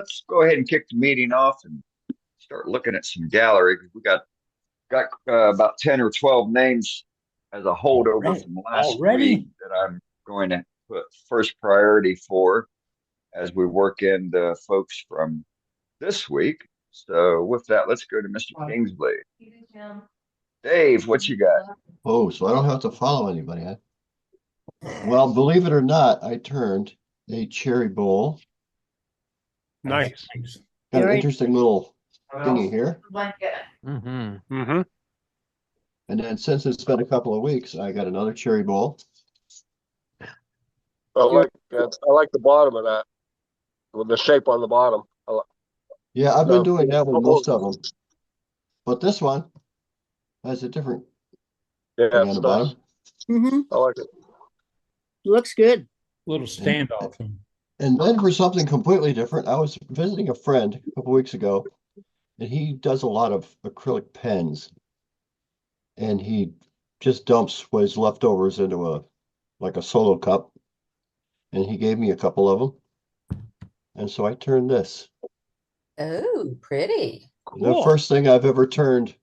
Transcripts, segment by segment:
let's go ahead and kick the meeting off and start looking at some gallery. We got about 10 or 12 names as a holdover Already? from last week Already? that I'm going to put first priority for as we work in the folks from this week. So with that, let's go to Mr. Kingsley. Dave, what you got? Oh, so I don't have to follow anybody, huh? Well, believe it or not, I turned a cherry bowl. Nice. Got an Very- interesting little thingy here. Mm-hmm. Mm-hmm. And then since it's been a couple of weeks, I got another cherry bowl. I like that. I like the bottom of that with the shape on the bottom. Yeah, I've been doing that with most of them. them. But this one has a different Yeah, thing on it's the nice. bottom. Mhm. I like it. Looks good. Little standoff. And then for something completely different, I was visiting a friend a couple weeks ago, and he does a lot of acrylic pens. And he just dumps what his leftovers into a solo cup. And he gave me a couple of them. And so I turned this. Oh, pretty. The Cool. first thing I've ever turned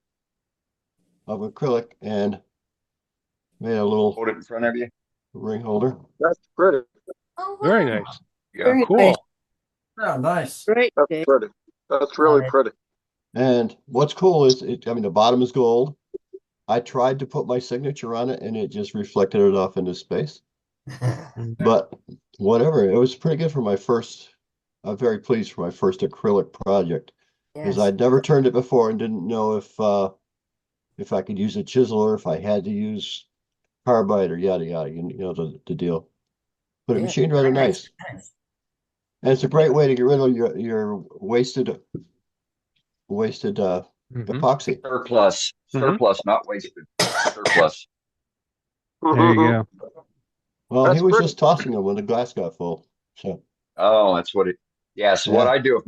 of acrylic and made a little Hold it in front of you. ring holder. That's pretty. Oh, Very wow. nice. Yeah. Very Cool. nice. Oh, nice. Great, That's Dave. pretty. That's really Got it. pretty. And what's cool is the bottom is gold. I tried to put my signature on it and it just reflected it off into space. But whatever, it was pretty good for my first. I'm very pleased for my first acrylic project because Yes. I'd never turned it before and didn't know if I could use a chisel or if I had to use carbide or yada yada, you know the deal. But it Yeah, machined rather very nice. And it's a great way to get rid of your wasted Mhm. epoxy. Surplus, not wasted. Surplus. There you go. Well, That's he was pretty. just tossing them when the glass got full. So Oh, that's what it. Yeah. So what Yeah. I do with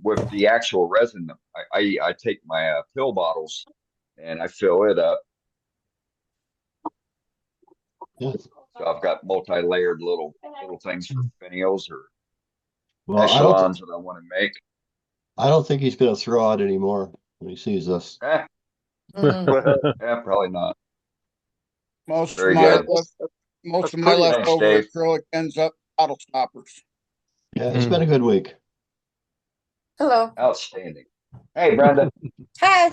with the actual resin, I take my pill bottles and I fill it up. yeah. So I've got multi-layered little things for finials or Well, echelons that I want to make. I don't think he's gonna throw out anymore when he sees this. Eh, Mm. yeah, probably not. Most Very of my good. most That's of my pretty. Thanks, leftover Dave. acrylic ends up bottle stoppers. Yeah, it's been a good week. Hello. Outstanding. Hey, Brenda. Hey.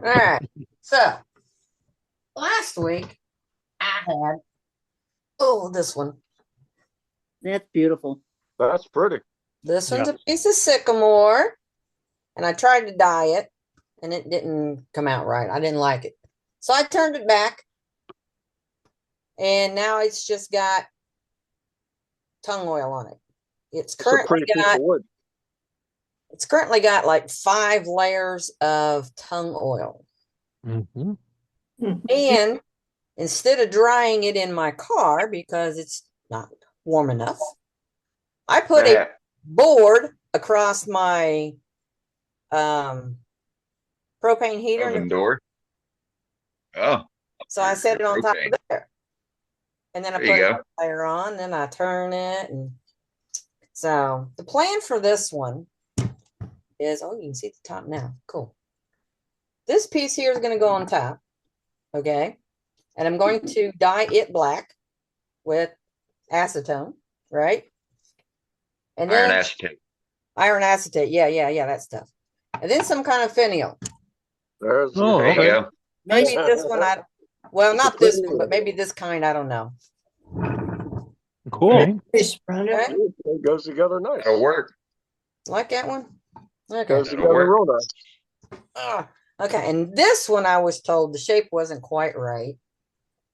All right. So last week I had this one. That's beautiful. That's pretty. This one's Yeah. a piece of sycamore, and I tried to dye it, and it didn't come out right. I didn't like it, so I turned it back, and now it's just got tung oil on it. It's a pretty piece of wood. It's currently got like 5 layers of tung oil, Mm-hmm. and instead of drying it in my car because it's not warm enough, I put a Yeah. board across my propane heater, Oven door. Oh, so I set it on top of propane. there, and then I There put you it later on. Then I turn it, and so the plan for this one is you can see the top now. Cool. This piece here is going to go on top, okay, and I'm going to dye it black with acetone, right? And Iron then acetate. iron acetate, yeah, that stuff, and then some kind of finial. There's Oh, There you okay. go. Maybe this one, well, It's a not this pretty one, but maybe this kind. I don't know. Cool. Okay? It goes together nice. That'll work. Like that one? Okay. Goes That'll together work. real nice. Okay, and this one I was told the shape wasn't quite right.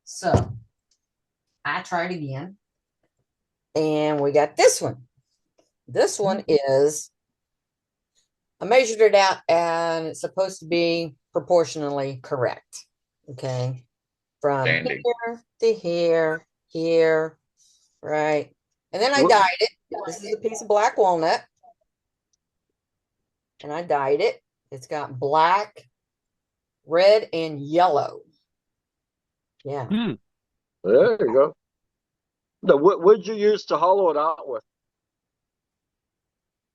So I tried again. And we got this one. This one is, I measured it out and it's supposed to be proportionally correct. Okay. From Outstanding. here to here, here, right. And then I Whoop. dyed it. This is a piece of black walnut. And I dyed it. It's got black, red, and yellow. Yeah. Hmm. There you go. What would you use to hollow it out with?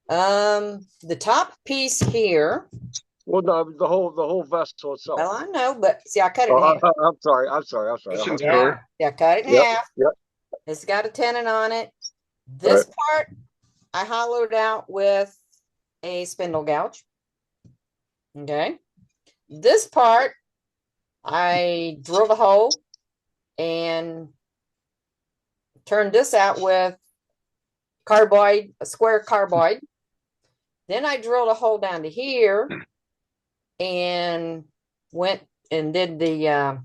The top piece here. Well, no, the whole vessel itself. Well, I know, but see, I cut it in Oh, half. I'm sorry. I'm sorry. I'm sorry. Listen to Yeah, her. yeah, cut it in Yep, half. yep. It's got a tenon on it. This part I hollowed out with a spindle gouge. Okay. This part I drilled a hole and turned this out with carboid, a square carboid. Then I drilled a hole down to here and went and did the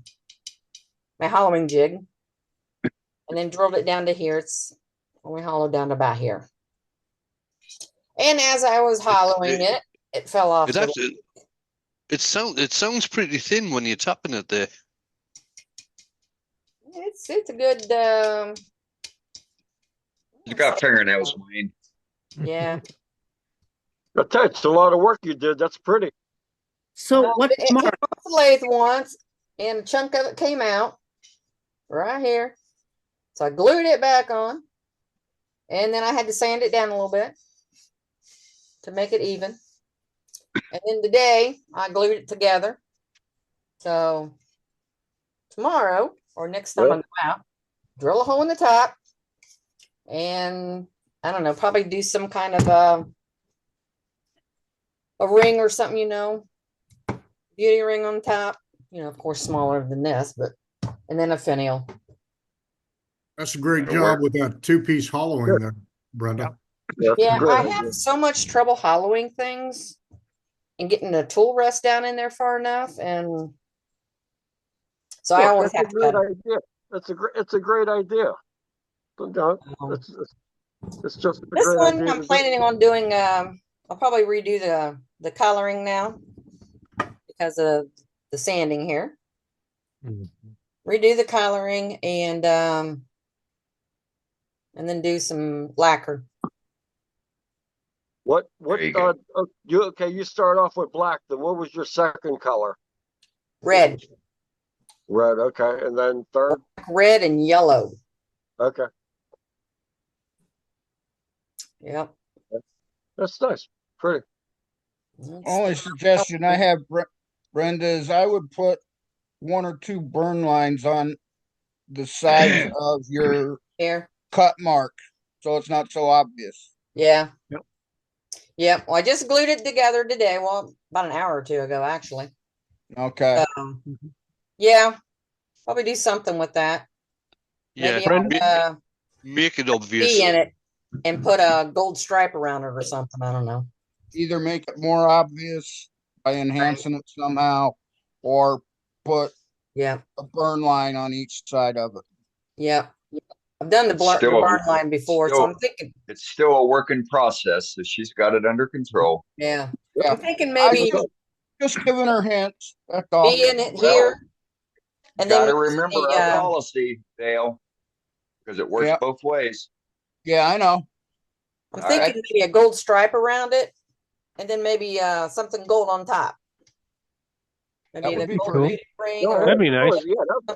my hollowing jig, and then drilled it down to here. It's only hollowed down to about here. And as I was hollowing it, it fell off. It actually, it sounds pretty thin when you're tapping it there. It's a good You got fingernails, Wayne. yeah. I tell you, it's a lot of work you did. That's pretty. So Well, what it came tomorrow? off the lathe once, and a chunk of it came out right here. So I glued it back on, and then I had to sand it down a little bit to make it even. And then today I glued it together. So tomorrow or next time I go out, drill a hole in the top, and I don't know, probably do some kind of a ring or something, you know, beauty ring on top, you know, of course, smaller than this, but, and then a finial. That's a great It'll work. job with that two-piece hollowing there, Brenda. That's Yeah, great. I have so much trouble hollowing things and getting the tool rest down in there far enough. And so I always have That's a to great cut it. idea. It's a great idea. It's just a This great one idea I'm to do. planning on doing, I'll probably redo the coloring now because of the sanding here. Mhm. Redo the coloring and then do some lacquer. What There you go. you start off with black, then what was your second color? Red, Red, okay. And then third? red and yellow. Okay. Yep. That's nice. Pretty. Only suggestion I have, Brenda, is I would put 1 or 2 burn lines on the sides of your Here. cut mark, so it's not so obvious. Yeah. Yep. Yep. Well, I just glued it together today. Well, about an hour or two ago, actually. Okay. Yeah. Probably do something with that. Yeah, Maybe I'll make it obvious. be in it and put a gold stripe around it or something. I don't know. Either make it more obvious by enhancing it somehow, or put Yeah. a burn line on each side of it. Yeah. I've done the Still- barn line before, so still- I'm thinking, It's still a work in process, so she's got it under control. yeah. Yeah. I'm thinking maybe Just giving her hints, that's all. be in it here. And Got to then remember the, our policy, Dale, because it works Yeah. both ways. Yeah, I know. I'm All thinking maybe a gold stripe around it, and then maybe something gold on top. Maybe That would the be gold cool. beauty ring. No, or- That'd be nice.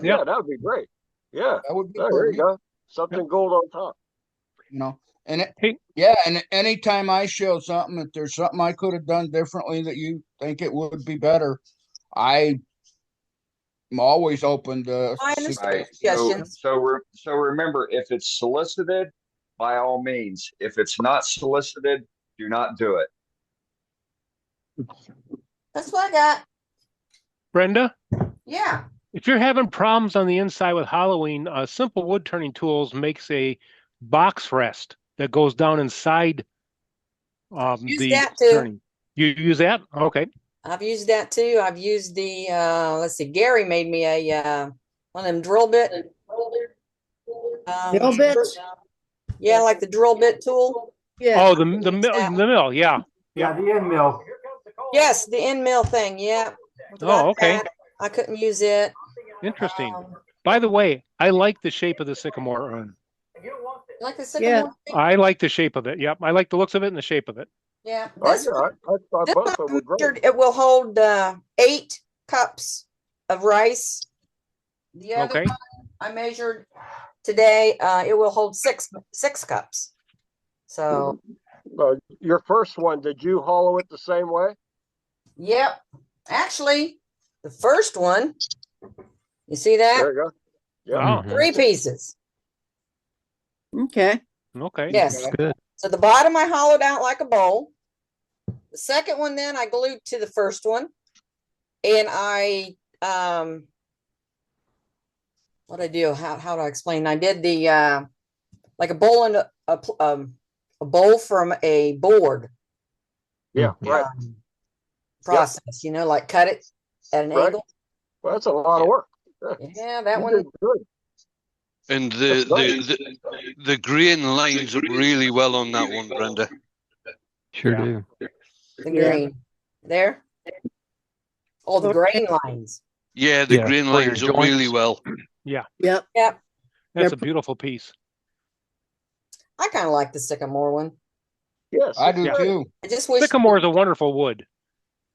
Yeah, that would be great. Yeah. That would be Yeah, there you pretty, go. Something gold on top. you know. And Hey. and anytime I show something, if there's something I could have done differently that you think it would be better, I'm always open to. I understand. Right. Suggestions. So remember, if it's solicited, by all means. If it's not solicited, do not do it. That's what I got. Brenda, Yeah. if you're having problems on the inside with Halloween, Simple Wood Turning Tools makes a box rest that goes down inside Use the that too. turning. You use that? Okay. I've used that too. I've used the let's see, Gary made me a one of them drill bit. Drill bits? Yeah, like the drill bit tool. Yeah. Oh, the mill, yeah. Yeah, the end mill. Yes, the end mill thing. Yeah. Oh, okay. I couldn't use it. Interesting. Um, By the way, I like the shape of the sycamore urn. like the sycamore thing? I like the shape of it. Yep, I like the looks of it and the shape of it. Yeah. I This one, thought this both one of them were great. measured, it will hold 8 cups of rice. The other Okay. one I measured today, it will hold six cups. So Your first one, did you hollow it the same way? Yep. Actually, the first one, you see that? There you go. Yeah. Wow. Mhm. 3 pieces. Okay. Okay. Yes. That's good. So the bottom I hollowed out like a bowl. The second one then I glued to the first one. And I what I do, how do I explain? I did the like a bowl and a bowl from a board Yeah, right. process, you know, like cut it at an Right. angle. Well, that's a lot of work. Yeah, that You one. did good. And That's nice. the grain lines up really well on that one, Brenda. Sure Yeah. do. The Yeah. grain. There. Oh, the grain lines. Yeah, the Yeah, grain for your lines up really joints. well. Yep. Yep. That's a beautiful piece. I kind of like the sycamore one. Yes. I do Yeah. too. I just wish Sycamore is a wonderful wood.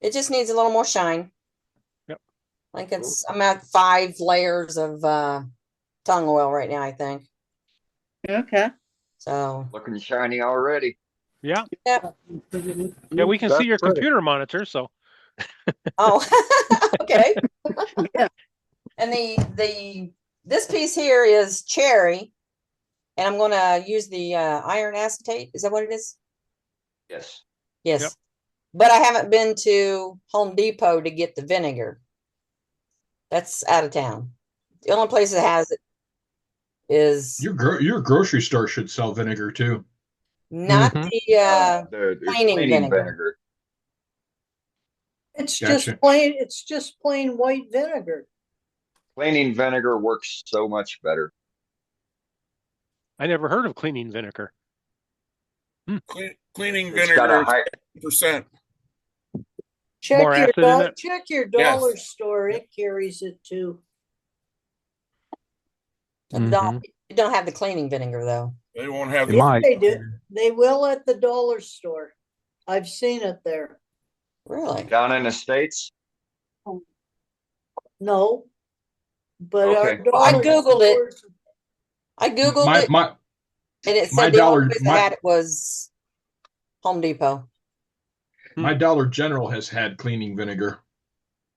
it just needs a little more shine. Yep. Like I'm at 5 layers of tongue oil right now, I think. Okay. So Looking shiny already. Yeah. yeah. Yeah, we can That's see your pretty. computer monitor, so Oh, okay. Yeah. And this piece here is cherry, and I'm gonna use the iron acetate. Is that what it is? Yes. Yes. Yep. But I haven't been to Home Depot to get the vinegar. That's out of town. The only place that has it is Your grocery store should sell vinegar too. not Mhm. the The cleaning vinegar. It's Gotcha. just plain white vinegar. Cleaning vinegar works so much better. I never heard of cleaning vinegar. Cleaning It's got a vinegar high, percent. More acid in it? Check your Yes. dollar store. It carries it too. Don't, you don't have the cleaning vinegar though. They won't have It the might. They do. They will at the dollar store. I've seen it there. Really? down in the States. No. But our Okay. dollar I Googled it. stores- I googled My it, my and it my said the only dollar- place my- that had it was Home Depot. my Dollar General has had cleaning vinegar.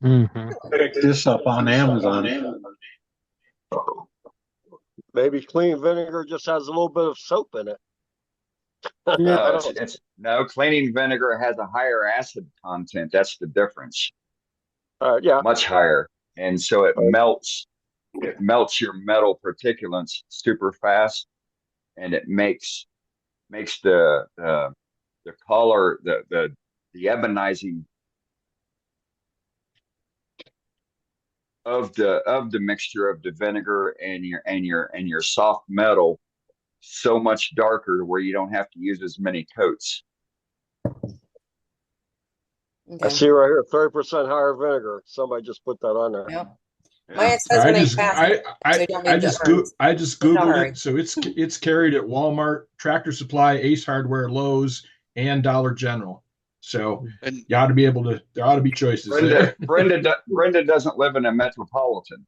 Mhm. This up on Amazon. Maybe clean vinegar just has a little bit of soap in it. I No, don't- no, cleaning vinegar has a higher acid content. That's the difference. yeah. Much higher. And so it melts your metal particulates super fast, and it makes the color, the ebonizing of the mixture of the vinegar and your soft metal so much darker where you don't have to use as many coats. I Okay. see right here, 30% higher vinegar. Somebody just put that on there. Yep. Yeah. My ex-husband I ain't just fast, I so you I, don't I need to just hurry. I just No googled hurry. it, so it's carried at Walmart, Tractor Supply, Ace Hardware, Lowe's, and Dollar General. So And you ought to be able to. There ought to be choices there. Brenda doesn't live in a metropolitan.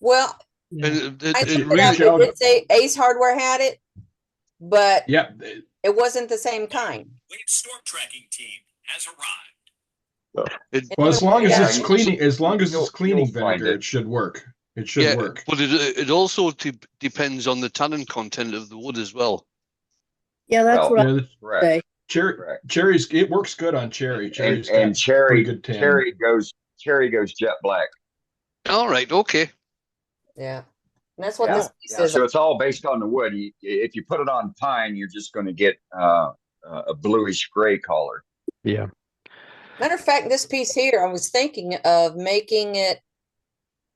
Well, it, I it, it looked it up. really It did say Ace Hardware had it, but Yeah, it wasn't the same kind. storm tracking team has arrived. well, as long as Yeah, it's cleaning, as long as you'll- it's cleaning you'll find vinegar, it. it should work. It should yeah, work. but it also depends on the tannin content of the wood as well. Yeah, that's Well, what I Yeah, Correct. say. Correct. cherries, it works good on cherry. Cherry's And got cherry pretty good tan. cherry goes jet black. All right, okay. Yeah. And that's what Yeah, this piece yeah. is. So it's all based on the wood. If you put it on pine, you're just going to get a bluish gray color. Yeah. Matter of fact, this piece here, I was thinking of making it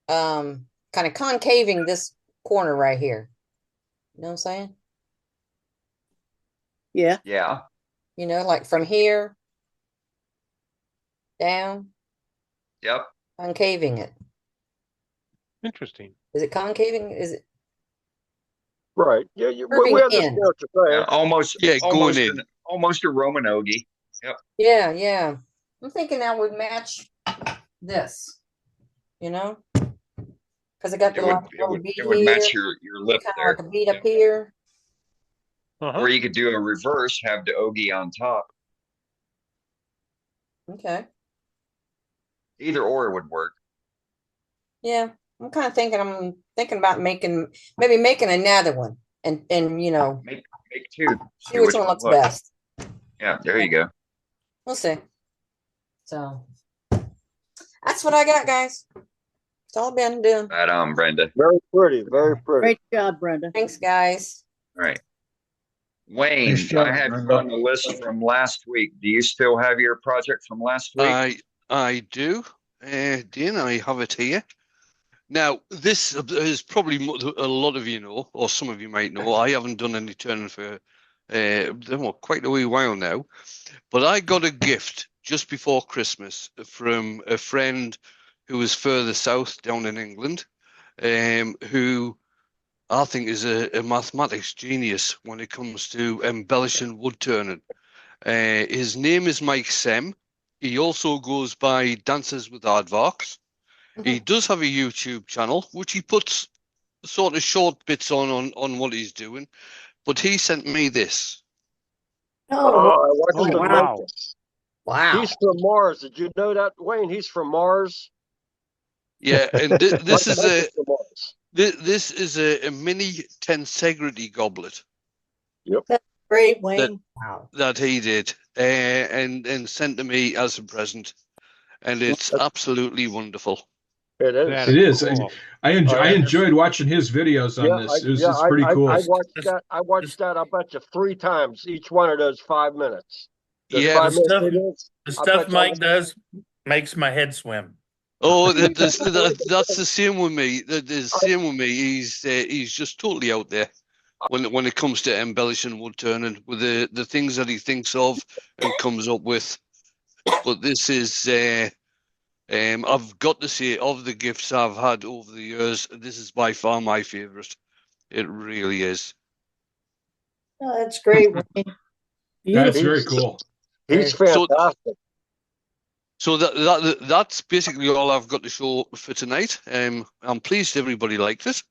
kind of concaving this corner right here. You know what I'm saying? Yeah. Yeah. You know, like from here down, Yep. concaving it. Interesting. Is it concaving? Is it? Right. Yeah. Curving We understand in. what you're saying. Almost going in. Almost a Roman ogie. Yep. Yeah, yeah. I'm thinking that would match this, you know? Because I got the little bead It would here, match your lip kind of there. like a bead up here. Or you could do a reverse, have the Ogie on top. Okay. Either or would work. Yeah, I'm thinking about maybe making another one and Make two. see which one looks best. Yeah, there you go. We'll see. So that's what I got, guys. It's all been doing. Right on, Brenda. Very pretty, very pretty. Great job, Brenda. Thanks, guys. All right. Wayne, Nice job, I had Brenda. on the list from last week. Do you still have your project from last week? I do. Dean, I have it here. Now, this is probably a lot of you know, or some of you might know. I haven't done any turning for quite a wee while now, but I got a gift just before Christmas from a friend who was further south down in England, who I think is a mathematics genius when it comes to embellishing wood turning. His name is Mike Sem. He also goes by Dances with Aardvarks. He does have a YouTube channel, which he puts sort of short bits on what he's doing. But he sent me this. Oh, I watched him wow. make this. Wow. He's from Mars. Did you know that, Wayne? He's from Mars. Yeah, and this is Mike from Mars. this is a mini tensegrity goblet great, Wayne. Wow. that he did and sent to me as a present, and it's absolutely wonderful. It is. That It is. cool. I enjoyed watching his videos on this. It was just pretty cool. I watched that. I bet you 3 times each one of those 5 minutes. Those Yeah, 5 minute videos, The I stuff bet you Mike does makes my head swim. Oh, that's the same with me. The same with me. He's just totally out there when it comes to embellishing wood turning with the things that he thinks of and comes up with. But this is I've got to say, of the gifts I've had over the years, this is by far my favorite. It really is. Oh, that's great, Wayne. That's Beautiful. very cool. He's fantastic. So that's basically all I've got to show for tonight. I'm pleased everybody liked it.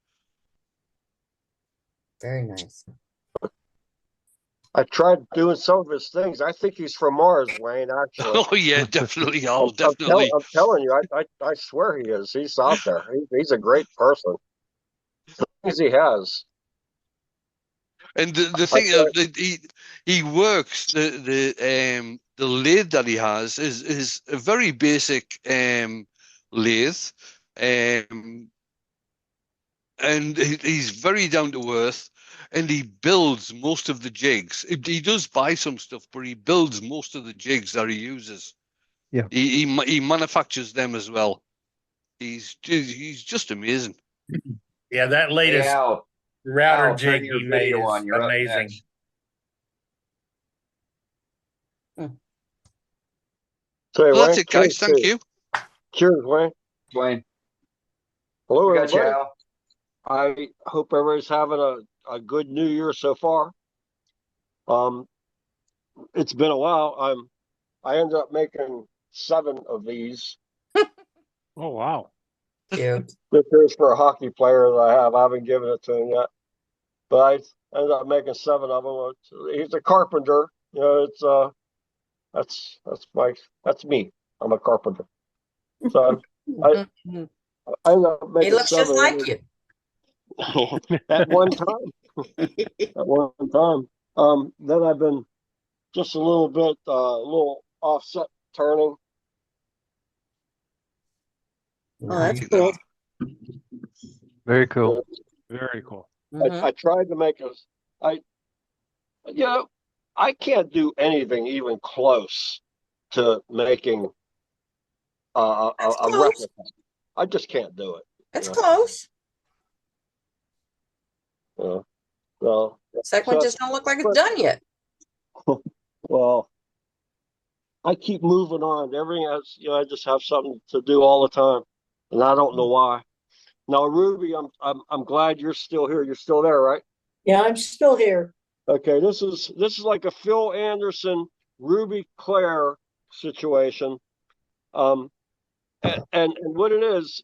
Very nice. I tried doing some of his things. I think he's from Mars, Wayne. Actually. Oh yeah, definitely. I'm telling you, I swear he is. He's out there. He's a great person. The things he has. And the thing he works the lathe that he has is a very basic lathe, and he's very down to earth, and he builds most of the jigs. He does buy some stuff, but he builds most of the jigs that he uses. Yeah, he manufactures them as well. He's just amazing. Yeah, that latest Hey, Al, router Al, turn jig your he made video is on. You're up amazing. next. So, Well, that's Wayne, it, guys. cheers, Thank cheers. you. Cheers, Wayne. Dwayne, Hello, we got you, everybody. Al. I hope everybody's having a good New Year so far. It's been a while. I ended up making 7 of these. Oh, wow. Cute. This is for a hockey player that I have. I haven't given it to him yet, but I ended up making 7 of them. He's a carpenter. You know, it's that's me. I'm a carpenter. So I ended up making He looks 7 just like you. at one time. At one time. Then I've been just a little offset turning. Oh, that's cool. very cool. Very cool. I tried to make I can't do anything even close to making a close. replica. I just can't do it. It's close. Well, Second one just don't look like it's done yet. well, I keep moving on. Everything else, I just have something to do all the time, and I don't know why. Now, Ruby, I'm glad you're still here. You're still there, right? Yeah, I'm still here. Okay, this is like a Phil Anderson, Ruby Claire situation. And what it is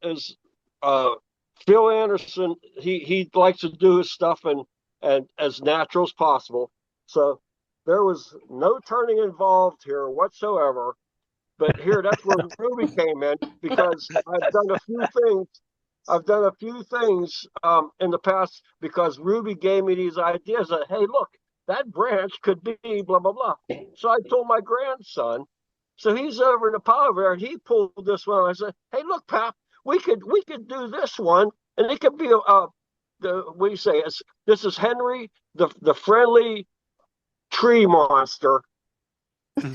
Phil Anderson, he likes to do his stuff and as natural as possible. So there was no turning involved here whatsoever. But here, that's where Ruby came in, because I've done a few things. I've done a few things in the past because Ruby gave me these ideas that, hey, look, that branch could be blah, blah, blah. So I told my grandson. So he's over in the power there, and he pulled this one. I said, hey, look, Pap, we could do this one, and it could be what do you say? This is Henry, the friendly tree monster. And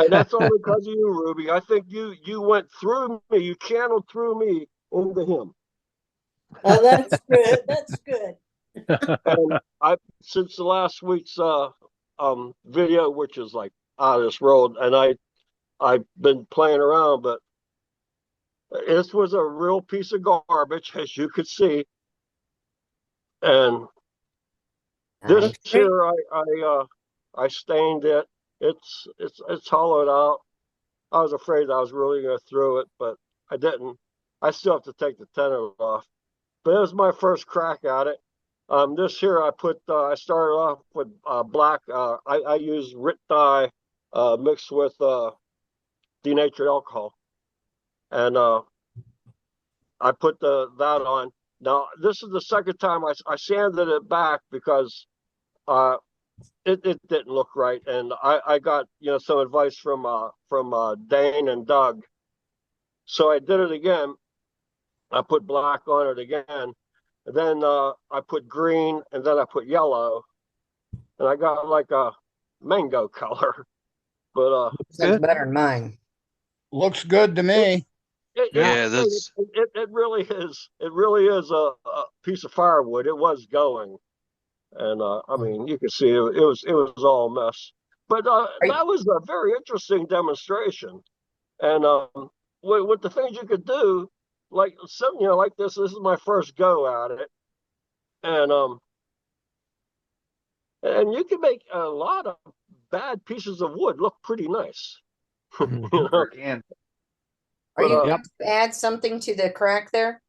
that's all because of you, Ruby. I think you went through me. You channeled through me into him. Oh, that's good. That's good. And I, since the last week's video, which is like out of this world, and I've been playing around, but this was a real piece of garbage, as you could see. And this here, I stained it. It's hollowed out. I was afraid I was really going to throw it, but I didn't. I still have to take the tenor off. But it was my first crack at it. This here, I started off with black. I used RIT dye mixed with denatured alcohol, and I put that on. Now this is the second time I sanded it back because it didn't look right, and I got some advice from Dane and Doug, so I did it again. I put black on it again, and then I put green, and then I put yellow, and I got like a mango color. But that's better than mine. Looks good to me. It really is. It really is a piece of firewood. It was going. And I mean, you can see it was all a mess. But that was a very interesting demonstration. And with the things you could do, like something like this is my first go at it. And you can make a lot of bad pieces of wood look pretty nice. Are you going to add something to the crack there?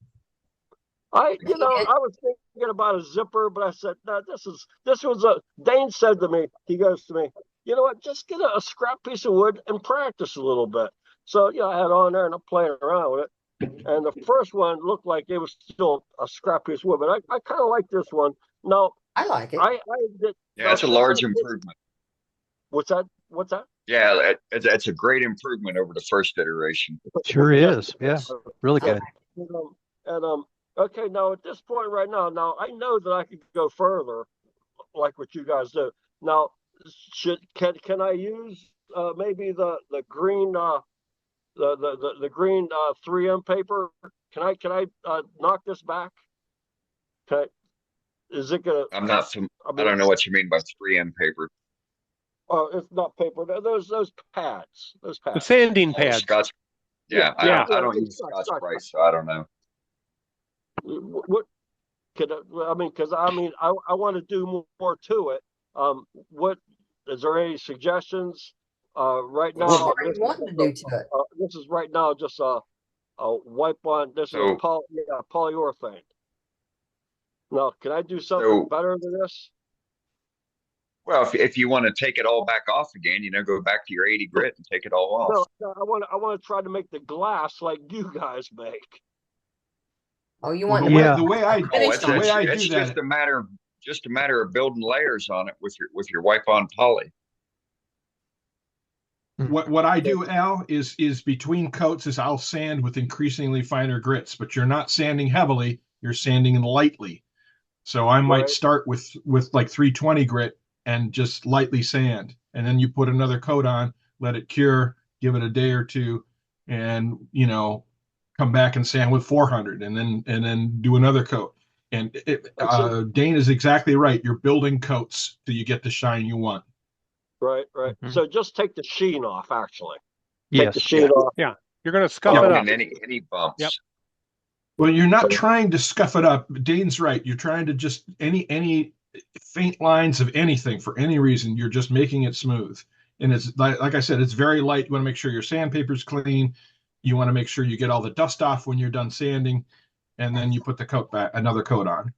I was thinking about a zipper, but I said, no, Dane said to me, he goes to me, you know what, just get a scrap piece of wood and practice a little bit. So, I had on there and I'm playing around with it. And the first one looked like it was still a scrap piece of wood, but I kind of like this one. No, I like it. Yeah, it's a large improvement. What's that? Yeah, it's a great improvement over the first iteration. Sure is. Yeah, really good. Okay, now at this point right now, I know that I could go further, like what you guys do. Now, can I use maybe the green the green 3M paper? Can I knock this back? Is it gonna? I don't know what you mean by 3M paper. Oh, it's not paper. Those pads. The sanding pads. Scotch. Yeah, I don't use Scotch-Brite, so I don't know. What could I want to do more to it. What is there any suggestions right now? What are you wanting to do to it? This is right now just a wipe on. This is polyurethane. Now, can I do something better than this? Well, if you want to take it all back off again, go back to your 80 grit and take it all off. No, I want to try to make the glass like you guys make. Oh, you want the way I do that? It's just a matter of building layers on it with your wipe on poly. What I do, Al, is between coats is I'll sand with increasingly finer grits, but you're not sanding heavily, you're sanding lightly. So I might start with like 320 grit and just lightly sand, and then you put another coat on, let it cure, give it a day or two, and come back and sand with 400, and then do another coat. And Dane is exactly right. You're building coats till you get the shine you want. Right. Mm-hmm. So just take the sheen off. Actually, yes. Take the sheen off. Yeah, you're going to scuff it up. Any bumps. Yep. Well, you're not trying to scuff it up. Dane's right. You're trying to just any faint lines of anything for any reason. You're just making it smooth. And it's like I said, it's very light. You want to make sure your sandpaper's clean. You want to make sure you get all the dust off when you're done sanding, and then you put the coat back, another coat on.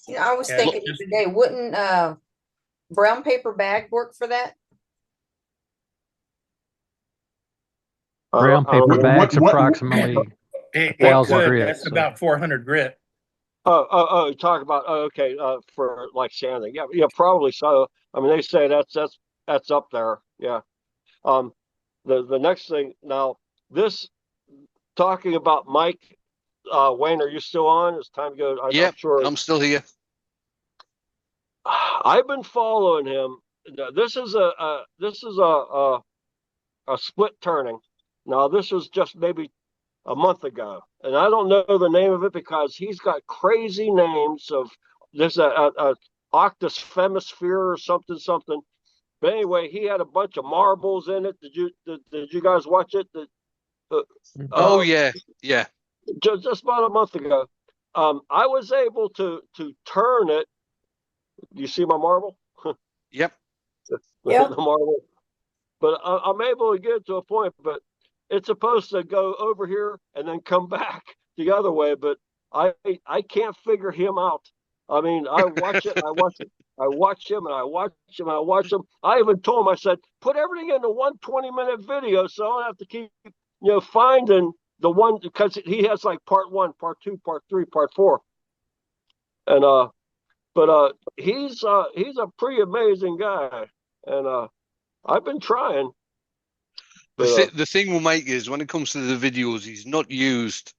You know, I was Yeah, thinking just- the other day, wouldn't brown paper bag work for that? Brown paper What- bags what- approximately It 1,000 could. grit. That's so- about 400 grit. Oh, talk about, okay, for like sanding. Yeah, probably so. I mean, they say that's up there. Yeah. The next thing now, this talking about Mike, Wayne, are you still on? It's time to go. I'm Yep, sure. I'm still here. I've been following him. This is a split turning. Now, this was just maybe a month ago, and I don't know the name of it because he's got crazy names of there's a Octus Femisphere or something. But anyway, he had a bunch of marbles in it. Did you guys watch it? Oh yeah. Just about a month ago. I was able to turn it. You see my marble? Yep. Yeah. The marble. But I'm able to get to a point, but it's supposed to go over here and then come back the other way. But I can't figure him out. I mean, I watch it, I watch him, and I watch him. I even told him, I said, put everything into one 20-minute video so I don't have to keep, finding the one, because he has like part 1, part 2, part 3, part 4. And but he's a pretty amazing guy, and I've been trying. The thing with Mike is when it comes to the videos, he's not used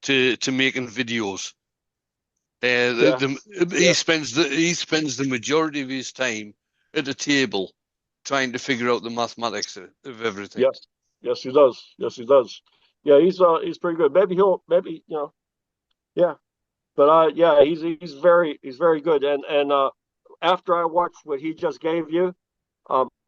to making videos. He spends the majority of his time at a table trying to figure out the mathematics of everything. Yes, he does. Yeah, he's pretty good. Maybe yeah. But he's very good. And after I watched what he just gave you,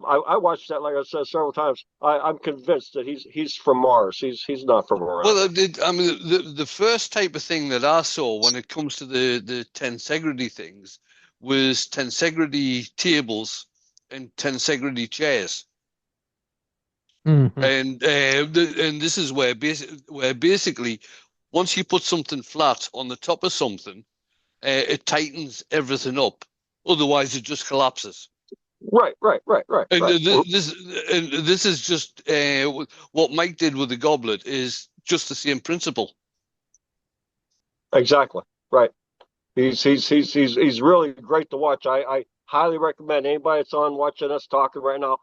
I watched that, like I said, several times. I'm convinced that he's from Mars. He's not from around. Well, I mean, the first type of thing that I saw when it comes to the tensegrity things was tensegrity tables and tensegrity chairs. Mhm. And this is where basically once you put something flat on the top of something, it tightens everything up. Otherwise, it just collapses. Right. And this is just what Mike did with the goblet is just the same principle. Exactly. Right. He's really great to watch. I highly recommend anybody that's on watching us talking right now.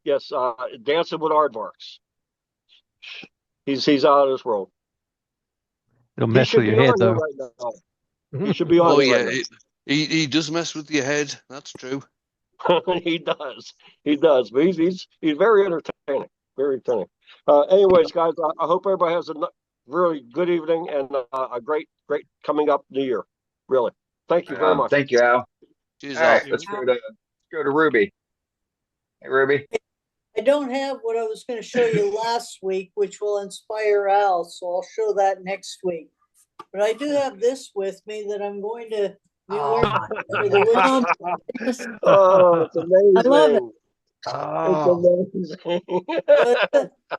Yes, Dancing with Aardvarks. He's out of this world. It'll mess with your head, though. Right now. He should be on. Oh here yeah, right he does mess with your head. That's true. now. He does. But he's very entertaining. Very entertaining. Anyways, guys, I hope everybody has a really good evening and a great coming up New Year. Really, thank you very much. Thank you, Al. Cheers, All right, Al. let's go to Ruby. Hey, Ruby. I don't have what I was gonna show you last week, which will inspire Al, so I'll show that next week. But I do have this with me that I'm going to be wearing for the week. Oh, it's amazing. I love it. Oh. It's amazing.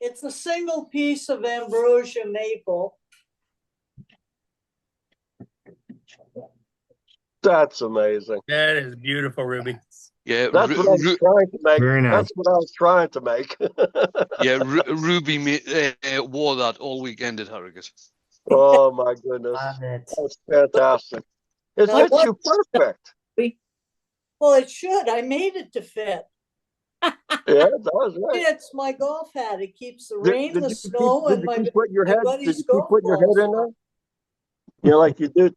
It's a single piece of ambrosia maple. That's amazing. That is beautiful, Ruby. Yeah, That's what I was trying to make. Very nice. That's what I was trying to make. yeah. Ruby wore that all weekend at Harrogate. Oh my goodness. Love it. That's fantastic. It Now, fits you perfect. Well, it should. I made it to fit. Yeah, it does, right. It's my golf hat. It keeps the rain, the you snow, and my keep putting your head? Did buddy's you keep golf putting your head balls. in there? You know, like you do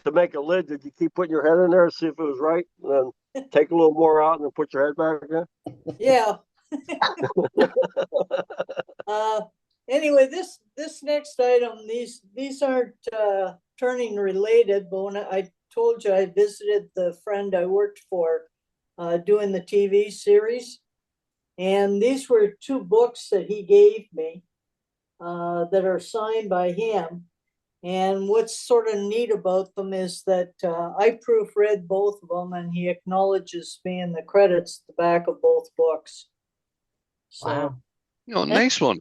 to make a lid. Did you keep putting your head in there to see if it was right, and then take a little more out and then put your head back in? Yeah. Anyway, this next item, these aren't turning related, but when I told you I visited the friend I worked for doing the TV series, and these were 2 books that he gave me that are signed by him. And what's sort of neat about them is that I proofread both of them, and he acknowledges me in the credits at the back of both books. So, Wow. Oh, nice one.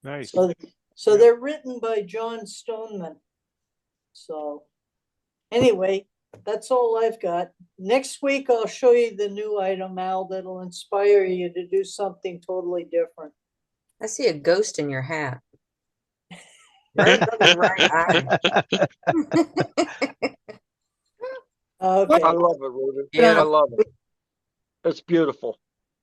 Nice. so they're written by John Stoneman. So anyway, That's all I've got. Next week, I'll show you the new item, Al, that'll inspire you to do something totally different. I see a ghost in your hat. Right above your right eye. Okay. I love it, Ruby. Yeah. I love it. It's beautiful.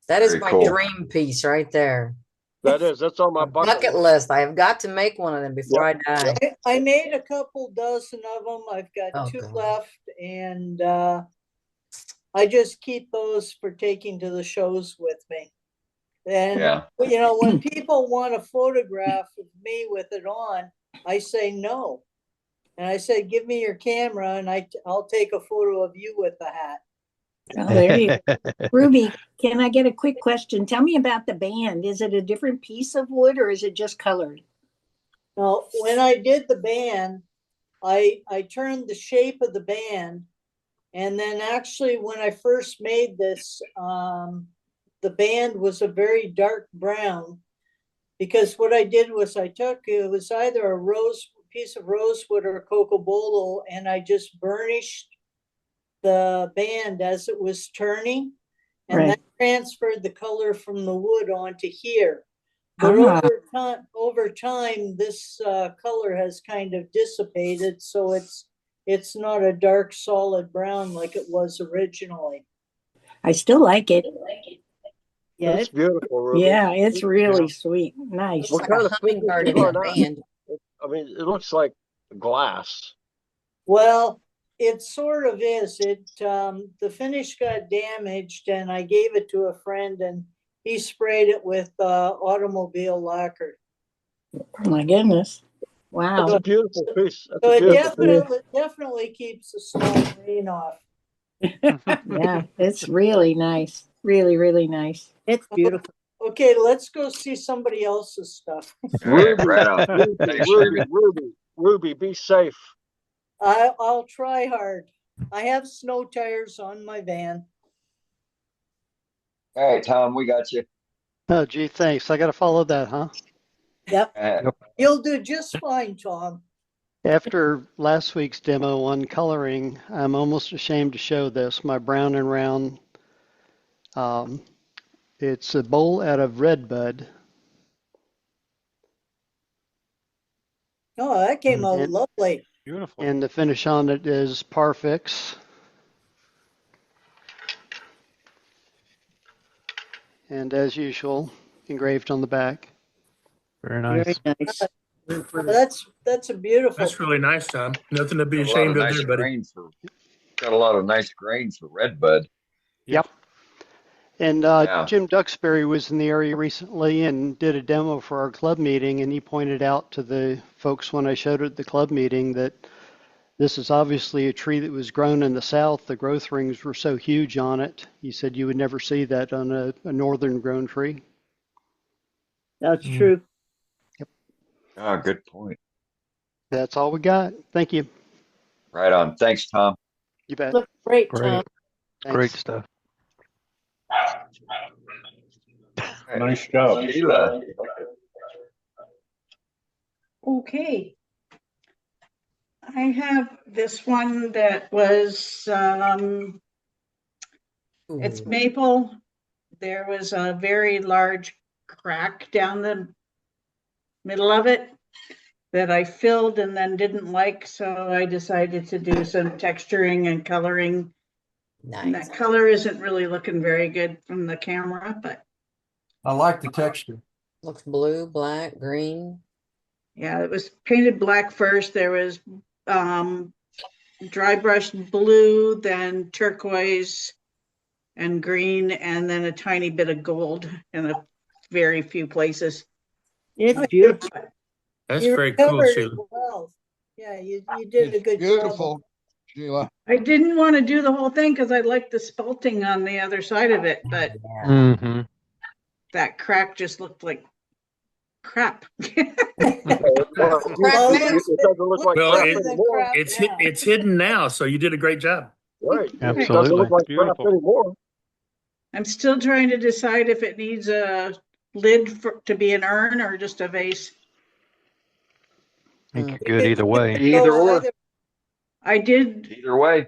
That is Very my cool. dream piece right there. That's on my Bucket list. I have got to make one of them before I die. I made a couple dozen of them. I've got Oh, 2 God. left, and I just keep those for taking to the shows with me. And Yeah. you know, when people want a photograph of me with it on, I say no. And I said, give me your camera and I'll take a photo of you with the hat. Oh, there you go. Ruby, can I get a quick question? Tell me about the band. Is it a different piece of wood or is it just colored? Now, when I did the band, I turned the shape of the band. And then actually when I first made this, the band was a very dark brown, because what I did was it was either a piece of rosewood or cocobolo, and I just burnished the band as it was turning, and that transferred the color from the wood onto here. But over time, this color has kind of dissipated, so it's not a dark solid brown like it was originally. I still like it. Yeah, it's beautiful, Ruby. Yeah, it's really sweet. Nice. What kind of hummingbird finish in is the that? band. I mean, it looks like glass. Well, it sort of is. The finish got damaged, and I gave it to a friend, and he sprayed it with automobile lacquer. Oh my goodness. Wow. That's a beautiful piece. So it definitely keeps the snow and rain off. Yeah, it's really nice. Really, really nice. It's beautiful. Okay, let's go see somebody else's stuff. Ruby, Right on. Thanks, Ruby, be safe. I'll try hard. I have snow tires on my van. All right, Tom, we got you. Oh, gee, thanks. I got to follow that, huh? Yep. You'll do just fine, Tom. After last week's demo on coloring, I'm almost ashamed to show this, my brown and round. It's a bowl out of Redbud. Oh, that came out lovely. Beautiful. And the finish on it is Parfix. And as usual, engraved on the back. Very nice. That's a beautiful. That's really nice, Tom. Nothing to be Got a lot ashamed of nice there, buddy. grain got a lot of nice grain for Redbud. Yep. And Jim Duxbury was in the area recently and did a demo for our club meeting, and he pointed out to the folks when I showed it at the club meeting that this is obviously a tree that was grown in the south. The growth rings were so huge on it. He said you would never see that on a northern grown tree. That's true. Yep. Oh, good point. That's all we got. Thank you. Right on. Thanks, Tom. You bet. Look great, Great. Tom. Great stuff. Nice job. Sheila. Okay. I have this one that was, it's maple. There was a very large crack down the middle of it that I filled and then didn't like, so I decided to do some texturing and coloring. Nice. And that color isn't really looking very good from the camera, but I like the texture. Looks blue, black, green. yeah, it was painted black first. There was dry brushed blue, then turquoise and green, and then a tiny bit of gold in a very few places. It's beautiful. That's You very cool, recovered it Sheila. well. Yeah, you did a good Beautiful, job. Sheila. I didn't want to do the whole thing because I like the spalting on the other side of it, but Mm-hmm. that crack just looked like crap. It doesn't look like Well, crap it- anymore. It's hidden now, so you did a great job. Right. It doesn't Absolutely. look like crap Beautiful. anymore. I'm still trying to decide if it needs a lid to be an urn or just a vase. I think you're good either way. Either or. I did Either way.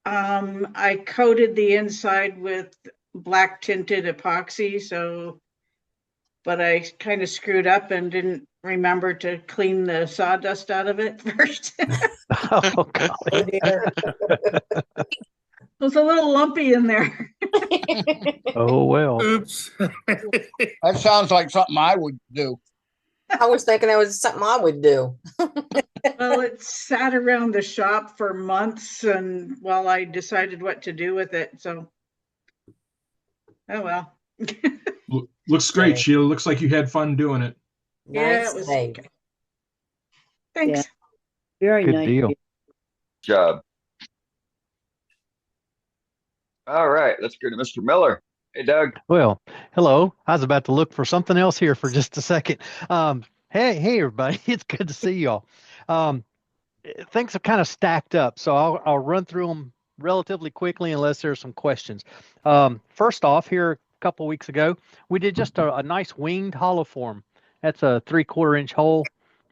I coated the inside with black tinted epoxy, but I kind of screwed up and didn't remember to clean the sawdust out of it first. Oh, golly. It was a little lumpy in there. Oh, well. Oops. That sounds like something I would do. I was thinking that was something I would do. Well, it sat around the shop for months and while I decided what to do with it. So, oh well. Looks great, Sheila. Looks like you had fun doing it. Yeah, it was okay. Thanks. Yeah. Very Good nice. deal. Job. All right, let's go to Mr. Miller. Hey, Doug. Well, hello. I was about to look for something else here for just a second. Hey, everybody. It's good to see y'all. Things have kind of stacked up, so I'll run through them relatively quickly unless there's some questions. First off, here a couple weeks ago, we did just a nice winged hollow form. That's a 3/4 inch hole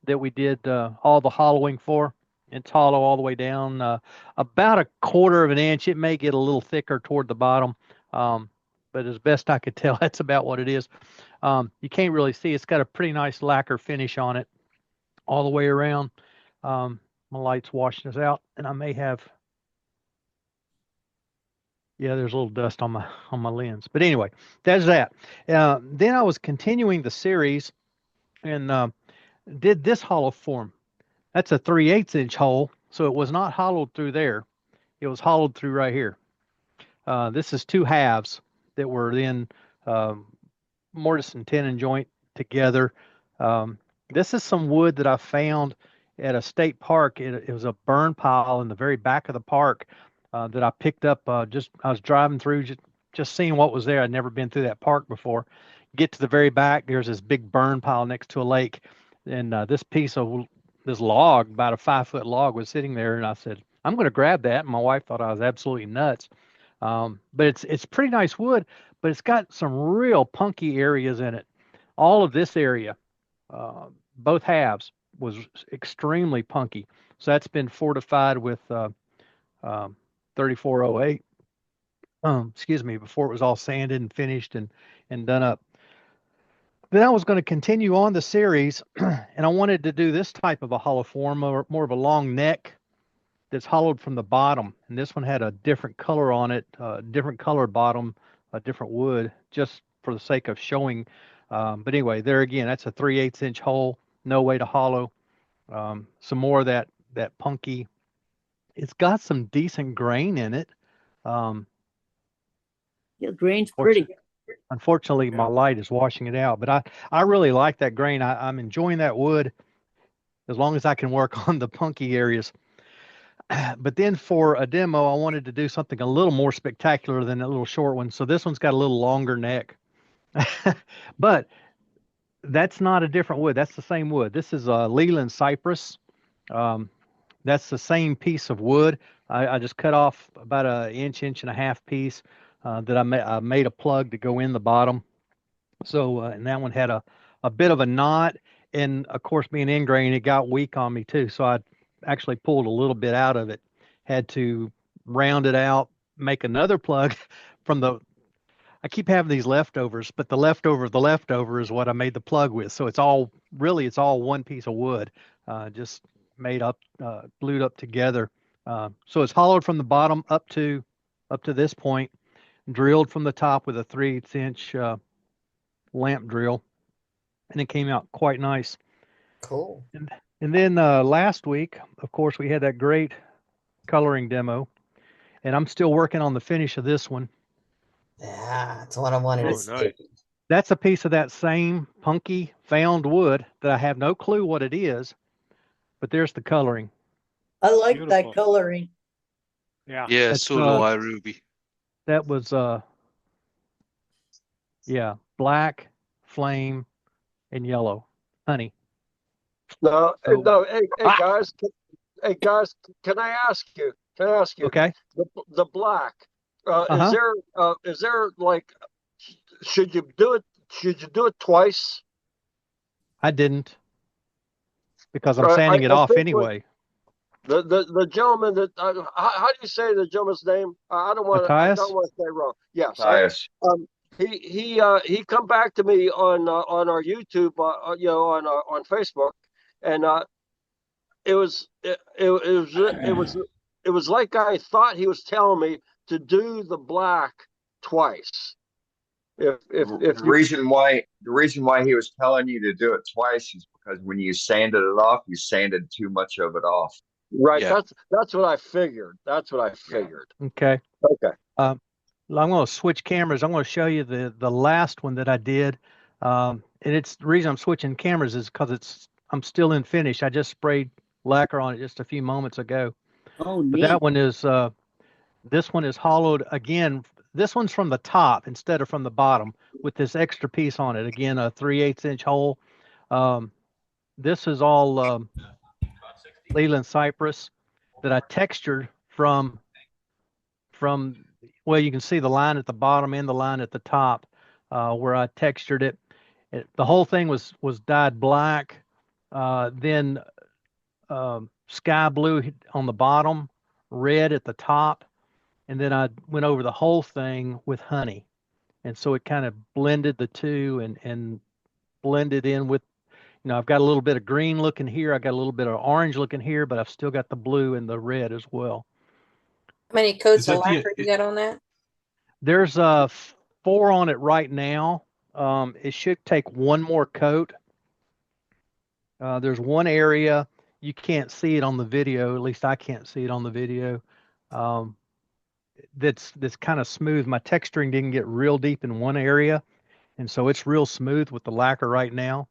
that we did all the hollowing for. It's hollow all the way down, about 1/4 inch. It may get a little thicker toward the bottom, but as best I could tell, that's about what it is. You can't really see. It's got a pretty nice lacquer finish on it all the way around. My light's washing us out, and I may have, yeah, there's a little dust on my lens. But anyway, that's that. Then I was continuing the series and did this hollow form. That's a 3/8 inch hole, so it was not hollowed through there. It was hollowed through right here. This is 2 halves that were then mortise and tenon joint together. This is some wood that I found at a state park. It was a burn pile in the very back of the park that I picked up. I was driving through, just seeing what was there. I'd never been through that park before. Get to the very back, there's this big burn pile next to a lake, and this log, about a 5-foot log, was sitting there, and I said, I'm going to grab that. And my wife thought I was absolutely nuts. But it's pretty nice wood, but it's got some real punky areas in it. All of this area, both halves, was extremely punky. So that's been fortified with 3408. Excuse me, before it was all sanded and finished and done up. Then I was going to continue on the series, and I wanted to do this type of a hollow form, or more of a long neck that's hollowed from the bottom. And this one had a different color on it, different colored bottom, a different wood, just for the sake of showing. But anyway, there again, that's a 3/8 inch hole, no way to hollow. Some more of that punky. It's got some decent grain in it. Yeah, grain's pretty. Unfortunately, my light is washing it out, but I really like that grain. I'm enjoying that wood as long as I can work on the punky areas. But then for a demo, I wanted to do something a little more spectacular than that little short one. So this one's got a little longer neck. But that's not a different wood. That's the same wood. This is a Leland cypress. That's the same piece of wood. I just cut off about an inch and a half piece that I made a plug to go in the bottom. So, and that one had a bit of a knot. And of course, being ingrain, it got weak on me too. So I actually pulled a little bit out of it, had to round it out, make another plug from I keep having these leftovers, but the leftover of the leftover is what I made the plug with. So it's all one piece of wood, just made up, glued up together. So it's hollowed from the bottom up to this point, drilled from the top with a 3/8 inch lamp drill, and it came out quite nice. Cool. And then last week, of course, we had that great coloring demo, and I'm still working on the finish of this one. Yeah, that's what I wanted to see. That's a piece of that same punky found wood that I have no clue what it is, but there's the coloring. I like that coloring. Yeah. Yeah, so do I, Ruby. That was black, flame, and yellow. Honey. No, hey guys, can I ask you? Okay. The black. Uh-huh. Is there like, should you do it twice? I didn't, because I'm sanding it off anyway. the gentleman that how do you say the gentleman's name? I don't want Matthias? to say wrong. Yes, Matthias. He come back to me on our YouTube, on Facebook, and it was like I thought he was telling me to do the black twice. The reason why he was telling you to do it twice is because when you sanded it off, you sanded too much of it off. Right. Yeah. That's what I figured. Okay. Okay. I'm going to switch cameras. I'm going to show you the last one that I did. And it's the reason I'm switching cameras is because I'm still in finish. I just sprayed lacquer on it just a few moments ago. Oh, But neat. that one is this one is hollowed again. This one's from the top instead of from the bottom with this extra piece on it. Again, a 3/8 inch hole. This is all Leland cypress that I textured from, well, you can see the line at the bottom and the line at the top where I textured it. The whole thing was dyed black, then sky blue on the bottom, red at the top, and then I went over the whole thing with honey. And so it kind of blended the two and blended in with, I've got a little bit of green looking here. I got a little bit of orange looking here, but I've still got the blue and the red as well. How many coats of lacquer you got on that? There's 4 on it right now. It should take one more coat. There's one area you can't see it on the video. At least I can't see it on the video. That's kind of smooth. My texturing didn't get real deep in one area, and so it's real smooth with the lacquer right now.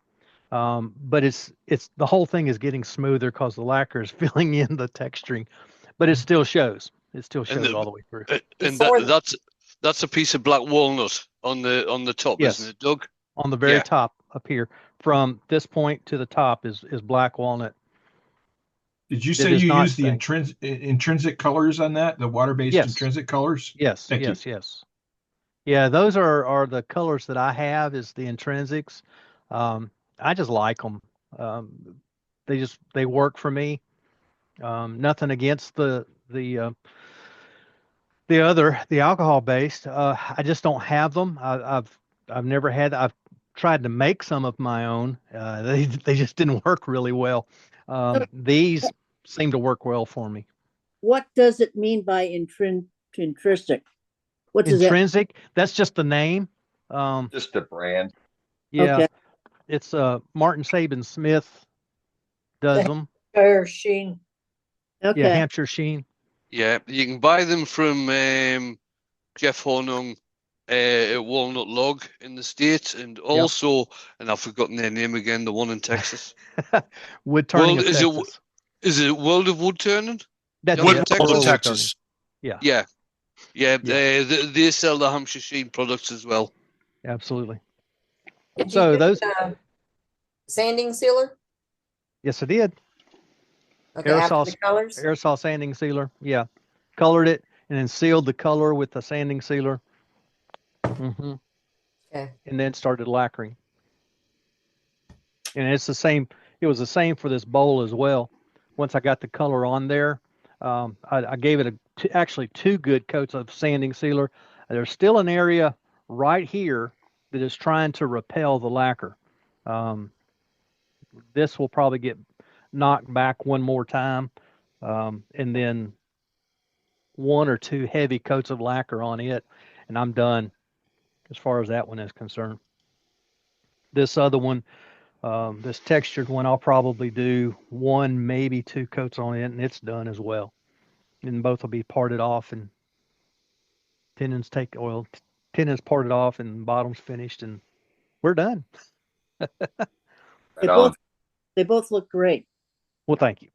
But it's the whole thing is getting smoother because the lacquer is filling in the texturing, but it still shows. It still shows all the way through. And that's a piece of black walnut on the top, Yes. isn't it, Doug? On the very top up here, from this point to the top is black walnut. Did you say you used the intrinsic colors on that? The water-based intrinsic colors? Yes. Thank you. Yes. Yeah, those are the colors that I have is the intrinsics. I just like them. They work for me. Nothing against the alcohol based. I just don't have them. I've never had. I've tried to make some of my own. They just didn't work really well. These seem to work well for me. What does it mean by intrinsic? What does intrinsic? That's just the name. Just the brand. Yeah. Okay. It's Martin Saban Smith does them. Hampshire Sheen. Okay. Yeah, Hampshire Sheen. Yeah, you can buy them from Jeff Hornung at Walnut Log in the States, and also, and I've forgotten their name again, the one in Texas. Wood Turning of Texas. Is it World of Wood Turning? That's Wood Texas. Texas. Yeah. They sell the Hampshire Sheen products as well. Absolutely. Did So you those sanding sealer? Yes, I did. Okay, after the colors? Aerosol sanding sealer. Yeah. Colored it and then sealed the color with the sanding sealer. Mm-hmm. Okay. And then started lacquering. And it's the same. It was the same for this bowl as well. Once I got the color on there, I gave it actually 2 good coats of sanding sealer. There's still an area right here that is trying to repel the lacquer. This will probably get knocked back one more time, and then 1 or 2 heavy coats of lacquer on it, and I'm done as far as that one is concerned. This other one, this textured one, I'll probably do 1, maybe 2 coats on it, and it's done as well. And both will be parted off, and tenons parted off, and bottoms finished, and we're done. They both look great. Well, thank you.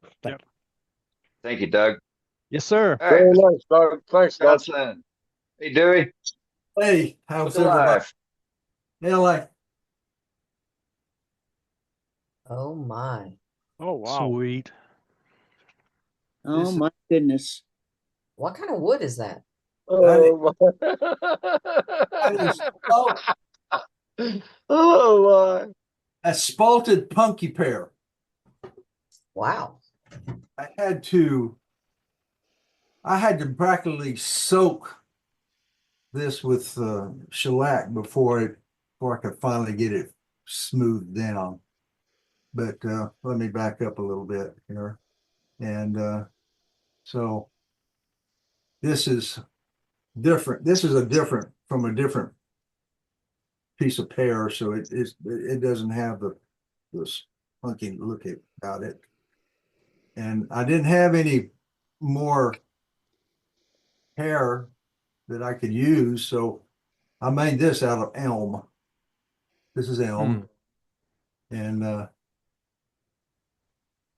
Thank you, Doug. Yes, sir. All right, Very nice, Doug. Thanks, Doug. Johnson. Hey, Dewey. Hey, how's Look alive. everybody? LA. Oh my. Oh wow. Sweet. Oh my goodness. What kind of wood is that? Oh my. A spalted punky pear. Wow. I had to practically soak this with shellac before I could finally get it smoothed down. But let me back up a little bit here. And so this is different. This is from a different piece of pear, so it doesn't have this funky look about it. And I didn't have any more hair that I could use, so I made this out of elm. This is elm. And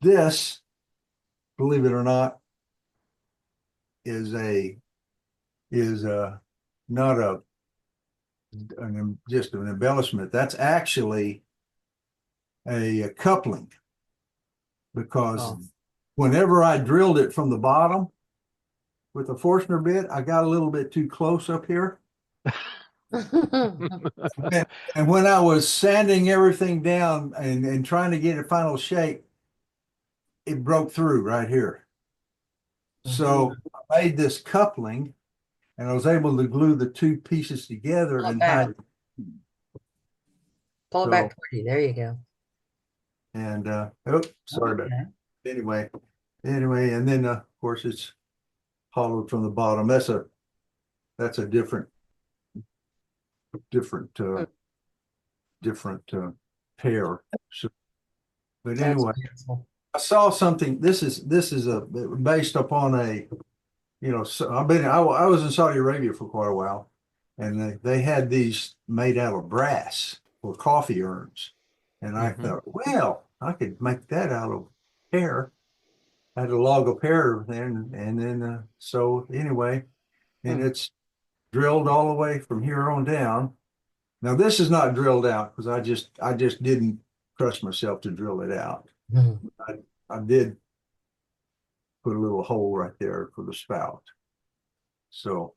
this, believe it or not, is not just an embellishment. That's actually a coupling, because whenever I drilled it from the bottom with a Forstner bit, I got a little bit too close up here. And when I was sanding everything down and trying to get a final shape, it broke through right here. So I made this coupling, and I was able to glue the two pieces together and hide. Pull it back toward you. There you go. And oh, sorry about that. Anyway, and then of course it's hollowed from the bottom. That's a different pair. So, but anyway, I saw something. This is based upon a, so I was in Saudi Arabia for quite a while, and they had these made out of brass for coffee urns, and I thought, well, I could make that out of pear. I had a log of pear then, and then so anyway, and it's drilled all the way from here on down. Now this is not drilled out because I just didn't trust myself to drill it out. I did put a little hole right there for the spout. So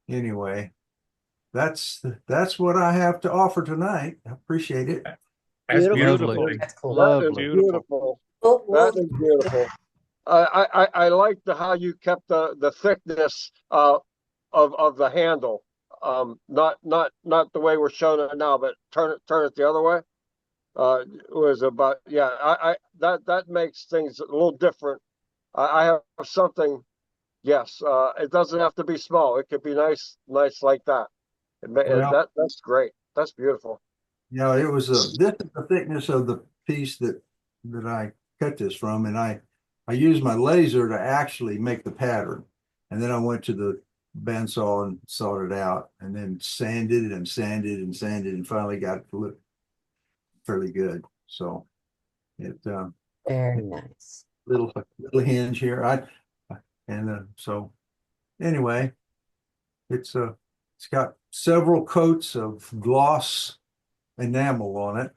anyway, that's what I have to offer tonight. I appreciate it. That's beautiful. That's cool. That is beautiful. That is beautiful. I like how you kept the thickness of the handle. Not the way we're showing it now, but turn it the other way. It was about, yeah, that makes things a little different. I have something, yes, it doesn't have to be small. It could be nice like that. That's great. That's beautiful. Yeah, it was this is the thickness of the piece that I cut this from, and I used my laser to actually make the pattern, and then I went to the bandsaw and sawed it out, and then sanded and finally got it to look fairly good. So it very nice. Little hinge here. So anyway, it's got several coats of gloss enamel on it.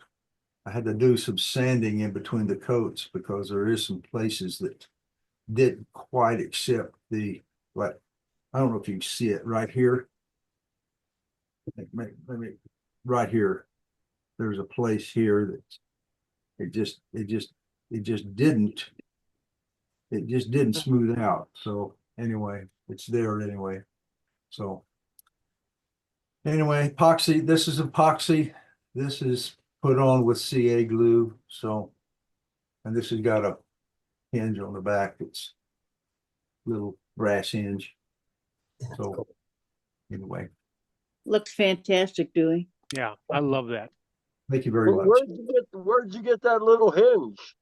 I had to do some sanding in between the coats because there is some places that didn't quite accept the, what, I don't know if you can see it right here. Maybe right here. There's a place here that it just didn't smooth out. So anyway, it's there anyway. So anyway, epoxy, this is epoxy. This is put on with CA glue. So, and this has got a hinge on the back. It's a little brass hinge. So anyway. Looks fantastic, Dewey. Yeah, I love that. Thank you very much. Where'd you get that little hinge?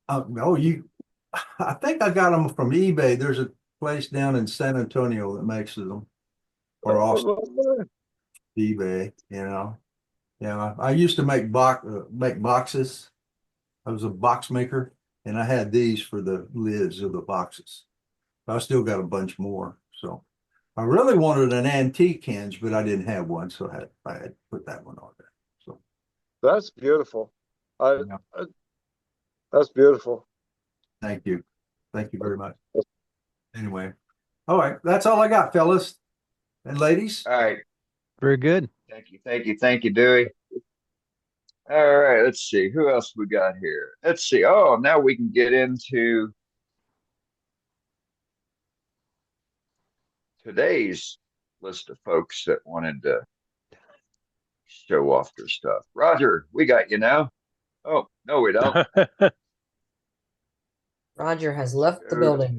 I think I got them from eBay. There's a place down in San Antonio that makes them, or Austin. eBay, Yeah, I used to make boxes. I was a box maker, and I had these for the lids of the boxes. I still got a bunch more. So I really wanted an antique hinge, but I didn't have one, so I had to put that one on there. So that's beautiful. That's beautiful. Thank you very much. Anyway, all right, that's all I got, fellas and ladies. All right. Very good. Thank you, Dewey. All right, let's see. Who else we got here? Let's see. Oh, now we can get into today's list of folks that wanted to show off their stuff. Roger, we got you now. Oh, no, we don't. Roger has left the building.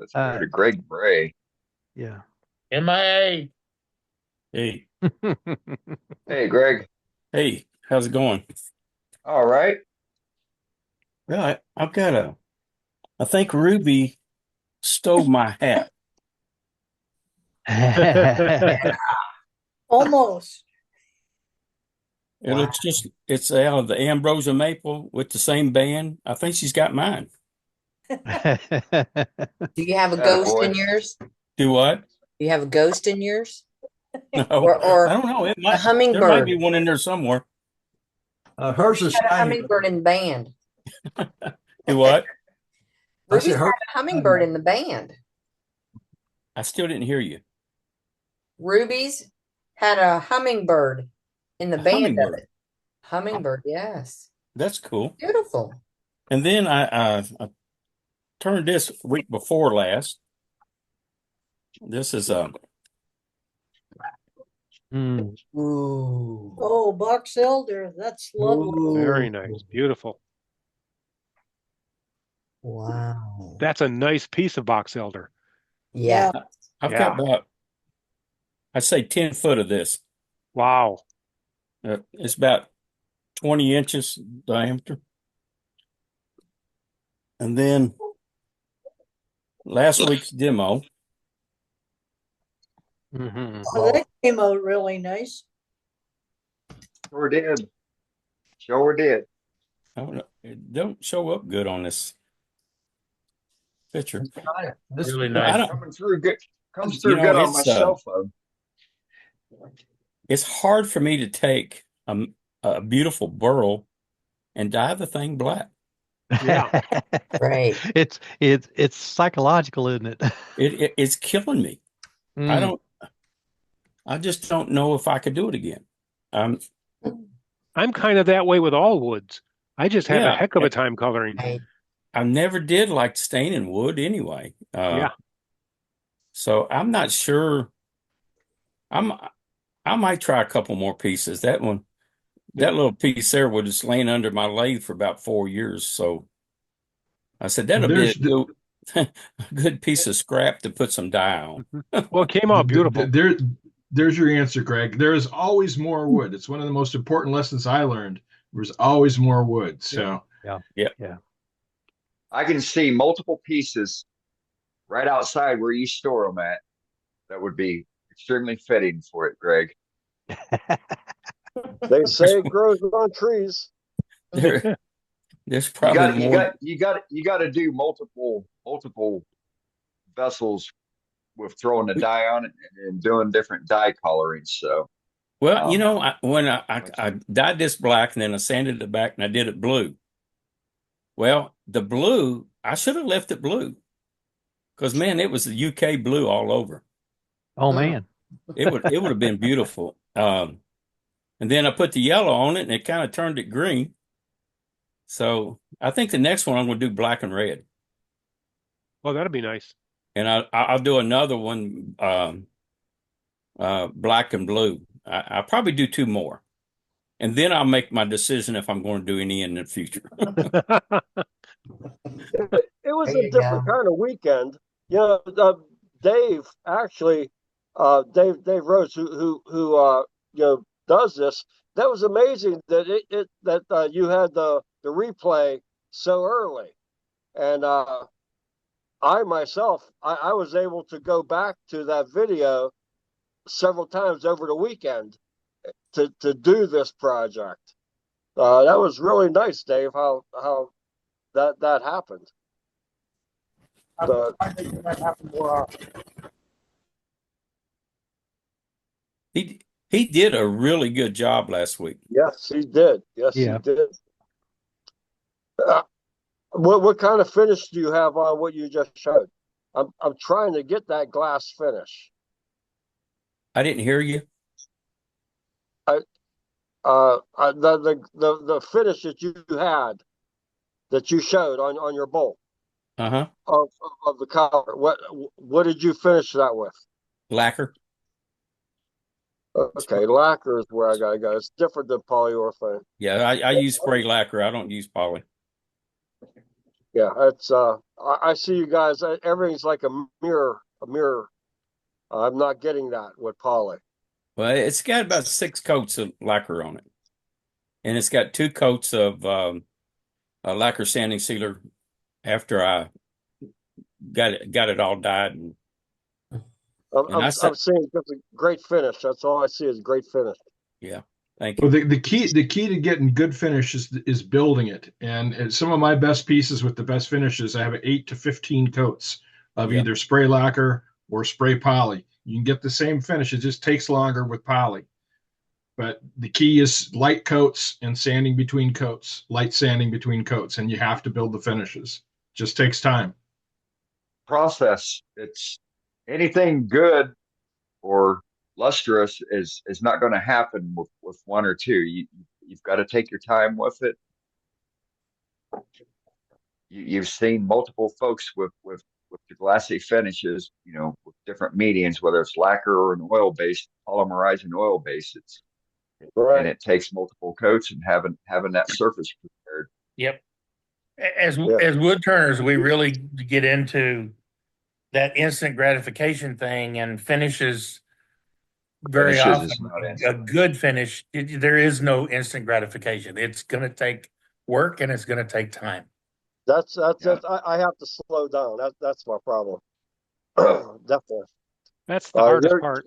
Let's go to Greg Bray. Yeah. MIA. Hey. Hey, Greg. Hey, how's it going? All right. Well, I've got I think Ruby stole my hat. Almost. It's out of the Ambrosia Maple with the same band. I think she's got mine. Do you have a ghost in yours? Do what? Do you have a ghost in yours? No, Or I don't know. It might, a hummingbird. There might be one in there somewhere. Hers is Had a shiny. hummingbird in the band. Do what? Ruby's had a hummingbird in the band. I still didn't hear you. Ruby's had a hummingbird in the band of Hummingbird. it. Hummingbird, yes. That's cool. Beautiful. And then I turned this week before last. This is Ooh. Oh, box elder. That's lovely. Very nice. Beautiful. Wow. That's a nice piece of box elder. Yeah. I've got about, I'd say 10 foot of this. Wow. It's about 20 inches diameter. And then last week's demo. Oh, that came out really nice. Sure did. Sure did. It don't show up good on this picture. This Really nice. Coming through good. Comes through good on my cell phone. It's hard for me to take a beautiful burl and dye the thing black. Yeah. Right. It's psychological, isn't it? It's killing me. I just don't know if I could do it again. I'm kind of that way with all woods. I just have a heck of a time coloring. I never did like staining wood anyway. Yeah. So I'm not sure. I might try a couple more pieces. That little piece there was just laying under my lathe for about 4 years. So I said that'll be a good piece of scrap to put some dye on. Well, it came out beautiful. There's your answer, Greg. There is always more wood. It's one of the most important lessons I learned. There's always more wood. So yeah. I can see multiple pieces right outside where you store them at. That would be extremely fitting for it, Greg. They say it grows on trees. There's probably more. You got to do multiple vessels with throwing the dye on it and doing different dye colorings. So, well, when I dyed this black and then I sanded it back and I did it blue. Well, the blue, I should have left it blue because man, it was the UK blue all over. Oh man, it would have been beautiful. And then I put the yellow on it and it kind of turned it green. So I think the next one I'm going to do black and red. Well, that'd be nice. And I'll do another one, black and blue. I'll probably do 2 more. And then I'll make my decision if I'm going to do any in the future. It was a different kind of weekend. Dave actually, Dave Rose, who does this. That was amazing that you had the replay so early, and I myself, I was able to go back to that video several times over the weekend to do this project. That was really nice, Dave, how that happened. I think that happened more often. He did a really good job last week. Yes, he did. Yes, he did. What kind of finish do you have on what you just showed? I'm trying to get that glass finish. I didn't hear you. the finish that you had, that you showed on your bolt Uh-huh. of the color. What did you finish that with? Lacquer. Okay, lacquer is where I gotta go. It's different than polyurethane. Yeah, I use spray lacquer. I don't use poly. Yeah, it's I see you guys. Everything's like a mirror. I'm not getting that with poly. Well, it's got about 6 coats of lacquer on it, and it's got 2 coats of a lacquer sanding sealer after I got it all dyed. And I'm seeing just a great finish. That's all I see is great finish. Yeah, thank you. Well, the key to getting good finish is building it. And some of my best pieces with the best finishes, I have 8 to 15 coats of either spray lacquer or spray poly. You can get the same finish. It just takes longer with poly. But the key is light coats and sanding between coats, light sanding between coats, and you have to build the finishes. Just takes time. Process. It's anything good or lustrous is not going to happen with 1 or 2. You've got to take your time with it. You've seen multiple folks with the glassy finishes, with different mediums, whether it's lacquer or an oil-based, polymerizing oil-based. Right. And it takes multiple coats and having that surface prepared. Yep. As wood turners, we really get into that instant gratification thing, and finishes very often. A good finish, there is no instant gratification. It's going to take work and it's going to take time. That's I have to slow down. That's my problem. Definitely. That's the hardest part.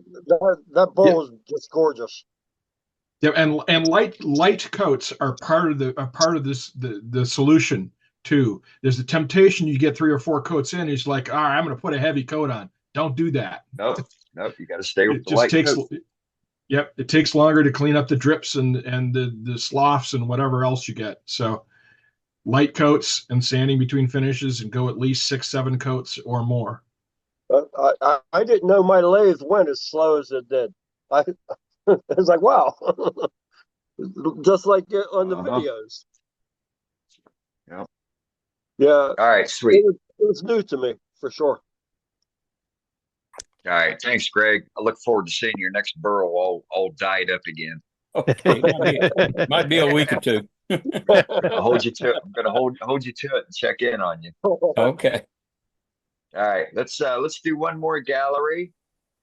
That bowl is just gorgeous. Yeah, and light coats are part of the solution too. There's a temptation you get 3 or 4 coats in. It's like, all right, I'm going to put a heavy coat on. Don't do that. Nope. You got to stay with the light coat. Yep, it takes longer to clean up the drips and the sloughs and whatever else you get. So light coats and sanding between finishes, and go at least 6, 7 coats or more. I didn't know my lathe went as slow as it did. I was like, wow, just like on the videos. Yeah. Yeah. All right, sweet. It was new to me for sure. All right, thanks, Greg. I look forward to seeing your next burrow all dyed up again. Okay, might be a week or 2. I'll hold you to it. I'm going to hold you to it and check in on you. Okay. All right, let's do one more gallery,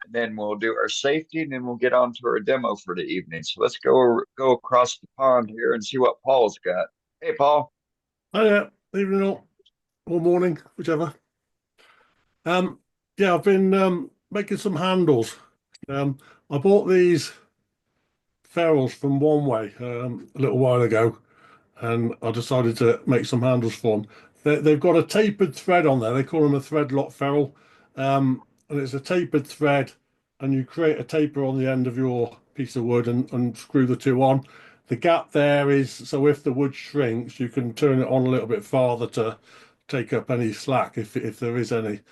and then we'll do our safety, and then we'll get on to our demo for the evening. So let's go across the pond here and see what Paul's got. Hey, Paul. Hi, evening or morning, whichever. Yeah, I've been making some handles. I bought these ferrules from One Way a little while ago, and I decided to make some handles for them. They've got a tapered thread on there. They call them a thread lock ferrule, and it's a tapered thread, and you create a taper on the end of your piece of wood and screw the 2 on. The gap there is so if the wood shrinks, you can turn it on a little bit farther to take up any slack if there is any.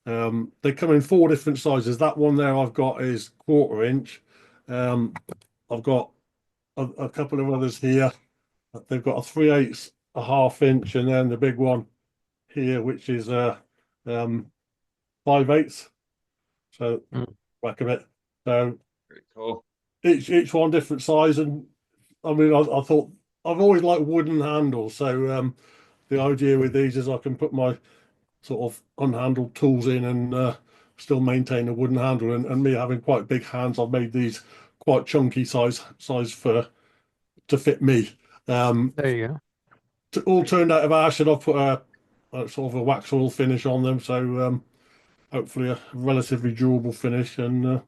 They come in 4 different sizes. That one there I've got is 1/4 inch. I've got a couple of others here. They've got a 3/8, a 1/2 inch, and then the big one here, which is 5/8. So back of it. So very cool. Each one different size, and I mean, I thought I've always liked wooden handles. So the idea with these is I can put my sort of unhandled tools in and still maintain a wooden handle. And me having quite big hands, I've made these quite chunky size to fit me. There you go. All turned out of ash, and I've put a sort of a wax oil finish on them, so hopefully a relatively durable finish, and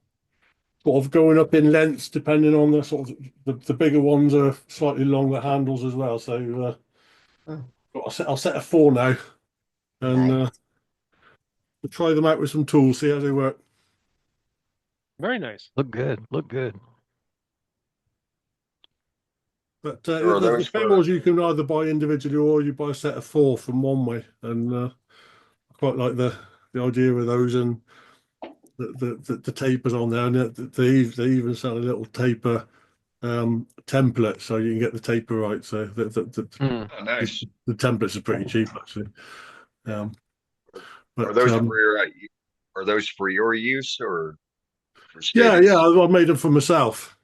sort of going up in lengths depending on the sort of the bigger ones are slightly longer handles as well. So I'll set a 4 now, and we'll try them out with some tools, see how they work. Very nice. Look good. Look good. But the ferrules you can either buy individually or you buy a set of 4 from One Way, and I quite like the idea of those, and the tapers on there, and they even sell a little taper template, so you can get the taper right. So Oh, nice. the templates are pretty cheap actually. But Are those for your use or for yeah, students? I made them for myself.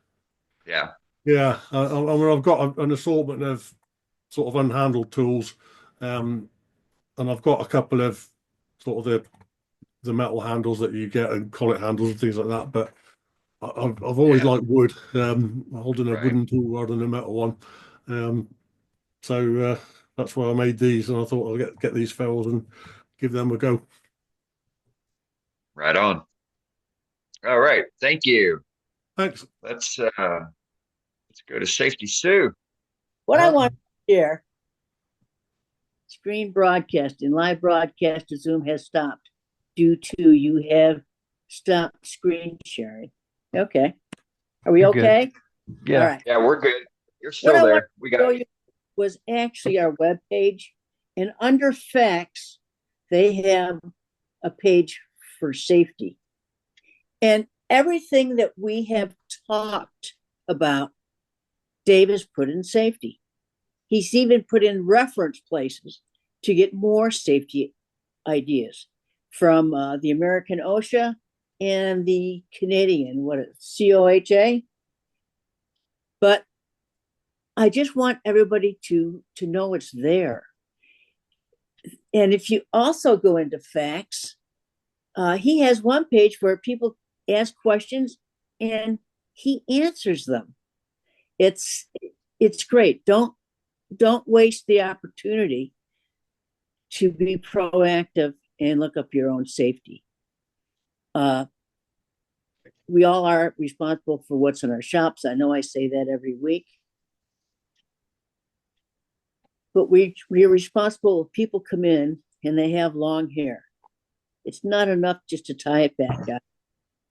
Yeah. Yeah, I mean, I've got an assortment of sort of unhandled tools, and I've got a couple of sort of the metal handles that you get and collet handles and things like that. But I've always liked wood, holding a wooden tool rather than a metal one. So that's why I made these, and I thought I'll get these ferrules and give them a go. Right on. All right, thank you. Thanks. Let's go to Safety Sue. What I want to share, screen broadcasting, live broadcast to Zoom has stopped due to you have stopped screen sharing. Okay. Are we okay? Yeah. All right. Yeah, we're good. You're still What I there. wanted We to got show you. you was actually our webpage, and under facts, they have a page for safety. And everything that we have talked about, Dave has put in safety. He's even put in reference places to get more safety ideas from the American OSHA and the Canadian, COHA. But I just want everybody to know it's there. And if you also go into facts, he has one page where people ask questions and he answers them. It's great. Don't waste the opportunity to be proactive and look up your own safety. We all are responsible for what's in our shops. I know I say that every week. But we are responsible if people come in and they have long hair. It's not enough just to tie it back up.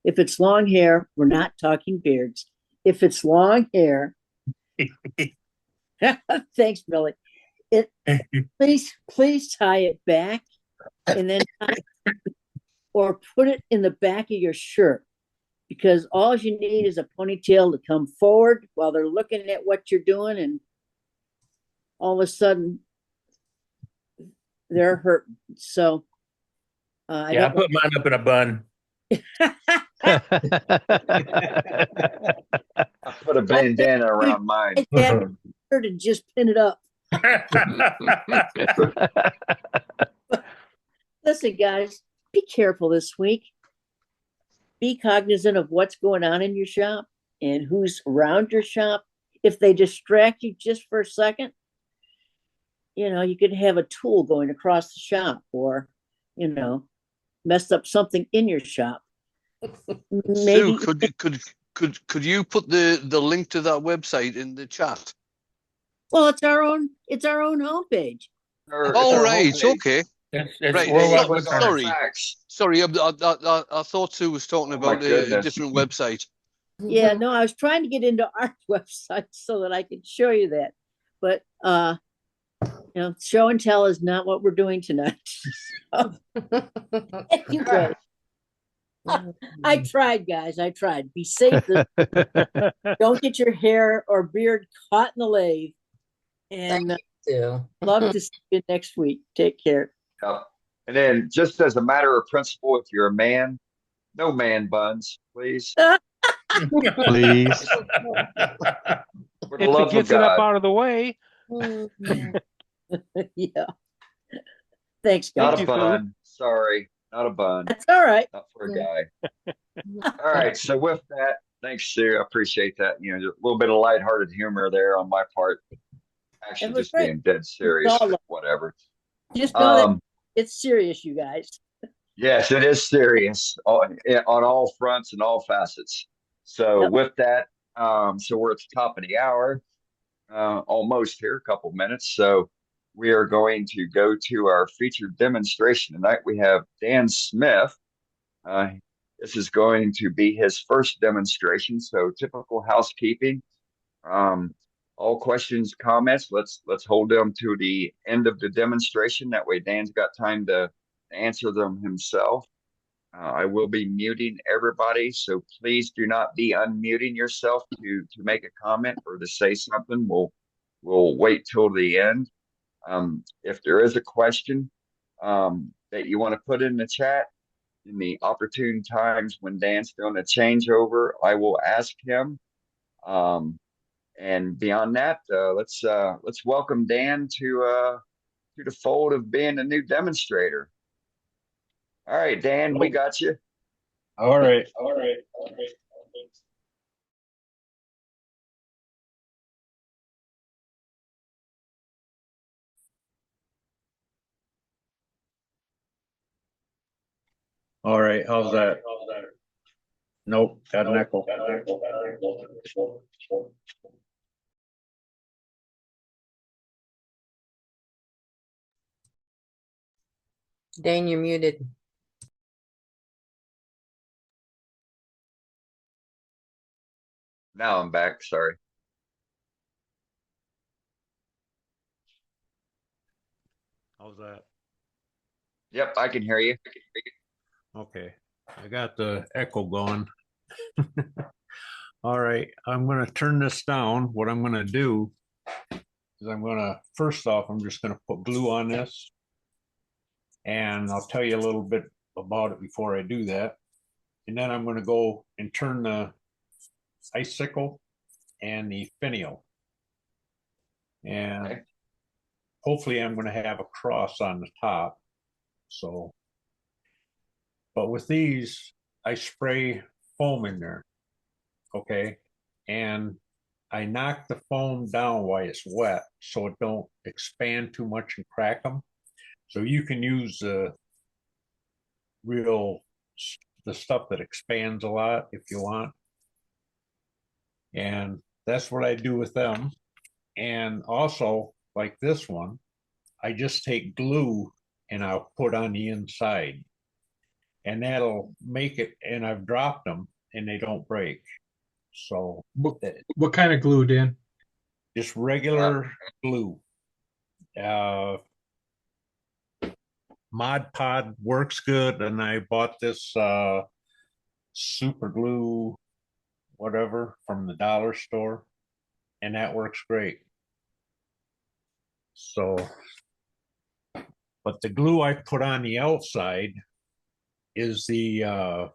If it's long hair, we're not talking beards. If it's long hair, thanks, Billy. Please tie it back and then or put it in the back of your shirt, because all you need is a ponytail to come forward while they're looking at what you're doing, and all of a sudden they're hurting. So I put mine up in a bun. I put a bandana around mine. To just pin it up. Listen, guys, be careful this week. Be cognizant of what's going on in your shop and who's around your shop. If they distract you just for a second, you could have a tool going across the shop, or, mess up something in your shop. Sue, Maybe could you put the link to that website in the chat? Well, it's our own homepage. Oh, right, okay. It's Right. Sorry. I thought Sue was talking about a different website. Yeah, no, I was trying to get into our website so that I could show you that, but show and tell is not what we're doing tonight. Anyway, I tried, guys. I tried. Be safe. Don't get your hair or beard caught in the lathe. And love to see you next week. Take care. Yeah. And then, just as a matter of principle, if you're a man, no man buns, please. Please. For the If love it gets of it up God. out of the way. Yeah. Thanks, guys. Not a bun. Sorry, not a bun. That's all right. Not for a guy. All right. So with that, thanks, Sue. I appreciate that. Just a little bit of lighthearted humor there on my part. Actually, just great. being dead serious. All right. Whatever. Just know that it's serious, you guys. Yes, it is serious on all fronts and all facets. So with that, so we're at the top of the hour, almost here, a couple minutes. So we are going to go to our featured demonstration tonight. We have Dan Smith. This is going to be his first demonstration. So typical housekeeping. All questions, comments, let's hold them to the end of the demonstration. That way Dan's got time to answer them himself. I will be muting everybody, so please do not be unmuting yourself to make a comment or to say something. We'll wait till the end. If there is a question that you want to put in the chat, in the opportune times when Dan's doing a changeover, I will ask him. And beyond that, let's welcome Dan to the fold of being a new demonstrator. All right, Dan, we got you. All right. All right, how's that? Nope, got an echo. Dan, you're muted. Now I'm back. Sorry. How's that? Yep, I can hear you. Okay, I got the echo going. All right, I'm going to turn this down. What I'm going to do is first off, I'm just going to put glue on this. And I'll tell you a little bit about it before I do that. And then I'm going to go and turn the icicle and the finial. And hopefully I'm going to have a cross on the top. So, but with these, I spray foam in there. Okay. And I knock the foam down while it's wet so it don't expand too much and crack them. So you can use the stuff that expands a lot if you want. And that's what I do with them. And also, like this one, I just take glue and I'll put on the inside. And that'll make it, and I've dropped them and they don't break. So what kind of glue, Dan? Just regular glue. Mod Pod works good, and I bought this super glue whatever from the dollar store, and that works great. So, but the glue I put on the outside is the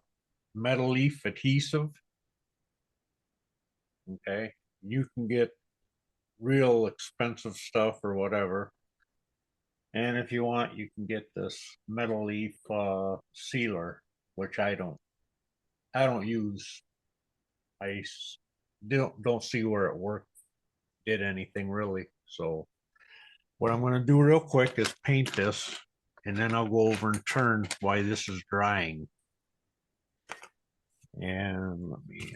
metal leaf adhesive. Okay, you can get real expensive stuff or whatever. And if you want, you can get this metal leaf sealer, which I don't use. I don't see where it did anything really. So what I'm going to do real quick is paint this, and then I'll go over and turn while this is drying. And let me,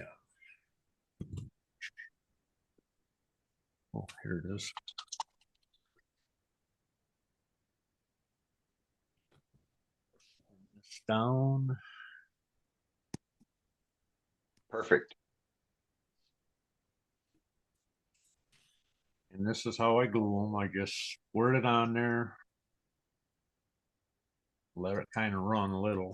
oh, here it is. Down. Perfect. And this is how I glue them. I just squirt it on there. Let it kind of run a little.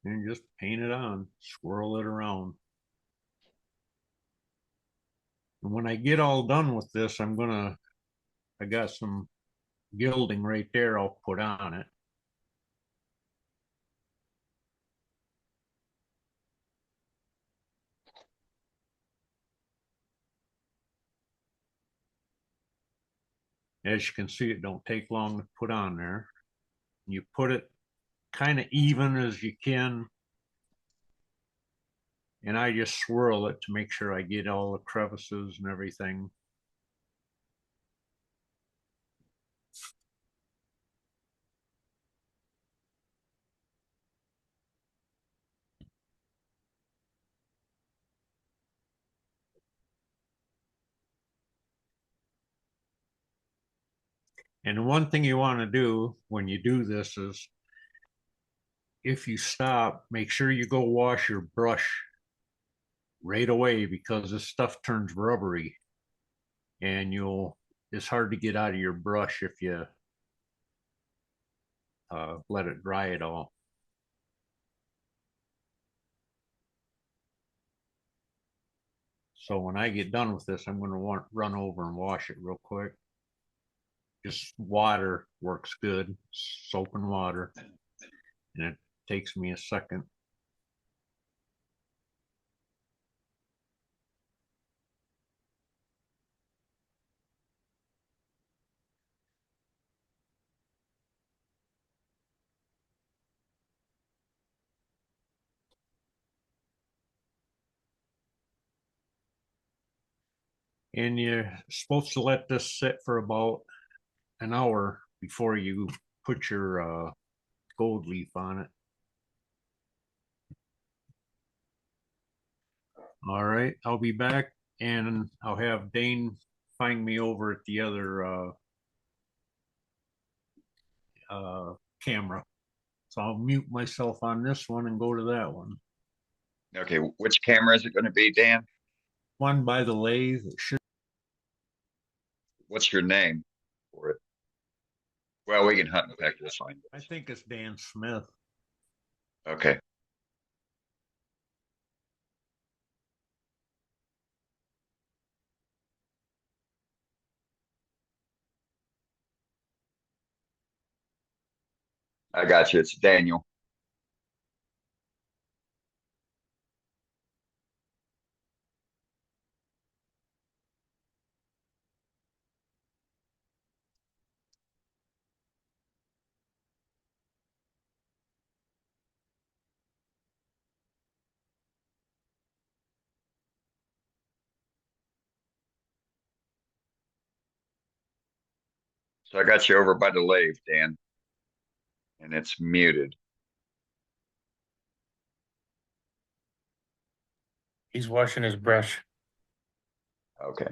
And just paint it on. Swirl it around. And when I get all done with this, I got some gilding right there I'll put on it. As you can see, it don't take long to put on there. You put it kind of even as you can. And I just swirl it to make sure I get all the crevices and everything. And one thing you want to do when you do this is, if you stop, make sure you go wash your brush right away, because this stuff turns rubbery and it's hard to get out of your brush if you let it dry it all. So when I get done with this, I'm going to run over and wash it real quick. Just water works good, soap and water, and it takes me a second. And you're supposed to let this sit for about an hour before you put your gold leaf on it. All right, I'll be back and I'll have Dane find me over at the other camera. So I'll mute myself on this one and go to that one. Okay, which camera is it going to be, Dan? One by the lathe. It should. What's your name for it? Well, we can hunt and peck this line. I think it's Dan Smith. Okay. I got you. It's Daniel. So I got you over by the lathe, Dan, and it's muted. He's washing his brush. Okay.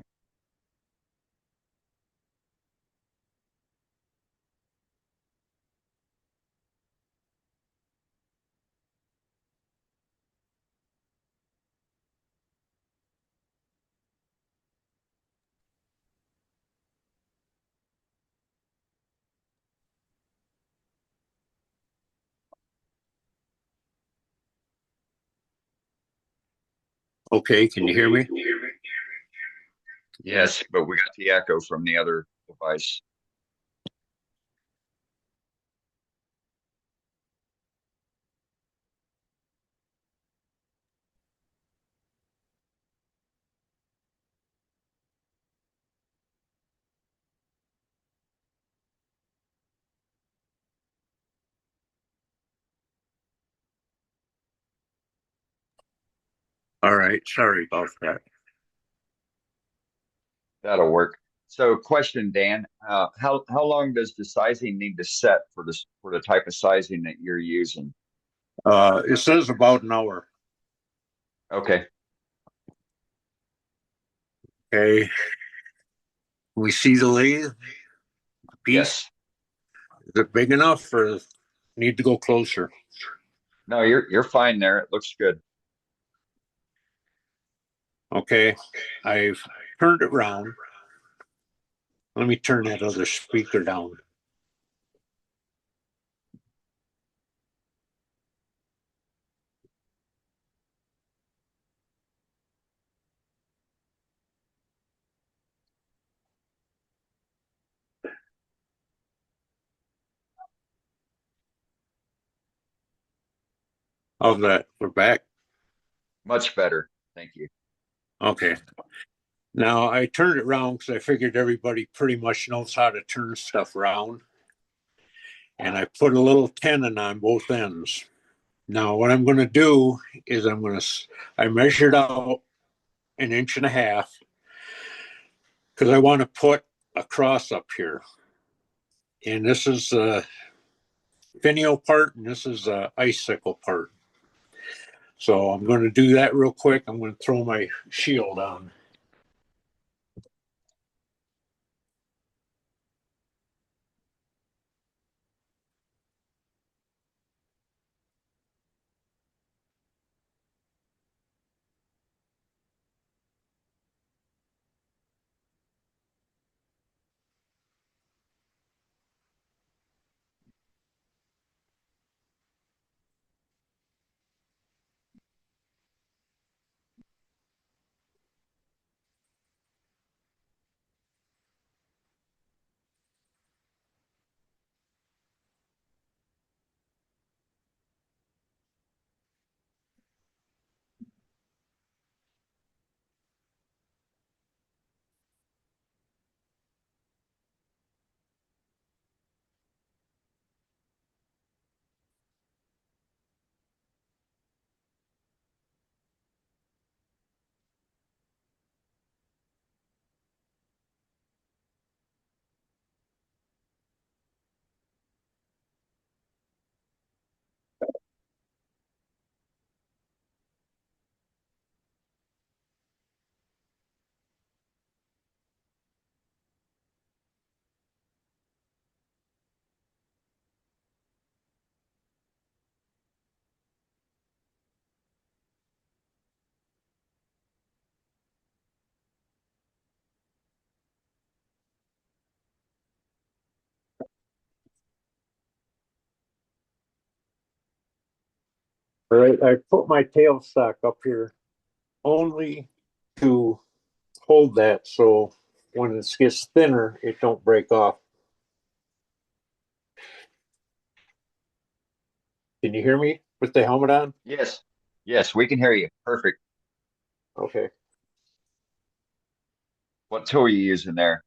Okay, can you hear me? Yes, but we got the echo from the other device. All right, sorry about that. That'll work. So, question, Dan, how long does the sizing need to set for this for the type of sizing that you're using? It says about an hour. Okay. Okay. We see the lathe piece. Yes. Is it big enough or need to go closer? No, you're fine there. It looks good. Okay, I've turned it round. Let me turn that other speaker down. How's that? We're back. Much better. Thank you. Okay. Now I turned it around because I figured everybody pretty much knows how to turn stuff around. And I put a little tenon on both ends. Now what I'm going to do is I measured out 1.5 inches because I want to put a cross up here. And this is a finial part and this is a icicle part. So I'm going to do that real quick. I'm going to throw my shield on. All right, I put my tailstock up here only to hold that so when it gets thinner, it don't break off. Can you hear me with the helmet on? Yes. Yes, we can hear you. Perfect. Okay. What tool are you using there?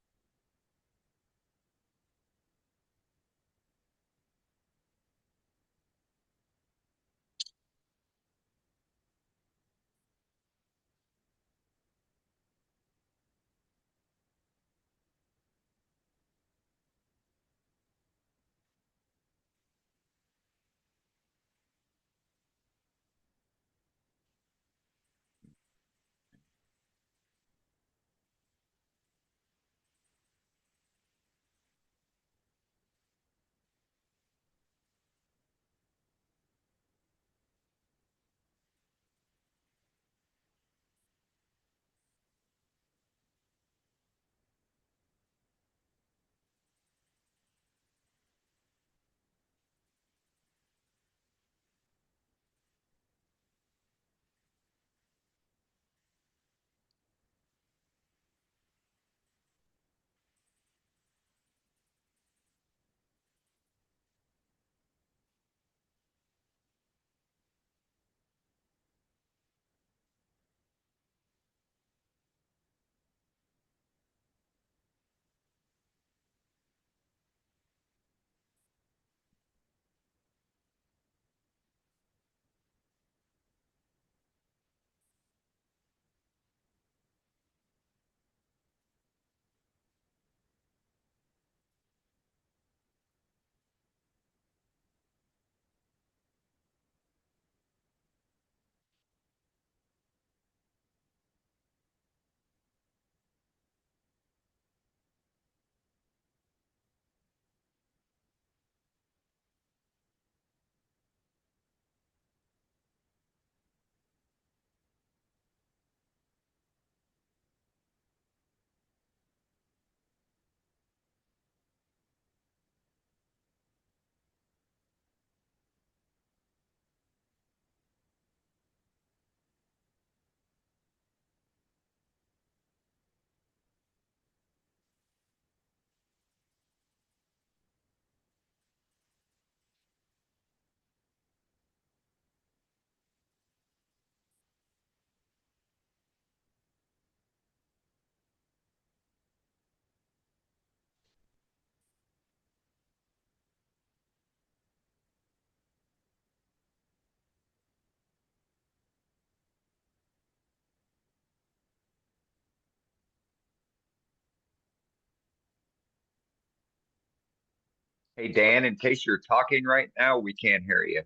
Hey, Dan, in case you're talking right now, we can't hear you.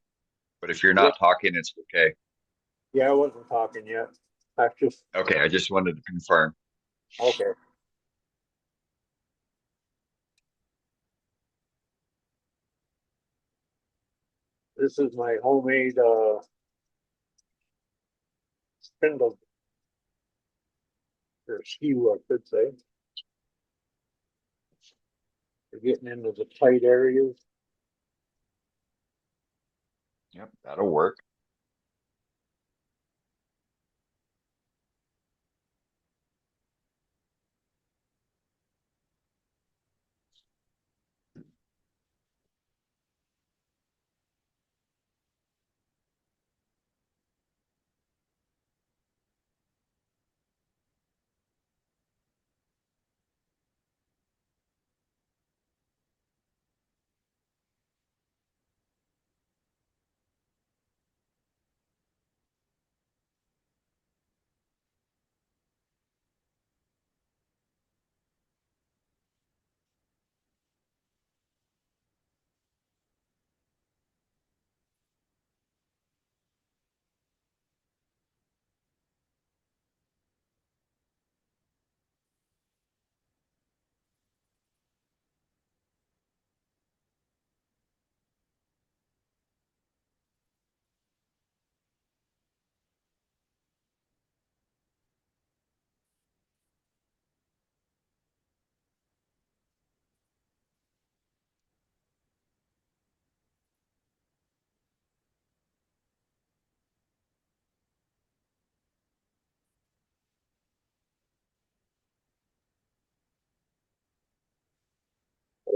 But if you're not talking, it's okay. Yeah, I wasn't talking yet. I just Okay, I just wanted to confirm. okay. This is my homemade spindle or skew, I could say. We're getting into the tight areas. Yep, that'll work.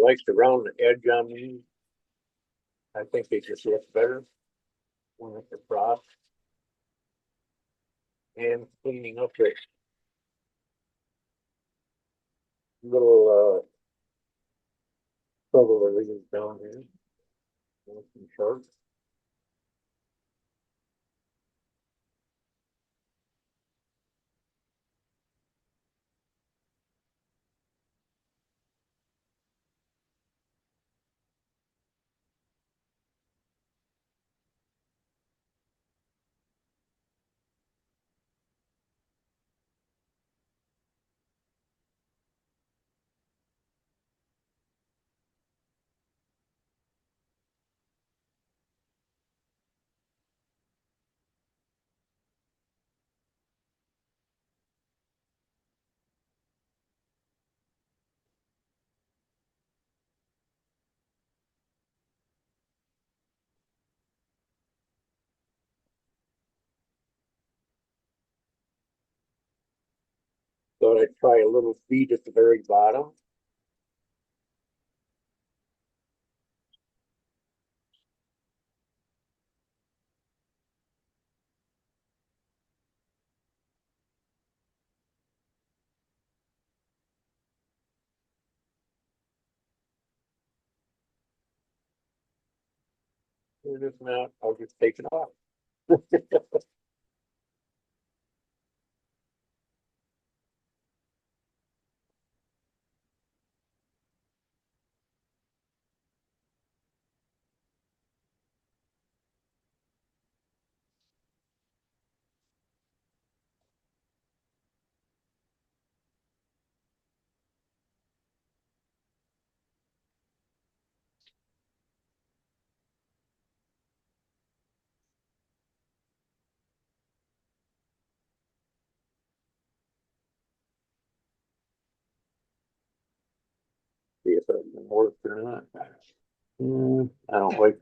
like the round edge on these. I think they just look better when it's a frost. And cleaning up the little trouble that is down here. Some sharps. Thought I'd try a little feed at the very bottom. And if not, I'll just take it off. See if that works or not. I don't like.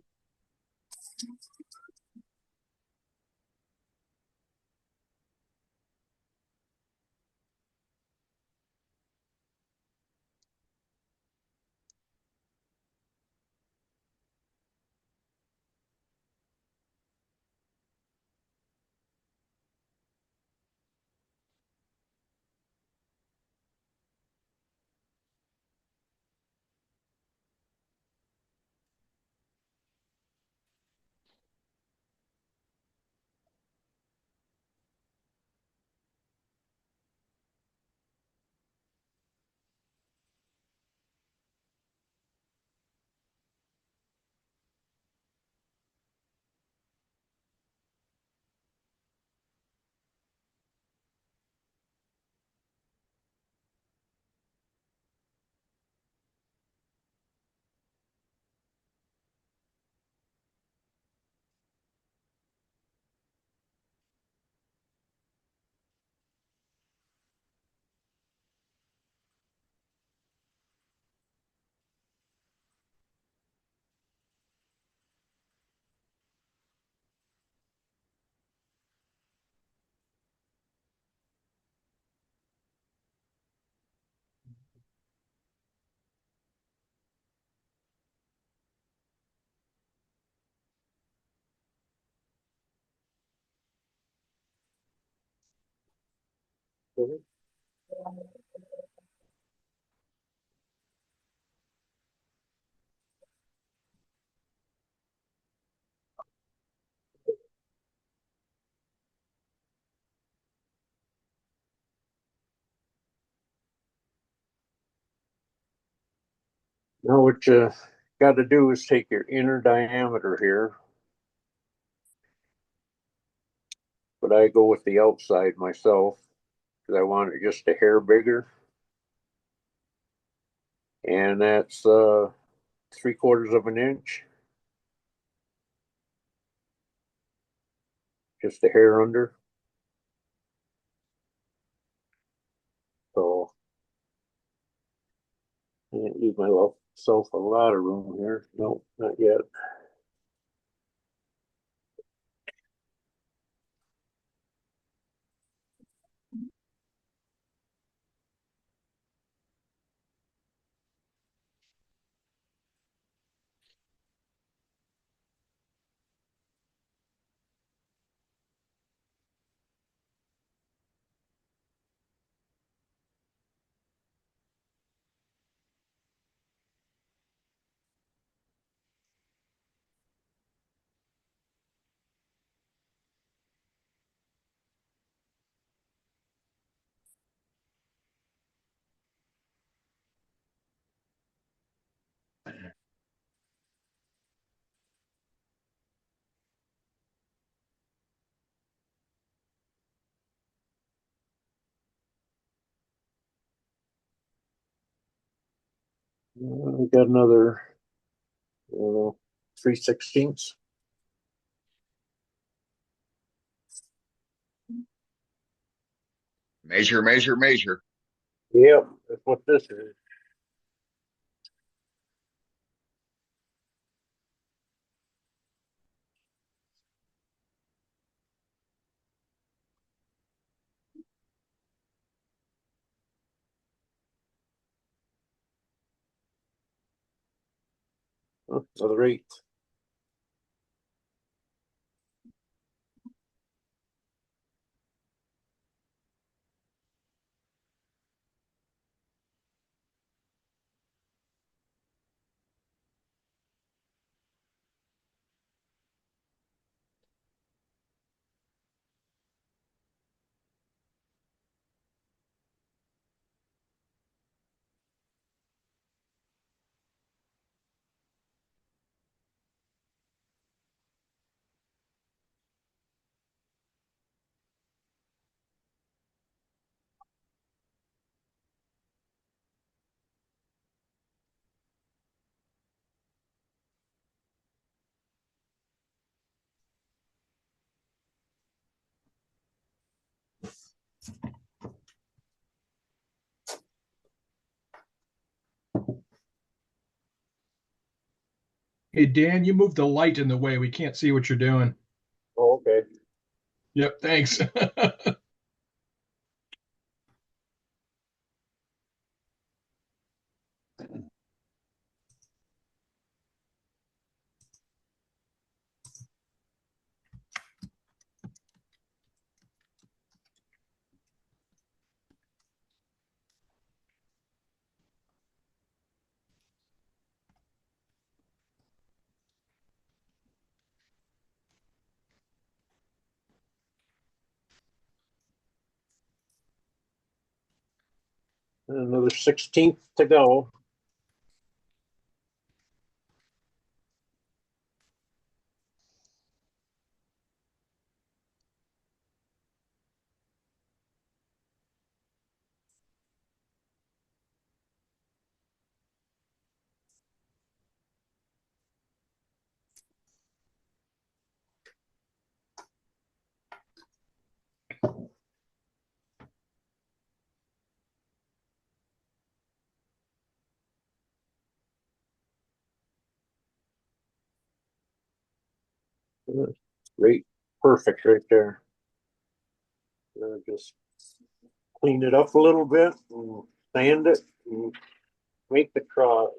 Now what you got to do is take your inner diameter here, but I go with the outside myself because I want it just a hair bigger, and that's 3/4 of an inch, just a hair under. So I didn't leave myself a lot of room here. No, not yet. We got another 3/16. Measure, measure, measure. Yep, that's what this is. Another 8. Hey, Dan, you moved the light in the way. We can't see what you're doing. Oh, okay. Yep, thanks. Another 16th to go. Great, perfect right there. Just clean it up a little bit and sand it and make the cross.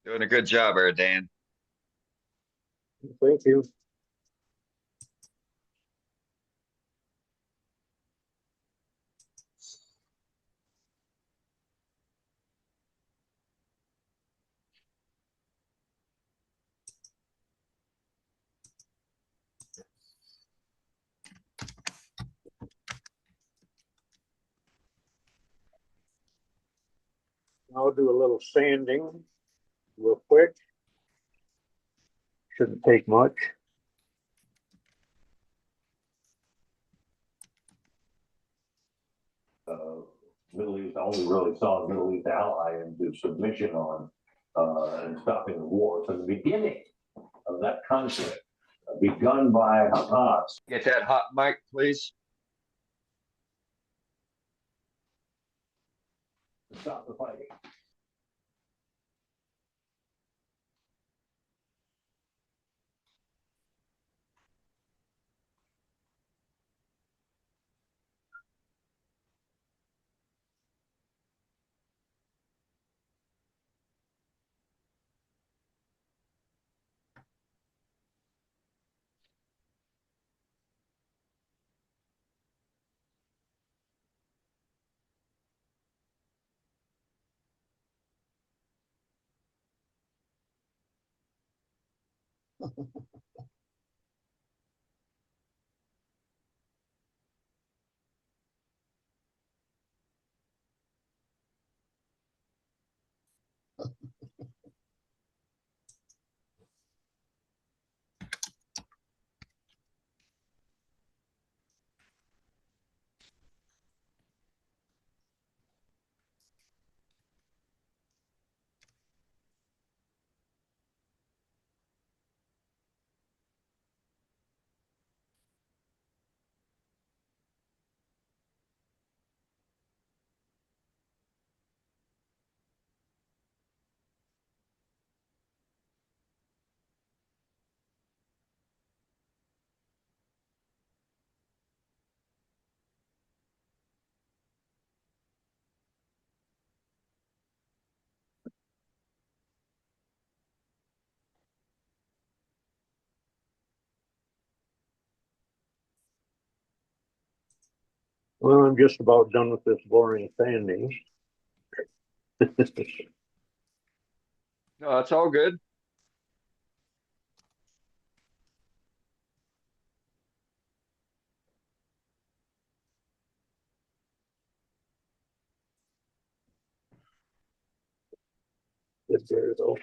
Doing a good job there, Dan. Thank you. I'll do a little sanding real quick. Shouldn't take much. Middle East, I only really saw the Middle East ally into submission on and stopping the war. So the beginning of that conflict, begun by Hamas. Get that hot mic, please. To stop the fighting. Well, I'm just about done with this boring sanding. No, it's all good. There you go.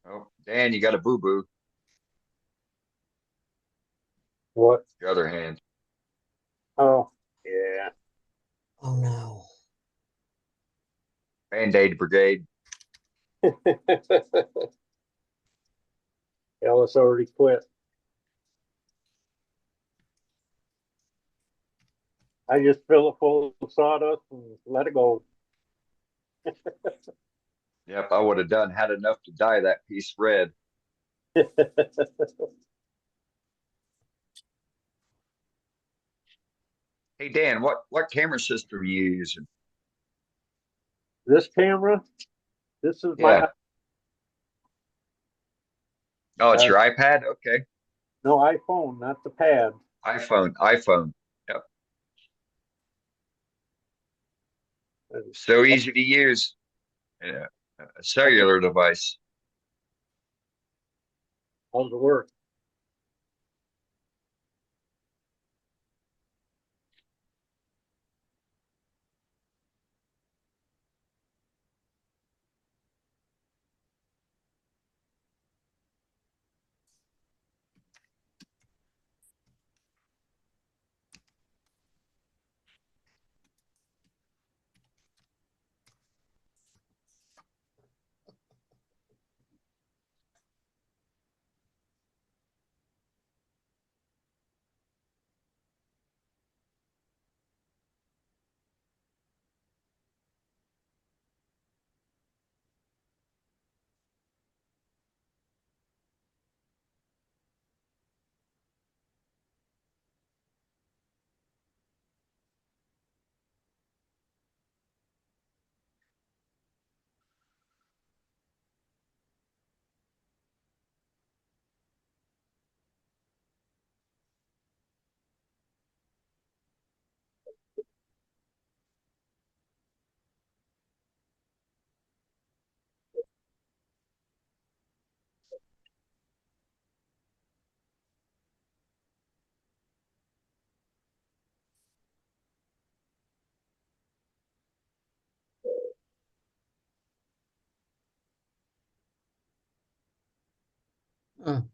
Oh, Dan, you got a boo-boo. What? Your other hand. Oh, yeah. Oh no. Band-Aid brigade. Alice already quit. I just fill it full of sawdust and let it go. Yep, I would have had enough to dye that piece red. Hey Dan, what camera system are you using? This camera, this is Yeah. my Oh, it's your iPad? Okay. no iPhone, not the pad. iPhone. Yep. So easy to use. Yeah. A cellular device. How's it work? Mm.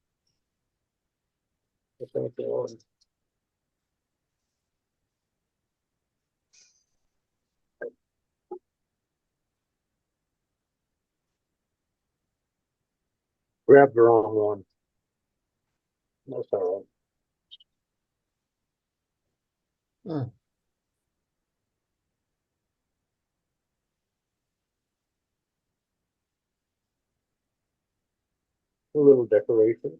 Grabbed the wrong one. That's all right. Mm. A little decoration.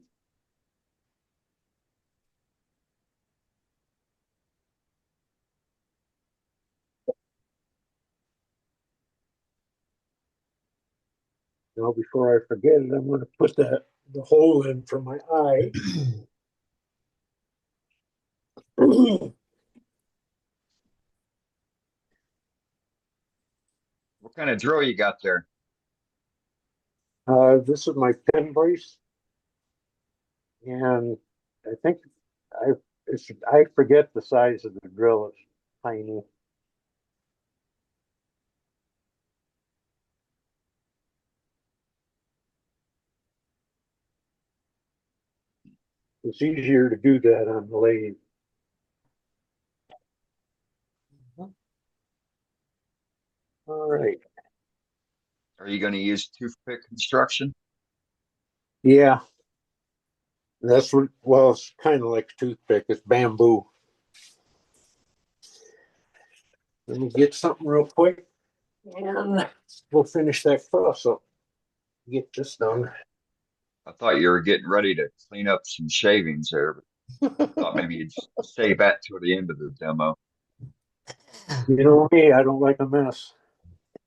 Now, before I forget it, I'm going to put the hole in for my eye. What kind of drill you got there? This is my pen brace, and I think I forget the size of the drill. It's tiny. It's easier to do that on the lathe. All right. Are you going to use toothpick construction? Yeah. That's what, well, it's kind of like a toothpick. It's bamboo. Let me get something real quick and we'll finish that cross up. Get this done. I thought you were getting ready to clean up some shavings there, but I thought maybe you'd save that till the end of the demo. You know me, I don't like a mess.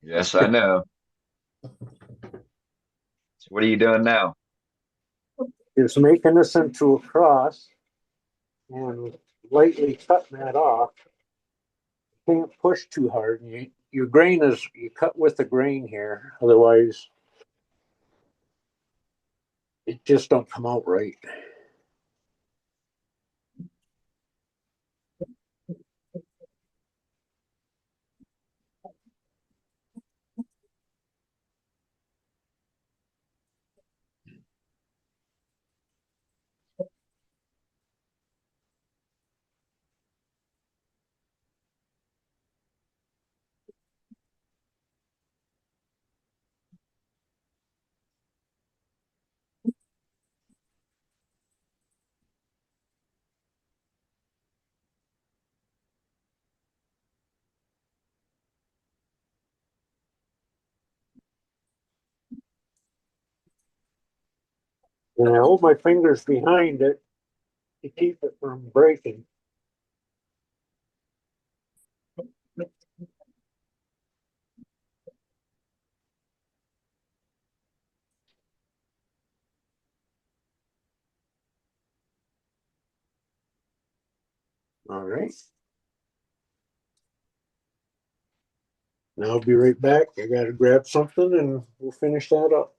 Yes, I know. So what are you doing now? It's making this into a cross and lightly cutting that off. Can't push too hard. Your grain is, you cut with the grain here, otherwise it just don't come out right. And I hold my fingers behind it to keep it from breaking. All right. Now I'll be right back. I gotta grab something and we'll finish that up.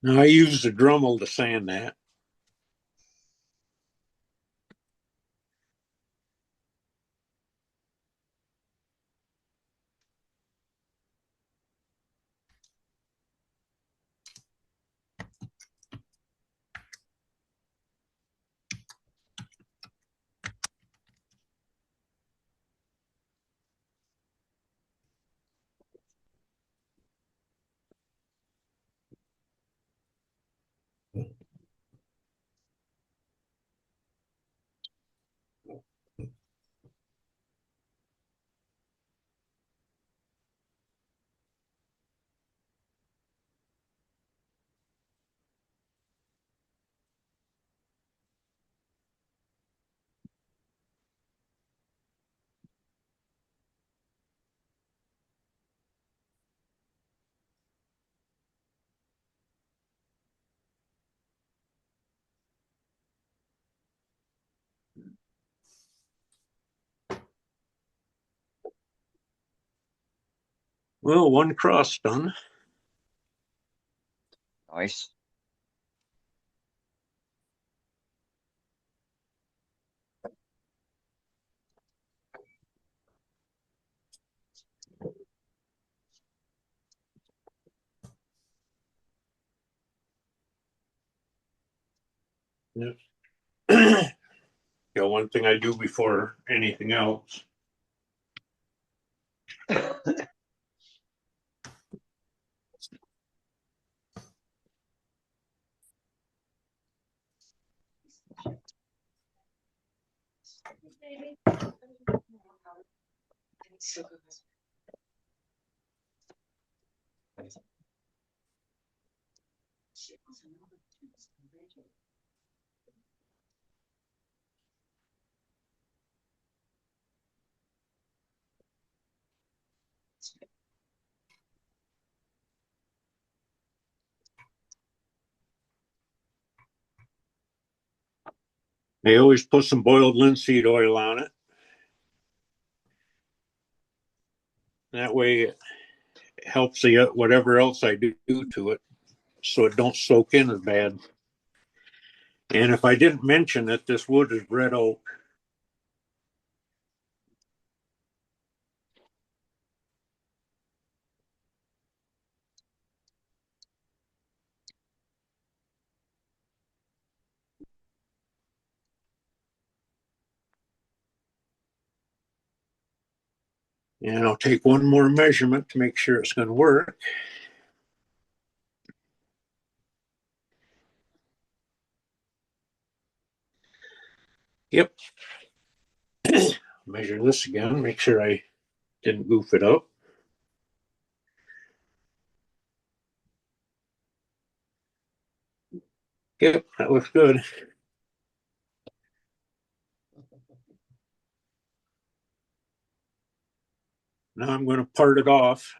Now I use the Dremel to sand that. Well, one cross done. Nice. Yeah. One thing I do before anything else. I always put some boiled linseed oil on it. That way it helps the whatever else I do to it so it don't soak in as bad. And if I didn't mention that this wood is red oak. And I'll take one more measurement to make sure it's going to work. Yep. Measure this again, make sure I didn't goof it up. Yep, that looks good. Now I'm going to part it off.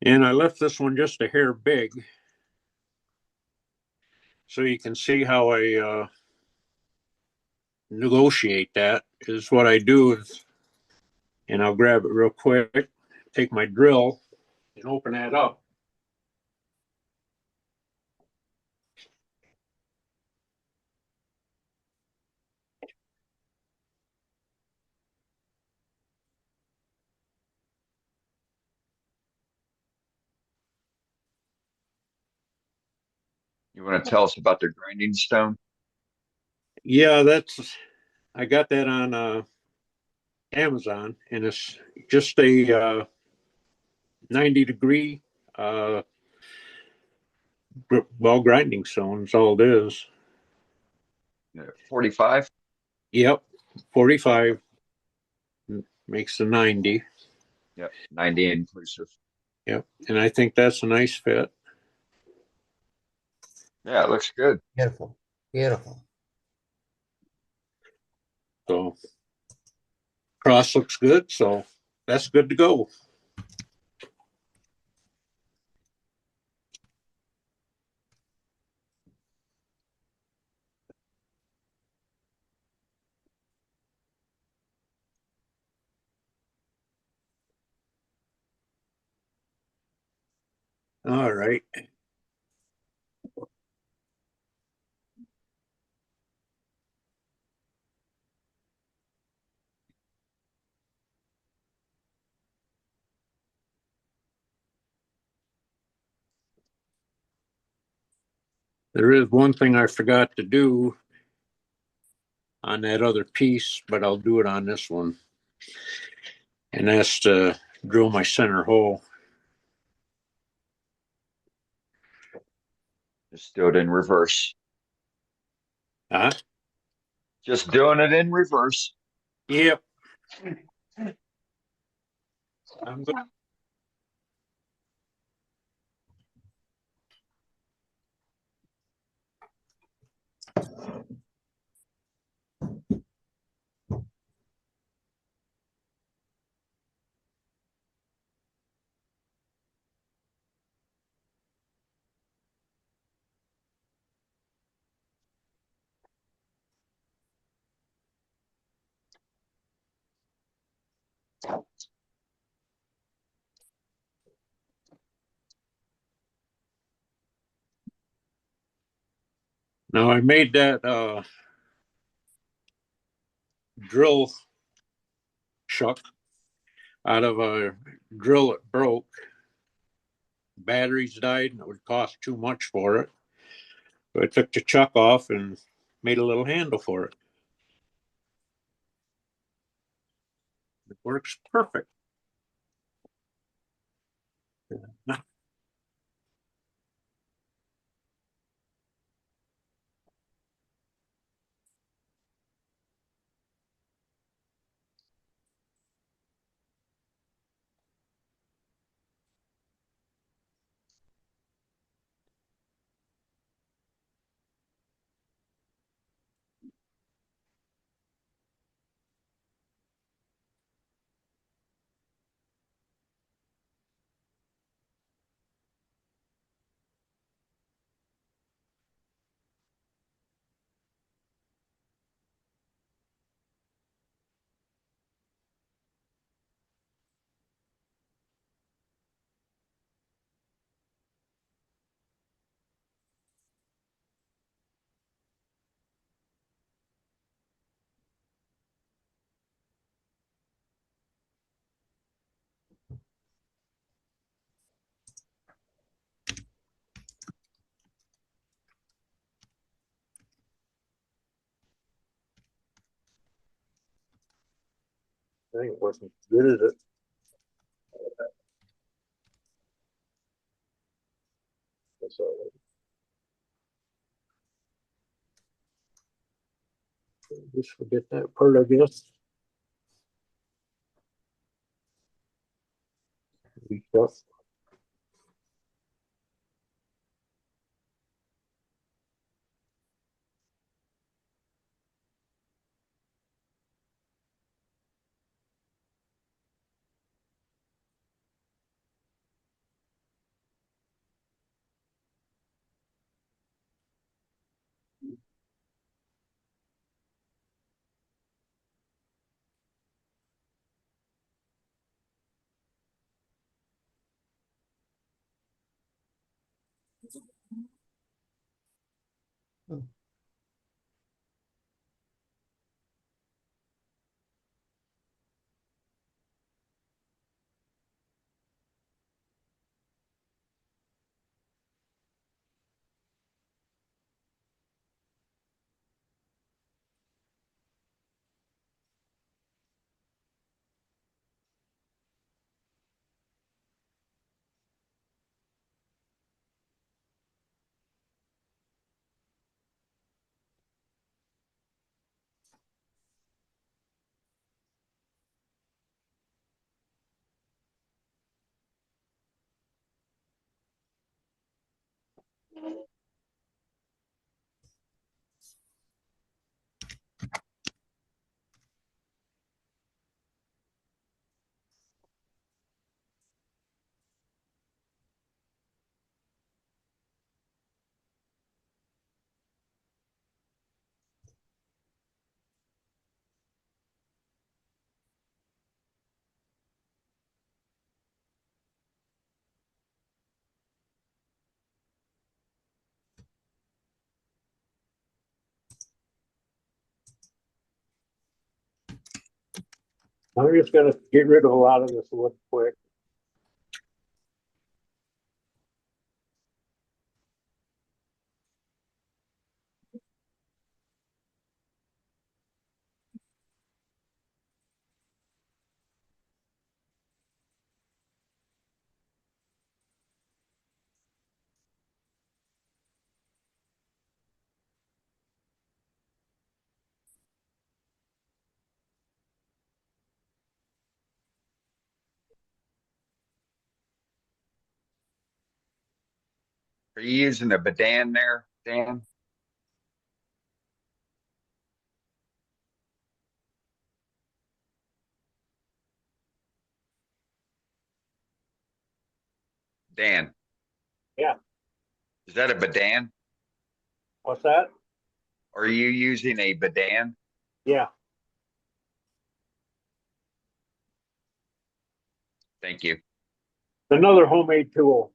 And I left this one just a hair big. So you can see how I negotiate that is what I do is, and I'll grab it real quick, take my drill and open that up. You want to tell us about the grinding stone? Yeah, I got that on Amazon, and it's just a 90-degree ball grinding stone. Is all it is. 45? Yep, 45 makes the 90. Yep, 90 inclusive. Yep, and I think that's a nice fit. Yeah, it looks good. Beautiful, beautiful. So cross looks good, so that's good to go. All right. There is one thing I forgot to do on that other piece, but I'll do it on this one. And that's to drill my center hole. Just do it in reverse. Huh? Just doing it in reverse. Yep. I'm good. Now I made that drill chuck out of a drill that broke. Batteries died and it would cost too much for it. So I took the chuck off and made a little handle for it. It works perfect. I think it wasn't good at it. That's all right. Just forget that part, I guess. Stuff. I'm just gonna get rid of a lot of this wood quick. Are you using a Bedan there, Dan? Dan, Yeah, is that a Bedan? what's that? Are you using a Bedan? Yeah. Thank you. Another homemade tool.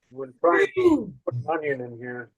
We're trying to put an onion in here.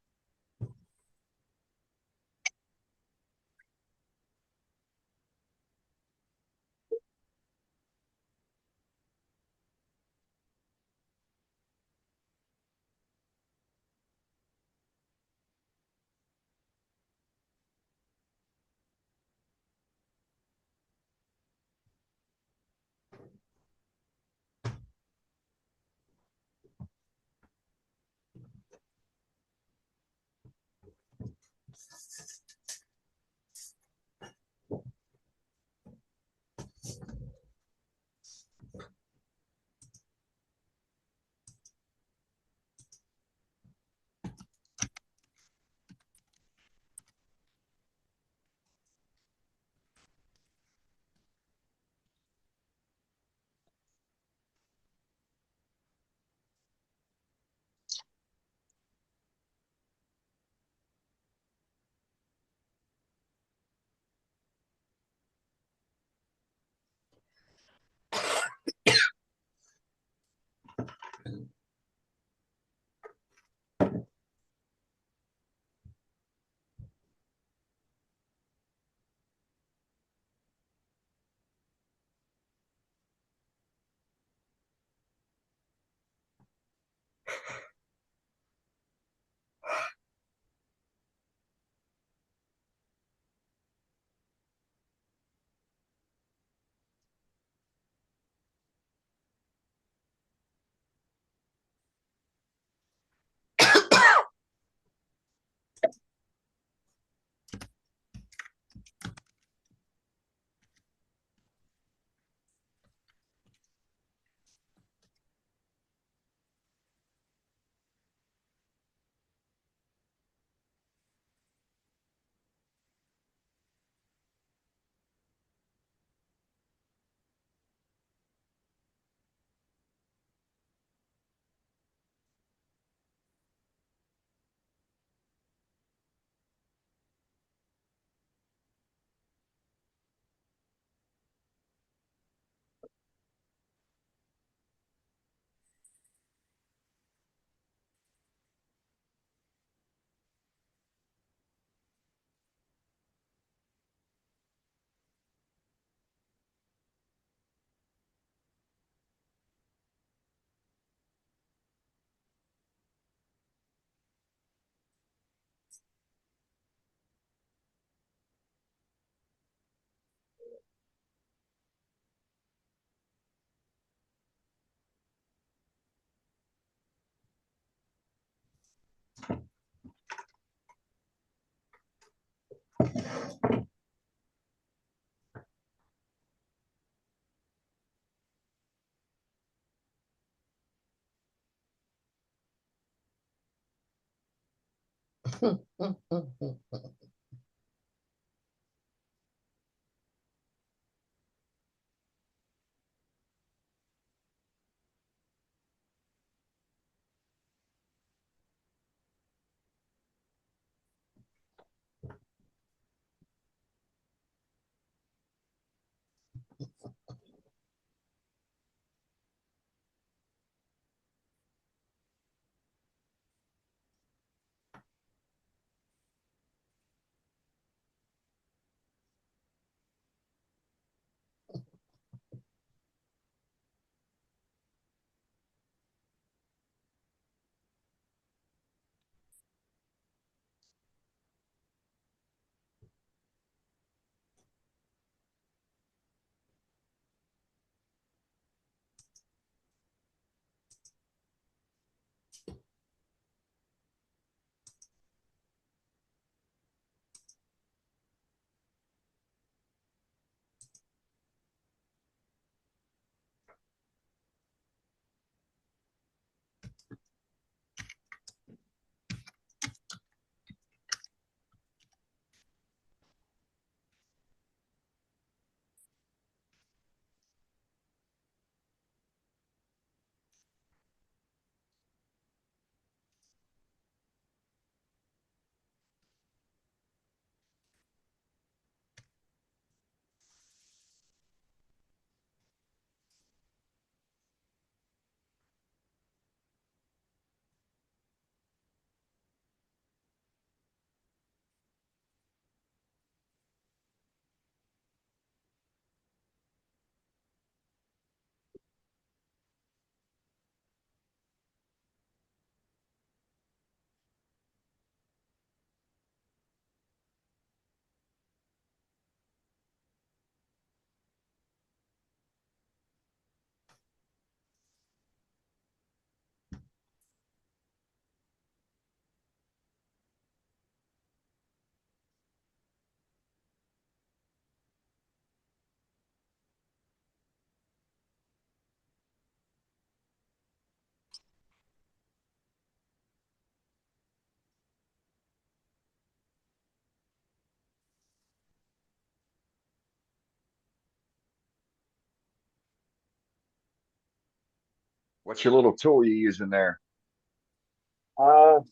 What's your little tool you using there?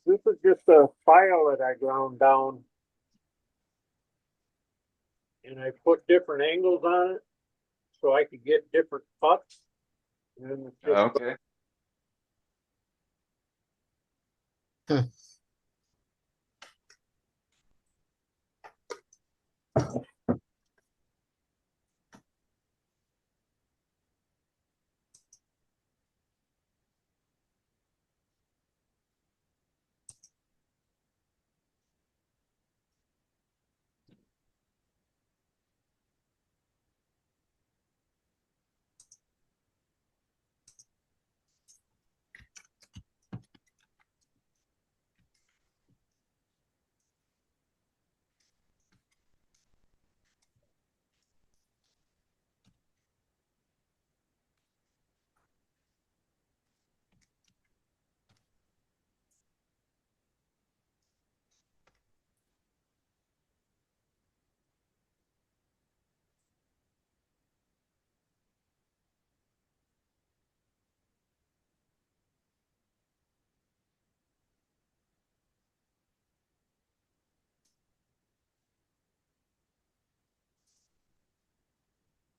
This is just a file that I ground down, and I put different angles on it so I could get different cuts. And it's just Okay.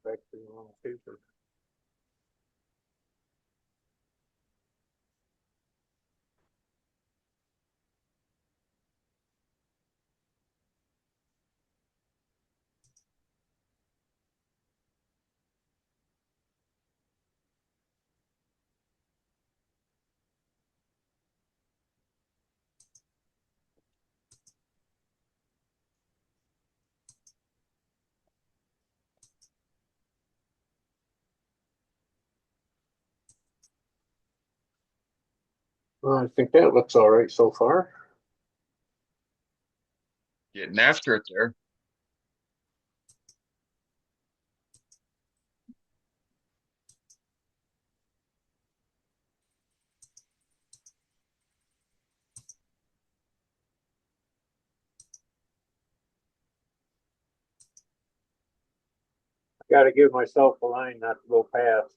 actually on paper. Well, I think that looks all right so far. Getting after it there. Gotta give myself a line not to go past.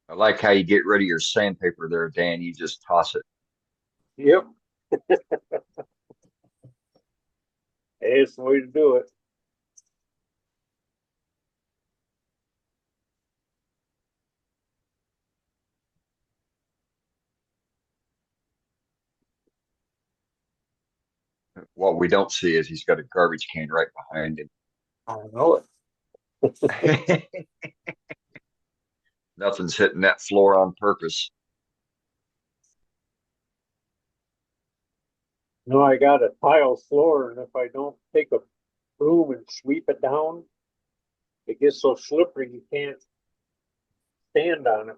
I like how you get rid of your sandpaper there, Dan. You just toss it. Yep. It's the way to do it. What we don't see is he's got a garbage can right behind him. I know it. Nothing's hitting that floor on purpose. No, I got a tile floor, and if I don't take a broom and sweep it down, it gets so slippery you can't stand on it.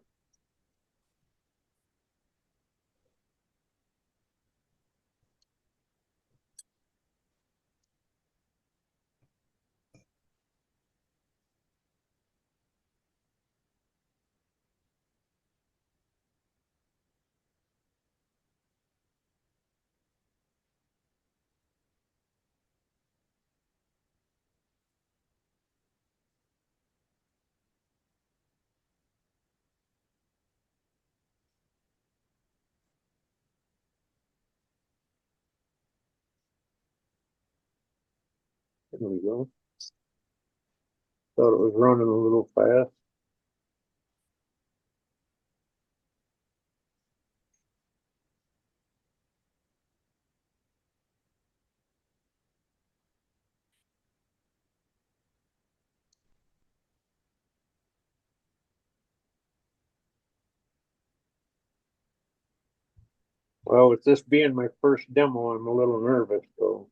There we go. Thought it was running a little fast. Well, with this being my first demo, I'm a little nervous, so.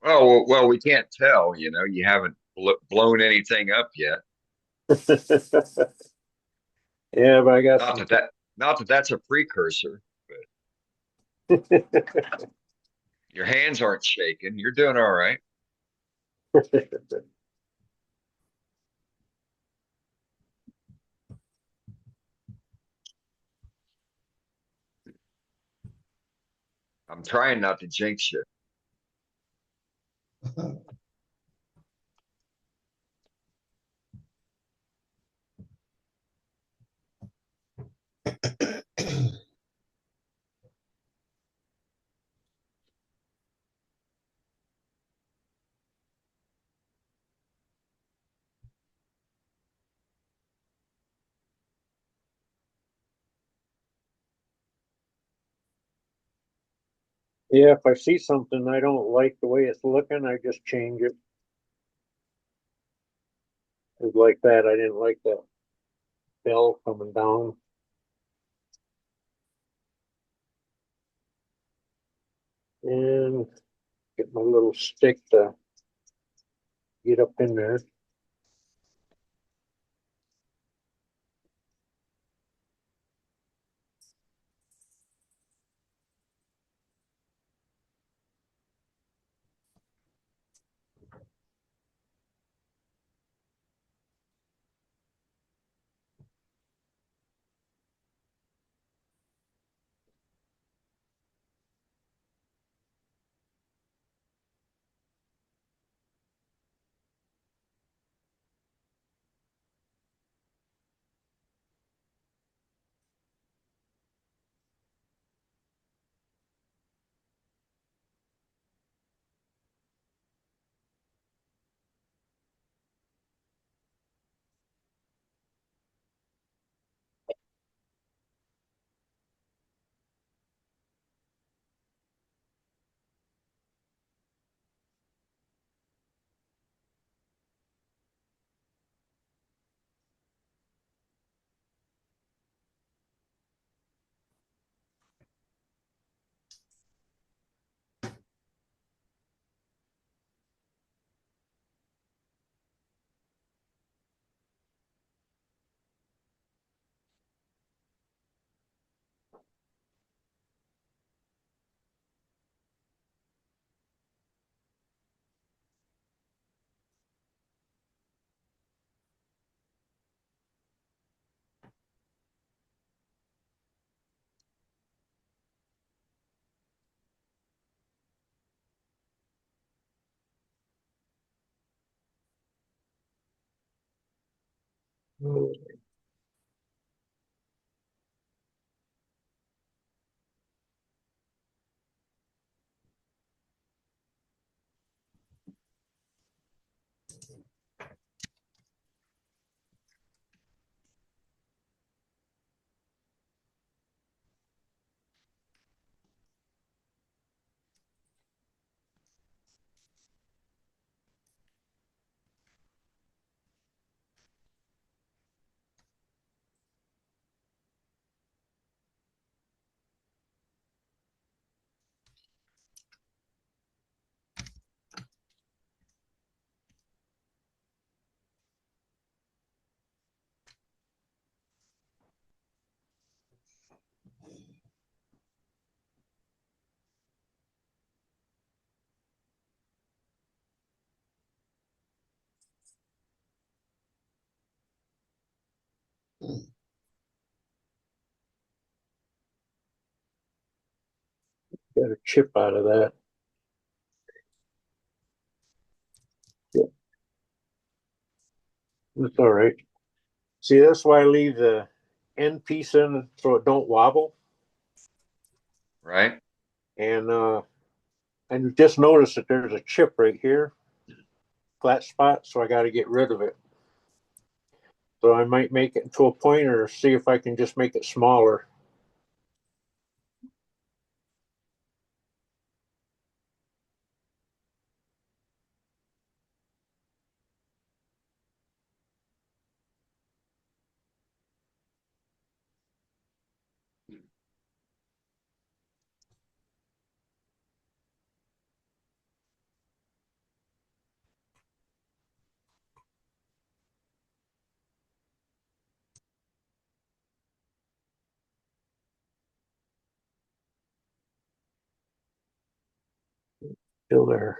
Oh, well, we can't tell, you haven't blown anything up yet. Yeah, but I got not that that's a precursor, but your hands aren't shaking. You're doing all right. I'm trying not to jinx you. Yeah, if I see something I don't like the way it's looking, I just change it. It's like that. I didn't like that bell coming down. And get my little stick to get up in there. Get a chip out of that. Yeah. That's all right. See, that's why I leave the end piece in so it don't wobble. Right. And I just noticed that there's a chip right here, flat spot, so I got to get rid of it. So I might make it to a point or see if I can just make it smaller. Still there.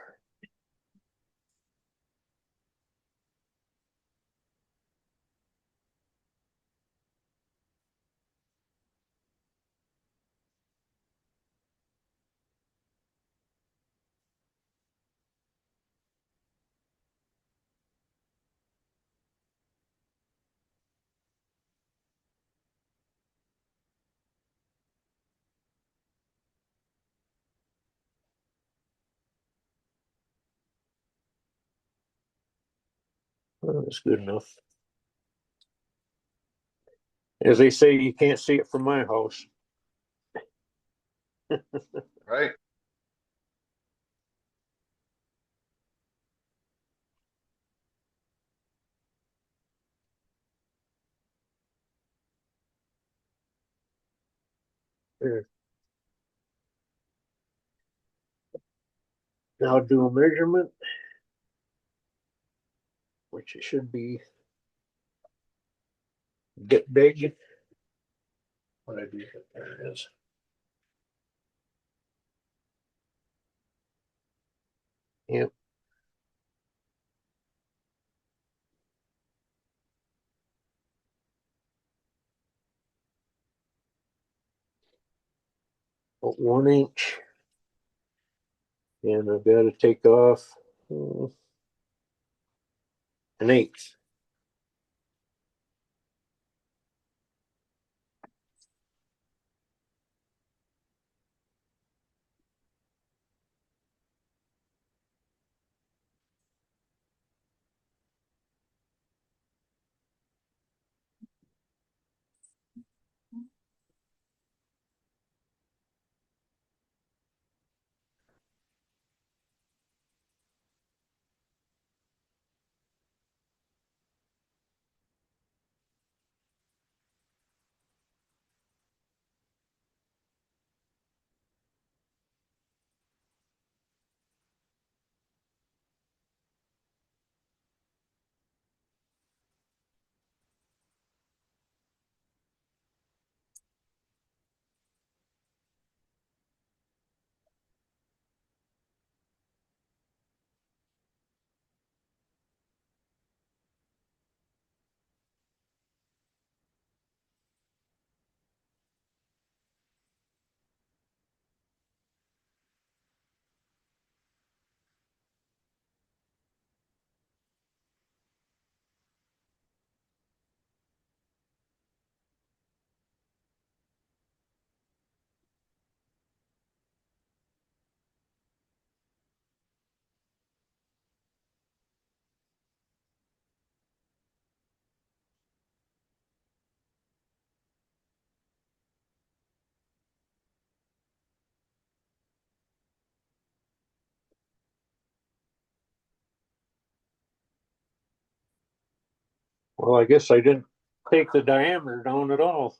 Well, that's good enough. As they say, you can't see it from my house. Right. There. Now do a measurement, which it should be a bit big. What I do, there it is. Yep. About 1 inch. And I've got to take off 1/8. Well, I guess I didn't take the diameter down at all.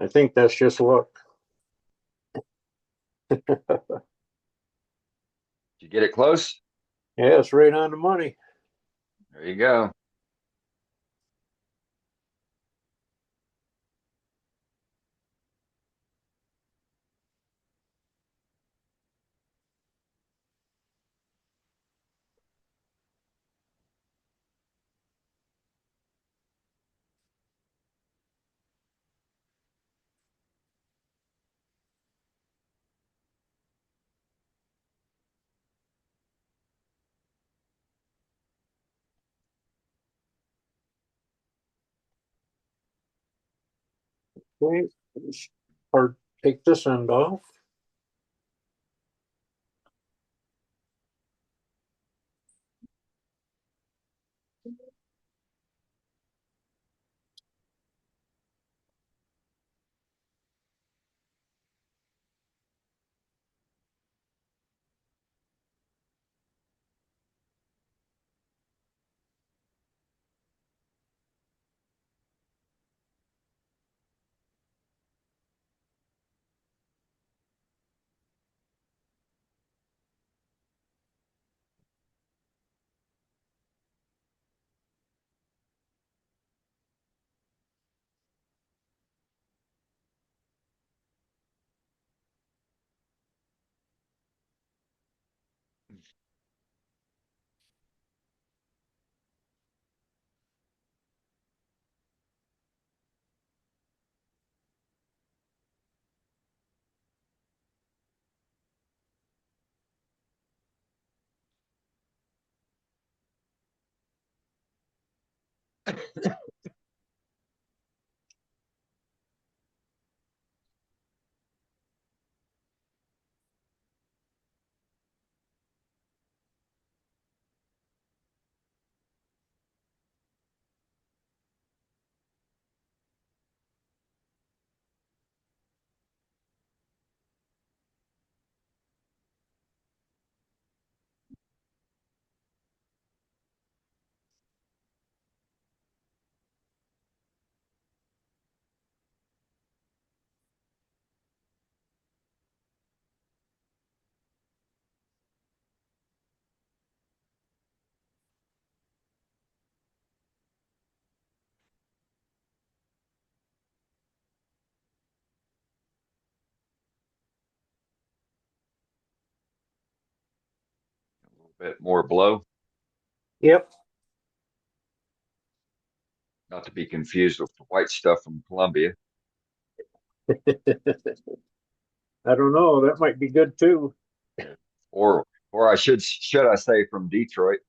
I think that's just luck. Did you get it close? Yeah, it's right on the money. There you go. Okay, or take this end off. Bit more below, Yep. not to be confused with the white stuff from Columbia. I don't know. That might be good too. Or I should I say from Detroit.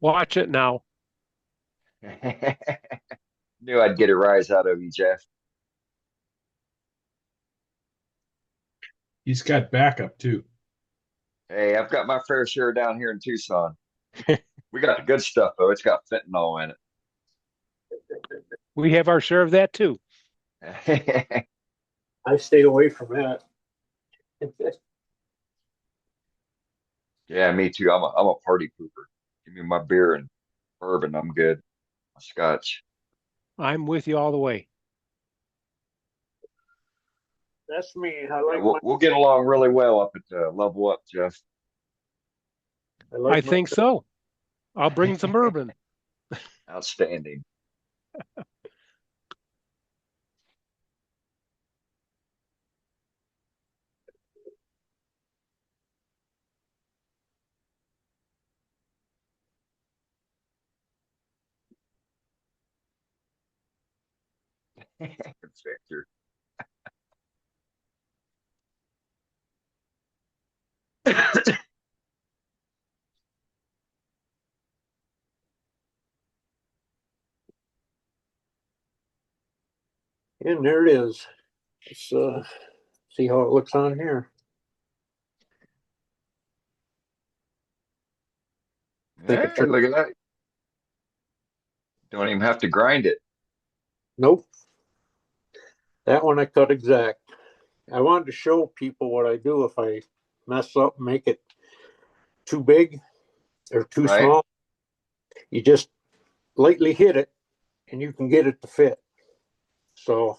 Watch it now. Knew I'd get a rise out of you, Jeff. He's got backup too. Hey, I've got my fair share down here in Tucson. We got the good stuff though. It's got fentanyl in it. We have our share of that too. I stay away from that. Yeah, me too. I'm a party pooper. Give me my beer and bourbon. I'm good. My scotch. I'm with you all the way. That's me. I Yeah, like we'll get along really well up at Level Up, Jeff. I think so. I'll bring some bourbon. Outstanding. Victor. And there it is. Let's see how it looks on here. Hey, look at that. Don't even have to grind it. Nope. That one I cut exact. I wanted to show people what I do if I mess up and make it too big or too small. You just lightly hit it and you can get it to fit. So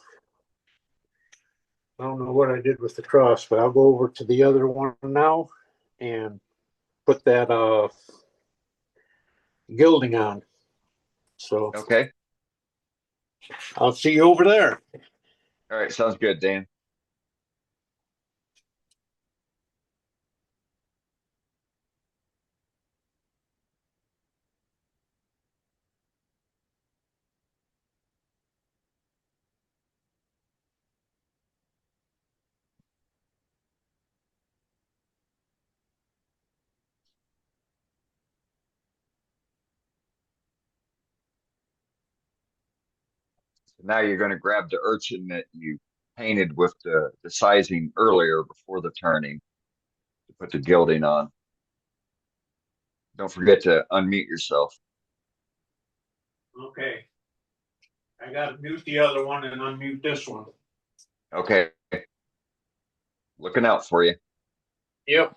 I don't know what I did with the cross, but I'll go over to the other one now and put that gilding on. So okay. I'll see you over there. All right, sounds good, Dan. So now you're going to grab the urchin that you painted with the sizing earlier before the turning to put the gilding on. Don't forget to unmute yourself. Okay. I gotta mute the other one and unmute this one. Okay. Looking out for you. Yep.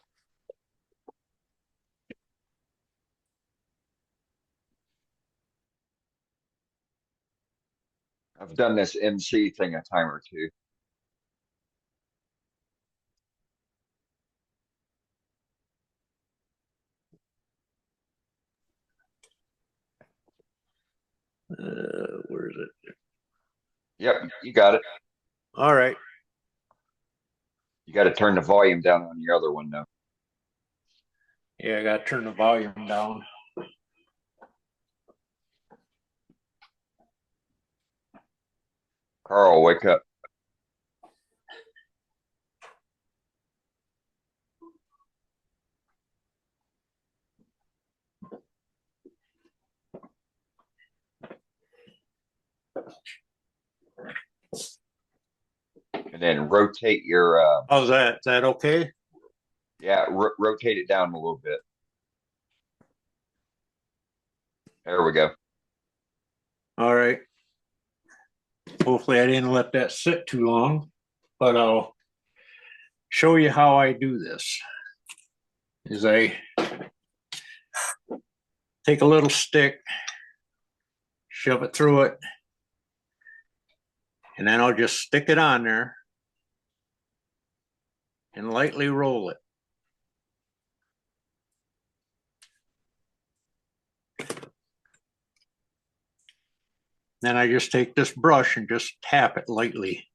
I've done this MC thing a time or two. Where is it? Yep, you got it. All right. You got to turn the volume down on your other one, though. Yeah, I gotta turn the volume down. Carl, wake up. And then rotate your. How's that? Is that okay? Yeah, rotate it down a little bit. There we go. All right. Hopefully I didn't let that sit too long, but I'll show you how I do this. Is I take a little stick, shove it through it, and then I'll just stick it on there and lightly roll it. Then I just take this brush and just tap it lightly.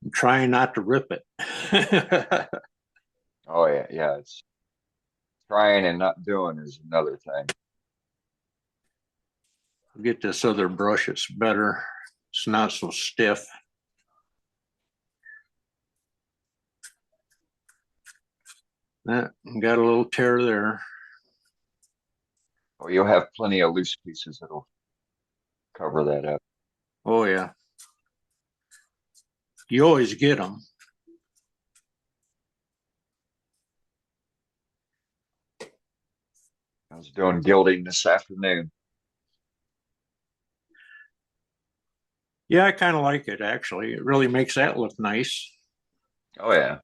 I'm trying not to rip it. Oh, yeah. It's trying and not doing is another thing. I'll get this other brush, it's better. It's not so stiff. That got a little tear there. Oh, you'll have plenty of loose pieces that'll cover that up. Oh, yeah. You always get them. I was doing gilding this afternoon. Yeah, I kind of like it, actually. It really makes that look nice. Oh, yeah.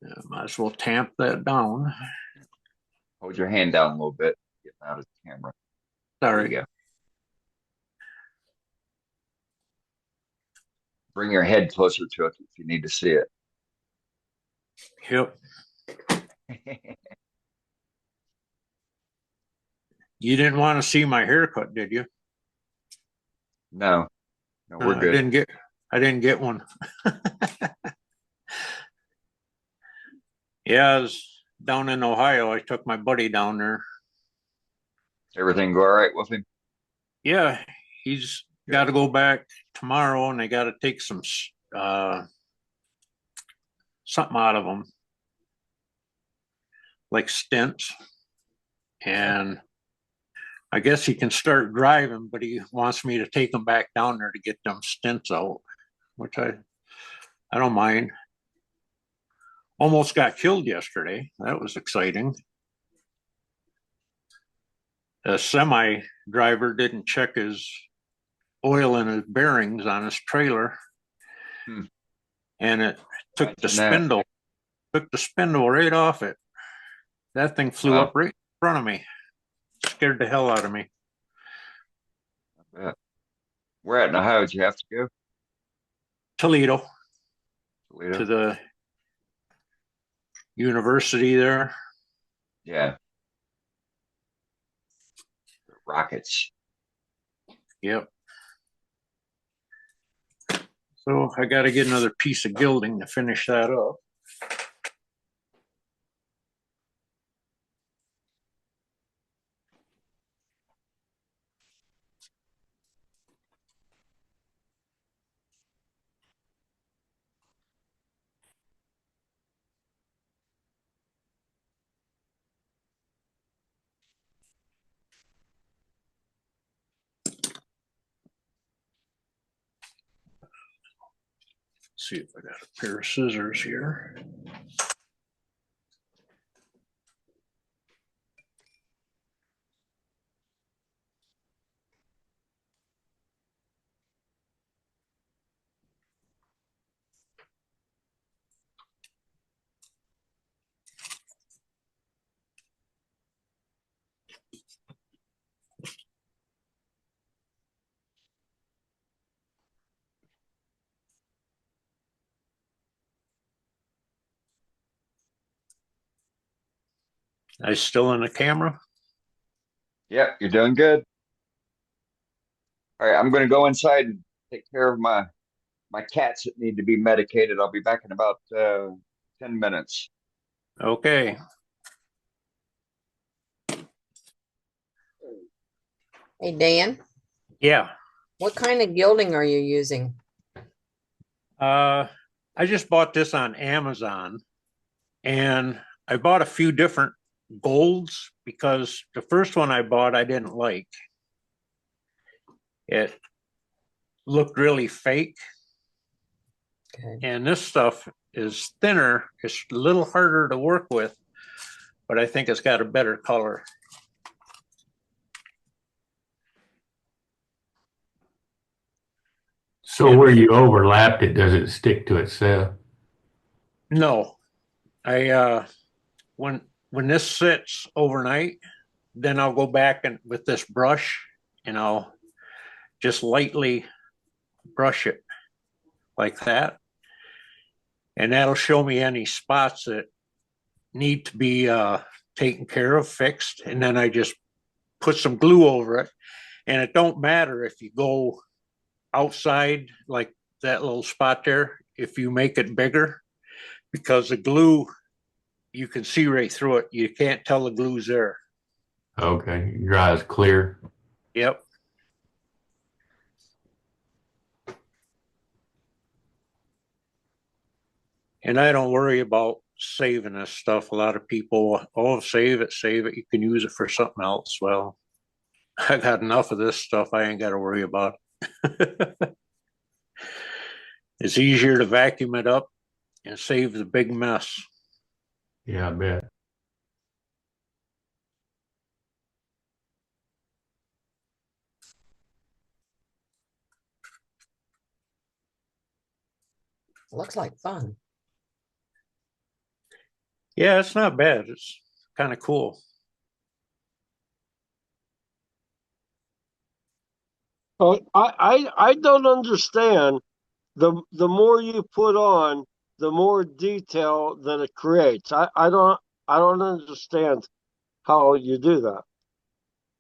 Yeah, might as well tamp that down. Hold your hand down a little bit, getting out of the camera. There you go. Bring your head closer to it if you need to see it. Yep. You didn't want to see my haircut, did you? No, we're good. I didn't get one. Yeah, I was down in Ohio. I took my buddy down there. Everything go all right with him? Yeah, he's got to go back tomorrow, and they got to take some something out of him, like stents. And I guess he can start driving, but he wants me to take him back down there to get them stents out, which I don't mind. Almost got killed yesterday. That was exciting. A semi driver didn't check his oil and his bearings on his trailer. And it took the spindle right off it. That thing flew up right in front of me. Scared the hell out of me. Where at in Ohio did you have to go? Toledo. To the university there. Yeah. The Rockets. Yep. So I got to get another piece of gilding to finish that up. See if I got a pair of scissors here. I still in the camera? Yep, you're doing good. All right, I'm going to go inside and take care of my cats that need to be medicated. I'll be back in about 10 minutes. Okay. Hey, Dan. Yeah. What kind of gilding are you using? I just bought this on Amazon, and I bought a few different golds because the first one I bought I didn't like. It looked really fake. Okay. And this stuff is thinner. It's a little harder to work with, but I think it's got a better color. So where you overlapped it, does it stick to itself? No, I when this sits overnight, then I'll go back and with this brush and I'll just lightly brush it like that. And that'll show me any spots that need to be taken care of, fixed. And then I just put some glue over it. And it don't matter if you go outside like that little spot there, if you make it bigger, because the glue, you can see right through it. You can't tell the glue's there. Okay, your eye's clear. Yep. And I don't worry about saving this stuff. A lot of people, oh, save it. You can use it for something else. Well, I got enough of this stuff. I ain't got to worry about it. It's easier to vacuum it up and save the big mess. Yeah, I bet. Looks like fun. Yeah, it's not bad. It's kind of cool. I don't understand. The more you put on, the more detail that it creates. I don't understand how you do that.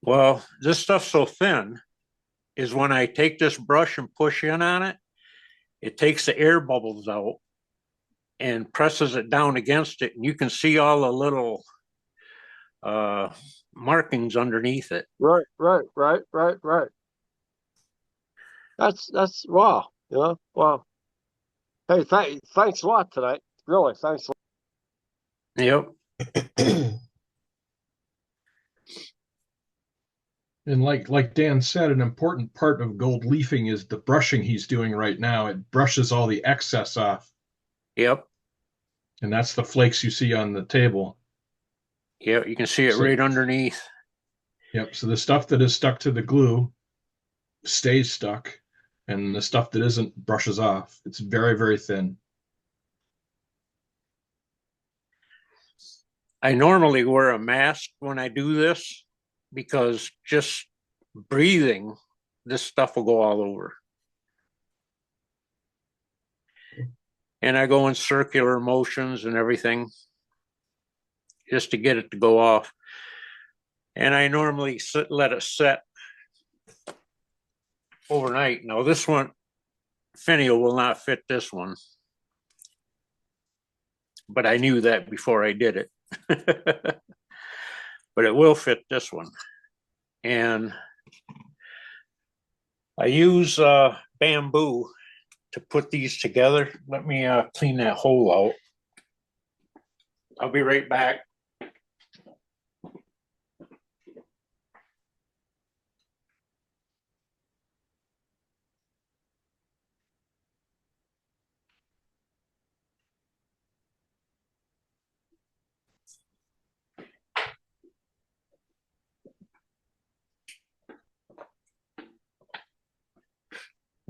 Well, this stuff's so thin is when I take this brush and push in on it, it takes the air bubbles out and presses it down against it, and you can see all the little markings underneath it. Right. That's wow. Yeah, wow. Hey, thanks a lot tonight. Really, thanks a lot. Yep. And like Dan said, an important part of gold leafing is the brushing he's doing right now. It brushes all the excess off. Yep. And that's the flakes you see on the table. Yeah, you can see it right underneath. Yep. So the stuff that is stuck to the glue stays stuck, and the stuff that isn't brushes off. It's very, very thin. I normally wear a mask when I do this because just breathing, this stuff will go all over. And I go in circular motions and everything just to get it to go off. And I normally let it set overnight. Now this one, finial will not fit this one. But I knew that before I did it. But it will fit this one. And I use bamboo to put these together. Let me clean that hole out. I'll be right back.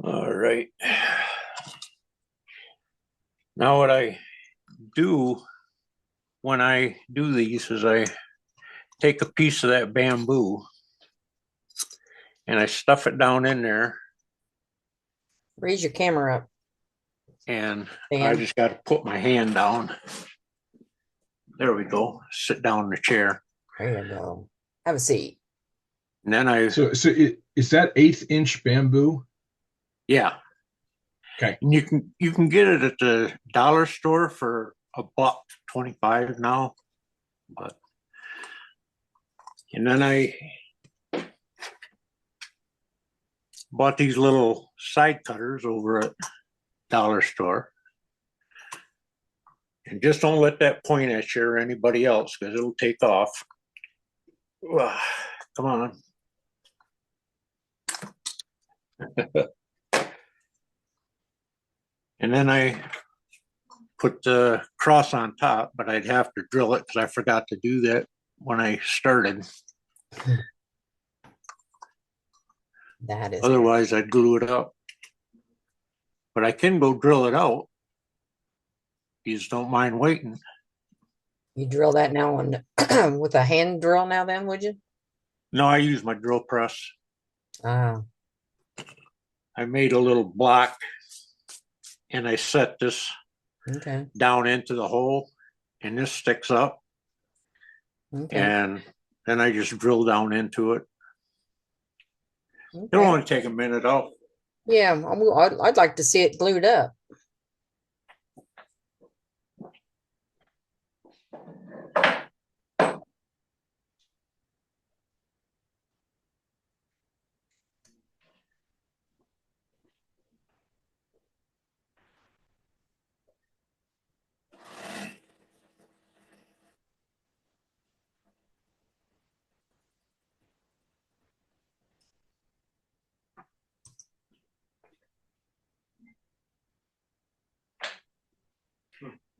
All right. Now what I do when I do these is I take a piece of that bamboo and I stuff it down in there. Raise your camera up. And I just got to put my hand down. There we go. Sit down in the chair. There you go. Have a seat. And then I. So is that 1/8 inch bamboo? Yeah. Okay. And you can get it at the dollar store for $1.25 now. But and then I bought these little side cutters over at dollar store. And just don't let that point at you or anybody else because it'll take off. Come on. And then I put the cross on top, but I'd have to drill it because I forgot to do that when I started. That is. Otherwise, I'd glue it up. But I can go drill it out. You just don't mind waiting. You drill that now on with a hand drill now then, would you? No, I use my drill press. Ah. I made a little block and I set this down into the hole and this sticks up. Okay. And then I just drill down into it. Okay. It'll only take a minute out. Yeah, I'd like to see it glued up.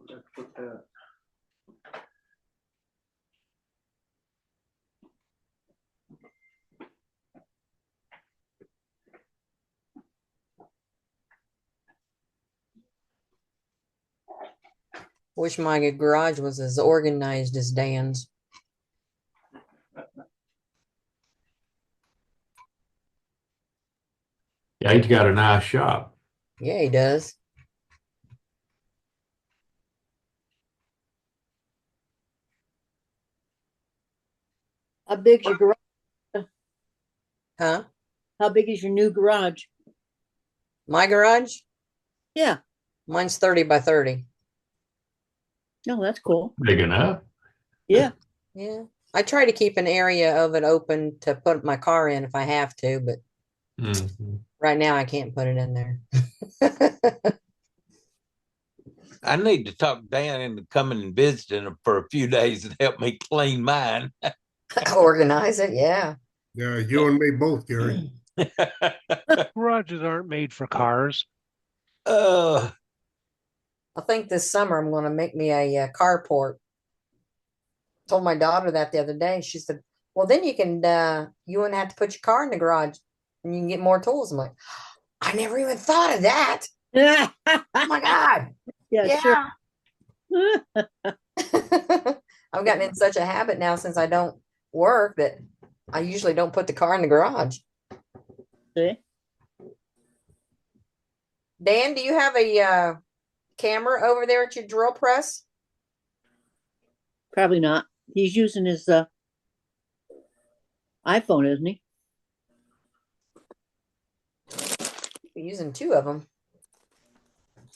Let's put that. Wish my garage was as organized as Dan's. Yeah, he's got a nice shop. Yeah, he does. How big's your garage? Huh? How big is your new garage? My garage? Yeah. Mine's 30 by 30. No, that's cool. Big enough. Yeah. Yeah. I try to keep an area of it open to put my car in if I have to, but right now I can't put it in there. I need to talk Dan into coming and visiting him for a few days and help me clean mine. Organize it, yeah. Yeah, you and me both, Gary. Garages aren't made for cars. I think this summer I'm going to make me a carport. Told my daughter that the other day. She said, well, then you wouldn't have to put your car in the garage and you can get more tools. I'm like, I never even thought of that. Oh my God. Yeah. Sure. I've gotten in such a habit now since I don't work that I usually don't put the car in the garage. See? Dan, do you have a camera over there at your drill press? Probably not. He's using his iPhone, isn't he? You're using two of them.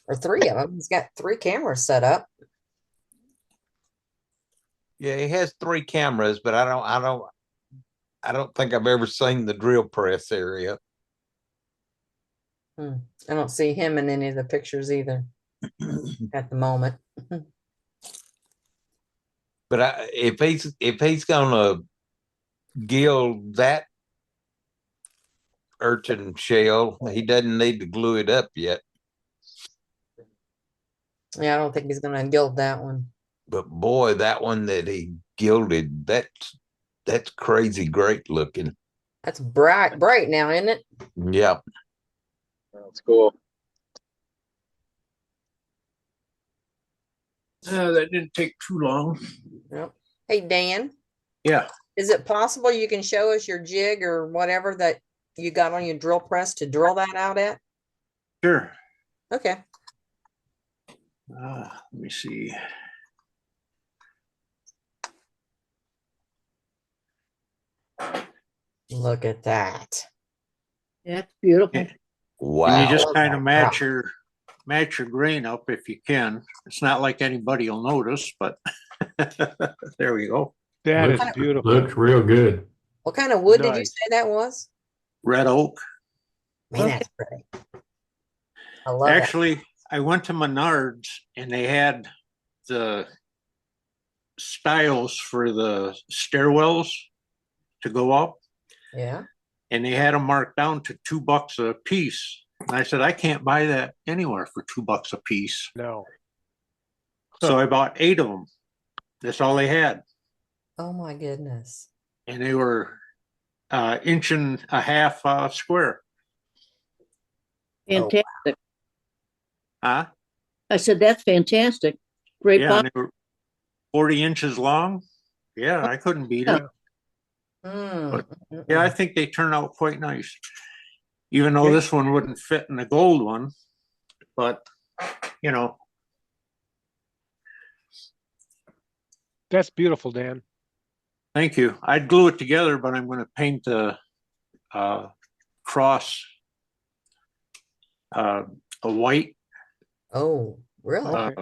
or 3 of them. He's got 3 cameras set up. Yeah, he has 3 cameras, but I don't think I've ever seen the drill press area. I don't see him in any of the pictures either at the moment. But if he's gonna gild that urchin shell, he doesn't need to glue it up yet. Yeah, I don't think he's gonna gild that one. But boy, that one that he gilded, that's crazy great looking. That's bright now, isn't it? Yeah. That's cool. That didn't take too long. Yep. Hey, Dan, Yeah. is it possible you can show us your jig or whatever that you got on your drill press to drill that out at? Sure. Okay. Let me see. Look at that. That's beautiful. Wow. And you just Love kind that of crop. match your grain up if you can. It's not like anybody will notice, but there we go. That is Looks, beautiful. looks real good. What kind of wood did you Nice. say that was? Red oak. Man, that's pretty. I love that. Actually, I went to Menards and they had the stiles for the stairwells to go up, Yeah. and they had them marked down to $2 a piece. And I said, I can't buy that anywhere for $2 a piece. No. So I bought 8 of them. That's all they had. Oh my goodness. And they were 1.5 inches square. Fantastic. Huh? I said, that's fantastic. Great Yeah, box. and they were 40 inches long. Yeah, I couldn't beat it. But yeah, I think they turn out quite nice. Even though this one wouldn't fit in the gold one, but you know. That's beautiful, Dan. Thank you. I'd glue it together, but I'm going to paint the cross a white. Oh, really?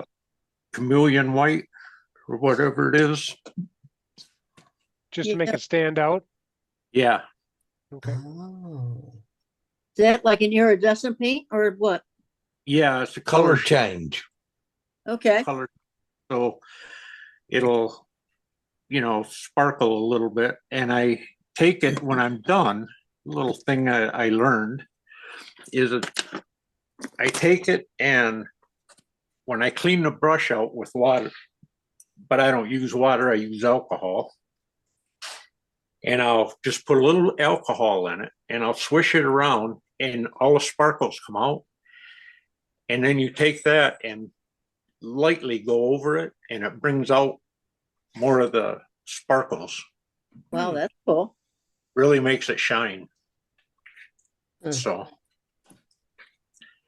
Chameleon white or whatever it is. Just to make it stand out. Yeah. Okay. Oh. Is that like an iridescent paint or what? Yeah, it's a Color change. Okay. Color. So it'll, sparkle a little bit. And I take it when I'm done. A little thing I learned is I take it, and when I clean the brush out with water, but I don't use water, I use alcohol. And I'll just put a little alcohol in it and I'll swish it around and all the sparkles come out. And then you take that and lightly go over it and it brings out more of the sparkles. Wow, that's cool. Really makes it shine. So,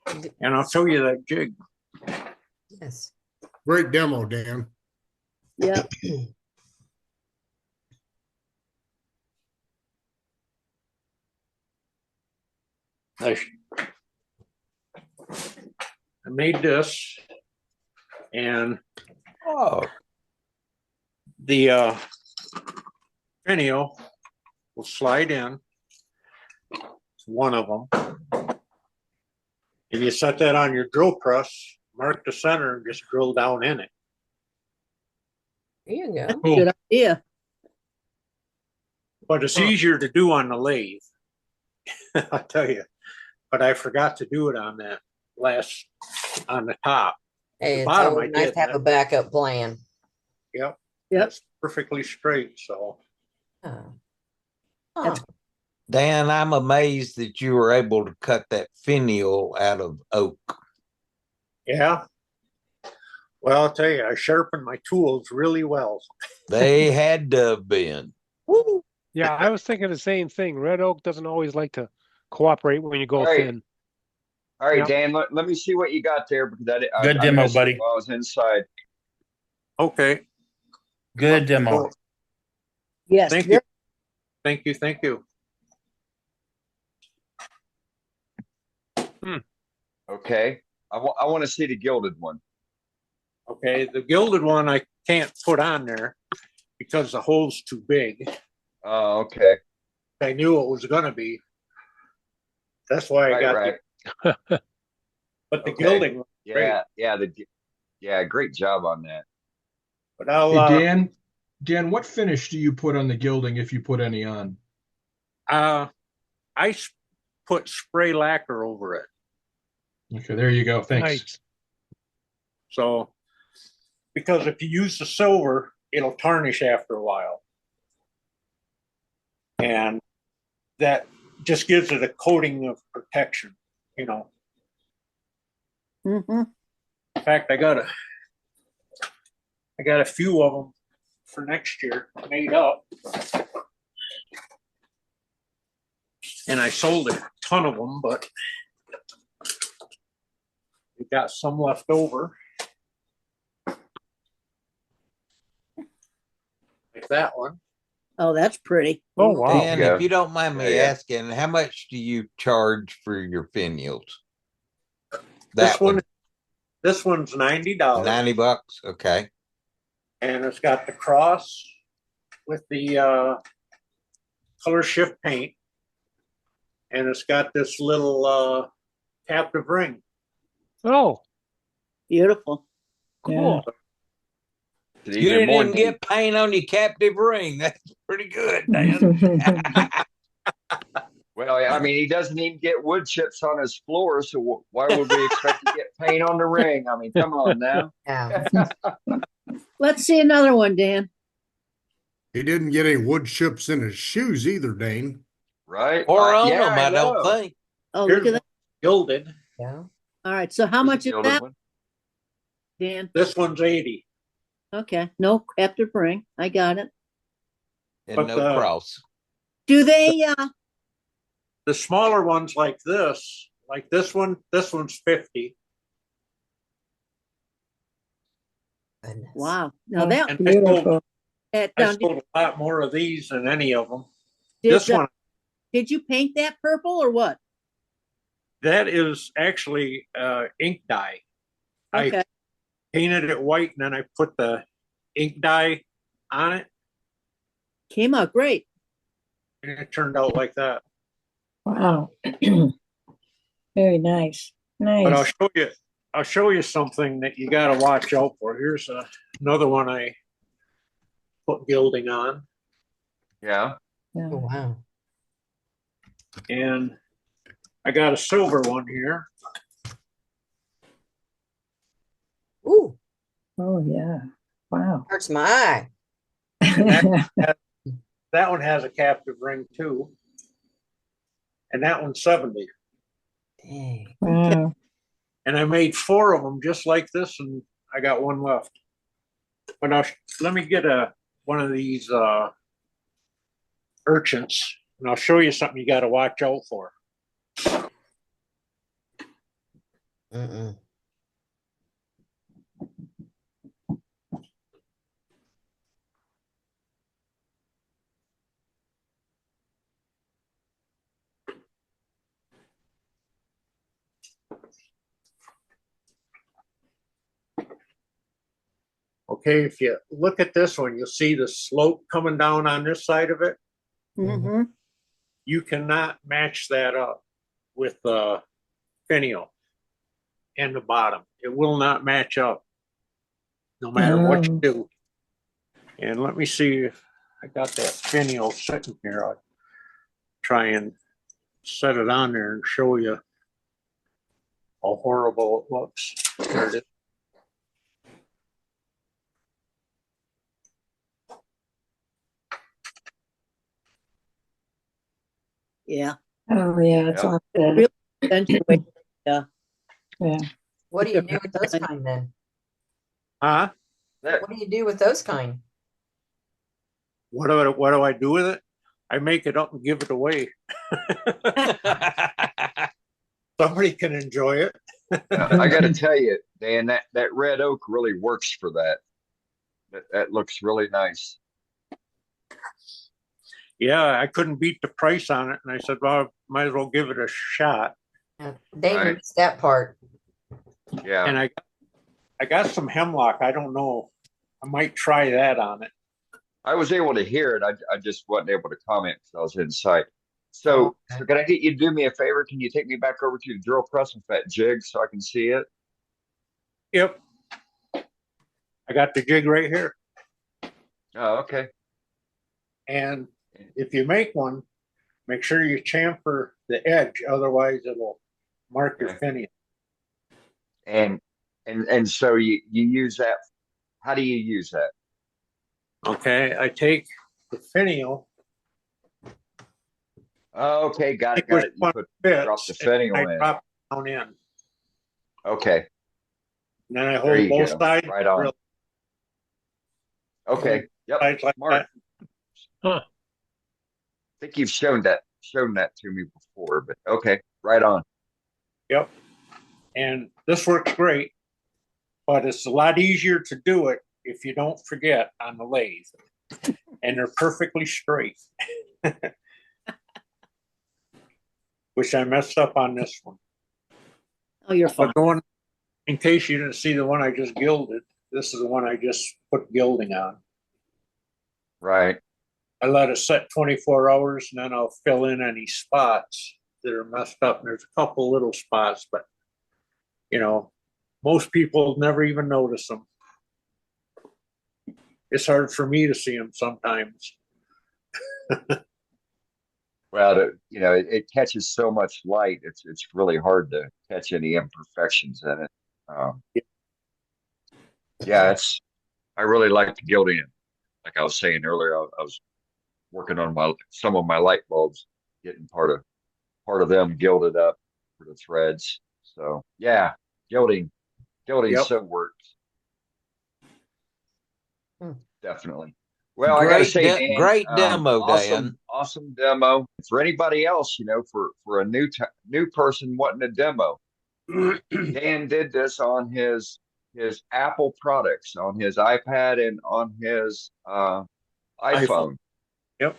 and I'll show you that jig. Yes. Great demo, Dan. Yeah. I made this, and the finial will slide in. It's one of them. And you set that on your drill press, mark the center, and just drill down in it. There you go. That's a good idea. But it's easier to do on the lathe, I'll tell you. But I forgot to do it on that on the top. Hey, The it's bottom always I nice did. to have a backup plan. Yep. Yep. That's perfectly straight. So. Dan, I'm amazed that you were able to cut that finial out of oak. Yeah. Well, I'll tell you, I sharpened my tools really well. They had to have been. Woo. Yeah, I was thinking the same thing. Red oak doesn't always like to cooperate when you go All right. thin. All right, Yep. Dan, let me see what you got there because I Good demo, missed it buddy. while I was inside. Okay. Good demo. Yes. Thank you. Thank you. Thank you. Okay. I want to see the gilded one. Okay, the gilded one I can't put on there because the hole's too big. Oh, okay. I knew it was gonna be. That's why I got right. but the Okay. gilding was great. Yeah, great job on that. But I'll Hey, Dan, what finish do you put on the gilding if you put any on? put spray lacquer over it. Okay, there you go. Thanks. Nice. So, because if you use the silver, it'll tarnish after a while. And that just gives it a coating of protection, you know. Mm-hmm. In fact, I got a few of them for next year made up. And I sold a ton of them, but we got some left over. Like that one. Oh, that's pretty. Oh, wow. Dan, if you don't mind me asking, how much do you charge for your finials? This one's $90. $90. Okay. And it's got the cross with the color shift paint. And it's got this little captive ring. Oh, beautiful. Cool. You didn't even get paint on your captive ring. That's pretty good, Dan. Well, I mean, he doesn't even get wood chips on his floor, so why would we expect to get paint on the ring? I mean, come on now. Let's see another one, Dan. He didn't get any wood chips in his shoes either, Dane. Right? Or on them, I don't think. Oh, look at that. Gilded. Yeah. All right. So how much is that, one. Dan? This one's 80. Okay. No captive ring. I got it. And But, no cross. Do they, The smaller ones like this one's 50. wow. Now that And I now, sold a lot more of these than any of them. did, This one, did you paint that purple or what? that is actually ink dye. Okay. I painted it white and then I put the ink dye on it. Came out great. And it turned out like that. Wow. Very nice. Nice. But I'll show you something that you got to watch out for. Here's another one I put gilding on. Yeah. Oh, wow. And I got a silver one here. Ooh. Oh yeah. Wow. Hurts my eye. That one has a captive ring too. And that one's 70. Dang. Wow. And I made 4 of them just like this, and I got one left. But let me get one of these urchins, and I'll show you something you got to watch out for. Okay, if you look at this one, you'll see the slope coming down on this side of it. Mm-hmm. You cannot match that up with finial and the bottom. It will not match up no matter what you do. And let me see if I got that finial sitting here. I'll try and set it on there and show you how horrible it looks. There it is. Yeah. Oh, yeah, it's Yeah. not good. Real accentuate. Yeah. Yeah. What do you do with those kind then? Huh? What do you do with those kind? What do I do with it? I make it up and give it away. Somebody can enjoy it. I got to tell you, Dan, that red oak really works for that. That looks really nice. Yeah, I couldn't beat the price on it, and I said, "Well, might as well give it a shot." They missed that part. Yeah. And I got some hemlock. I don't know. I might try that on it. I was able to hear it. I just wasn't able to comment because I was inside. So, so can I get you to do me a favor? Can you take me back over to the drill press with that jig so I can see it? Yep. I got the jig right here. Oh, okay. And if you make one, make sure you chamfer the edge, otherwise it'll mark your finial. And so you use that. How do you use that? Okay, I take the finial. Oh, okay, got it. You drop the finial I in. drop it down in. Okay. And then I There hold you both go. sides. Right on. real- Okay. Yep. sides like Smart. that. Huh. I think you've shown that to me before, but okay, right on. Yep. And this works great, but it's a lot easier to do it if you don't forget on the lathe. And they're perfectly straight. Which I messed up on this one. Oh, you're fine. But the one, in case you didn't see the one I just gilded, this is the one I just put gilding on. Right. I let it set 24 hours and then I'll fill in any spots that are messed up. And there's a couple little spots, but you know, most people never even notice them. It's hard for me to see them sometimes. Well, it catches so much light. It's really hard to catch any imperfections in it. Yeah, I really like the gilding. Like I was saying earlier, I was working on some of my light bulbs, getting part of them gilded up for the threads. So yeah, gilding Yep. so works. Definitely. Well, I gotta say, Dan, great demo, awesome demo. For anybody else, for a new person wanting a demo, Dan did this on his Apple products, on his iPad and on his iPhone. Yep.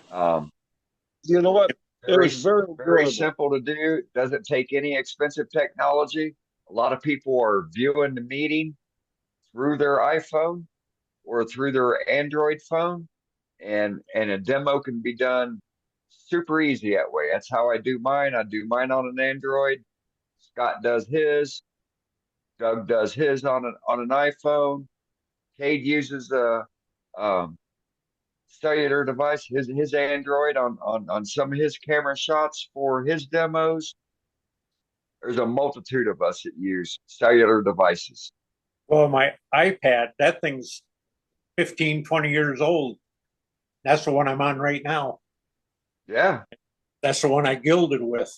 You know what? It Very, was very very enjoyable. simple to do. Doesn't take any expensive technology. A lot of people are viewing the meeting through their iPhone or through their Android phone, and a demo can be done super easy that way. That's how I do mine. I do mine on an Android. Scott does his. Doug does his on an iPhone. Cade uses a cellular device, his Android on some of his camera shots for his demos. There's a multitude of us that use cellular devices. Well, my iPad, that thing's 15, 20 years old. That's the one I'm on right now. Yeah. That's the one I gilded with.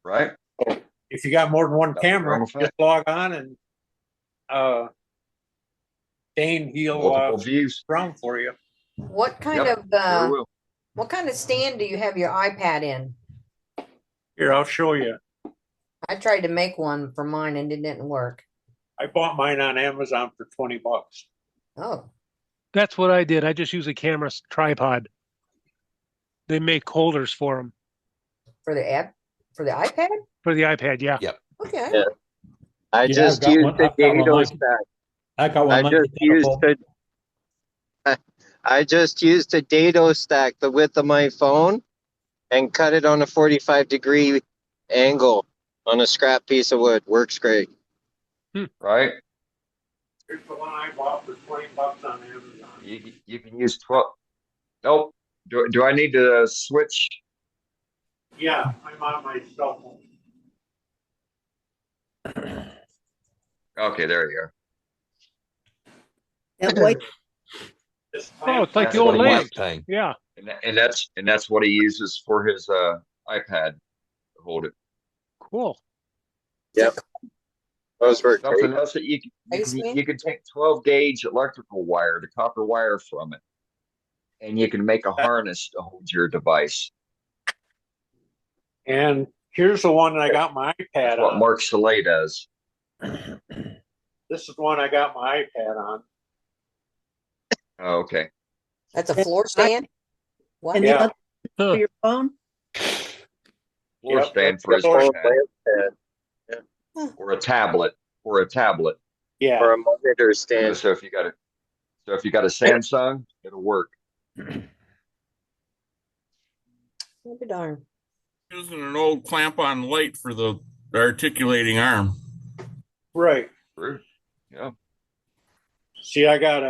Right. So if you got more than one Nothing wrong camera, with that. just log on and Dane, he'll Multiple views. round for you. What kind Yep, of sure will. what kind of stand do you have your iPad in? Here, I'll show you. I tried to make one for mine and it didn't work. I bought mine on Amazon for $20. Oh, That's what I did. I just use a camera tripod. They make holders for them for the iPad? for the iPad. Yeah. Yep. Okay. Yeah. I just used the dado stack. I got one. I just used I just used the dado stack, the width of my phone, and cut it on a 45-degree angle on a scrap piece of wood. Works great. Right. Here's the one I bought for $20 on Amazon. You can use 12. Nope. Do I need to switch? Yeah, I'm on my cell phone. Okay, there you That white, Oh, it's like That's the old what he lamp. wants. Yeah. go. And that's what he uses for his iPad to hold it. Cool. Yep. Those work Something great. else that you can take 12 gauge electrical wire, the copper wire from it, and you can make a harness to hold your device. And here's the one that I got my iPad That's what on. Mark Soleil does. This is the one I got my iPad on. Oh, okay. That's a floor stand? What? and the other for your phone? Floor Yep, stand that's for his the floor iPad or a tablet. for a tablet. Yeah. Or a monitor stand. So if you got a Samsung, it'll work. Maybe darn. Using an old clamp-on light for the articulating arm. Right. True. Yeah. See, I got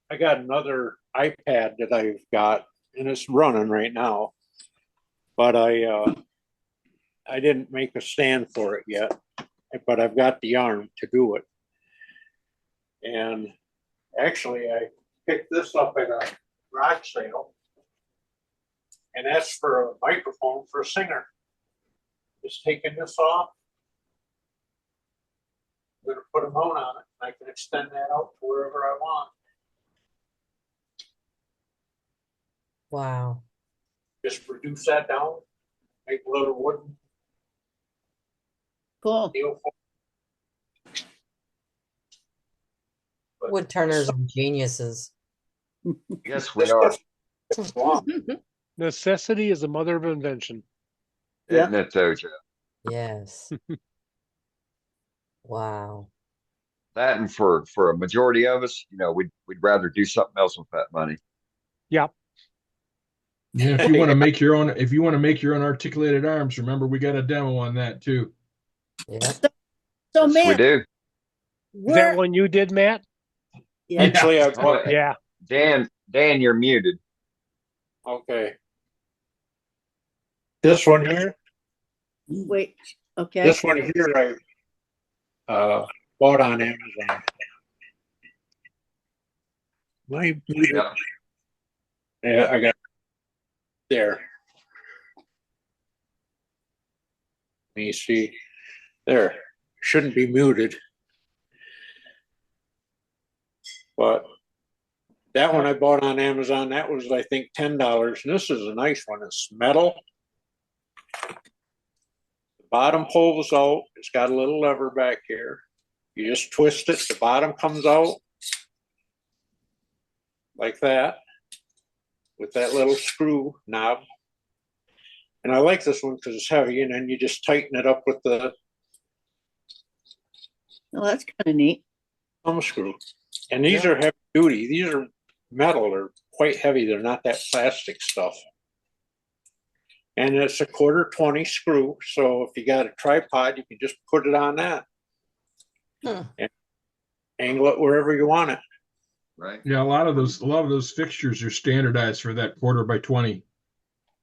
another iPad that I've got, and it's running right now. But I didn't make a stand for it yet. But I've got the arm to do it. And actually, I picked this up at a garage sale. And that's for a microphone for a singer. Just taking this off. I'm going to put a mount on it. And I can extend that out to wherever I want. Wow. Just reduce that down. Make a little wooden. Cool. Wood turners are geniuses. Yes, we are. Necessity is the mother of invention. Isn't it, though, Jeff? Yes. Wow. That, and for a majority of us, we'd rather do something else with that money. Yep. Yeah, if you want to make your own articulated arms, remember we got a demo on that too. Yeah. So Yes, Matt, we do. Is that one you did, Matt? Yeah. Actually, Yeah. Dan, you're muted. Okay. This one here. Wait. Okay. This one here I bought on Amazon. Yeah, I got there. Let me see. There. Shouldn't be muted. But that one I bought on Amazon. That was, I think, $10. And this is a nice one. It's metal. The bottom pulls out. It's got a little lever back here. You just twist it. The bottom comes out like that with that little screw knob. And I like this one because it's heavy. And then you just tighten it up with the Oh, that's kind of neat. thumb screw. And these are heavy duty. These are metal. They're quite heavy. They're not that plastic stuff. And it's a 1/4-20 screw. So if you got a tripod, you can just put it on that. And angle it wherever you want it. Right. Yeah, a lot of those fixtures are standardized for that 1/4x20.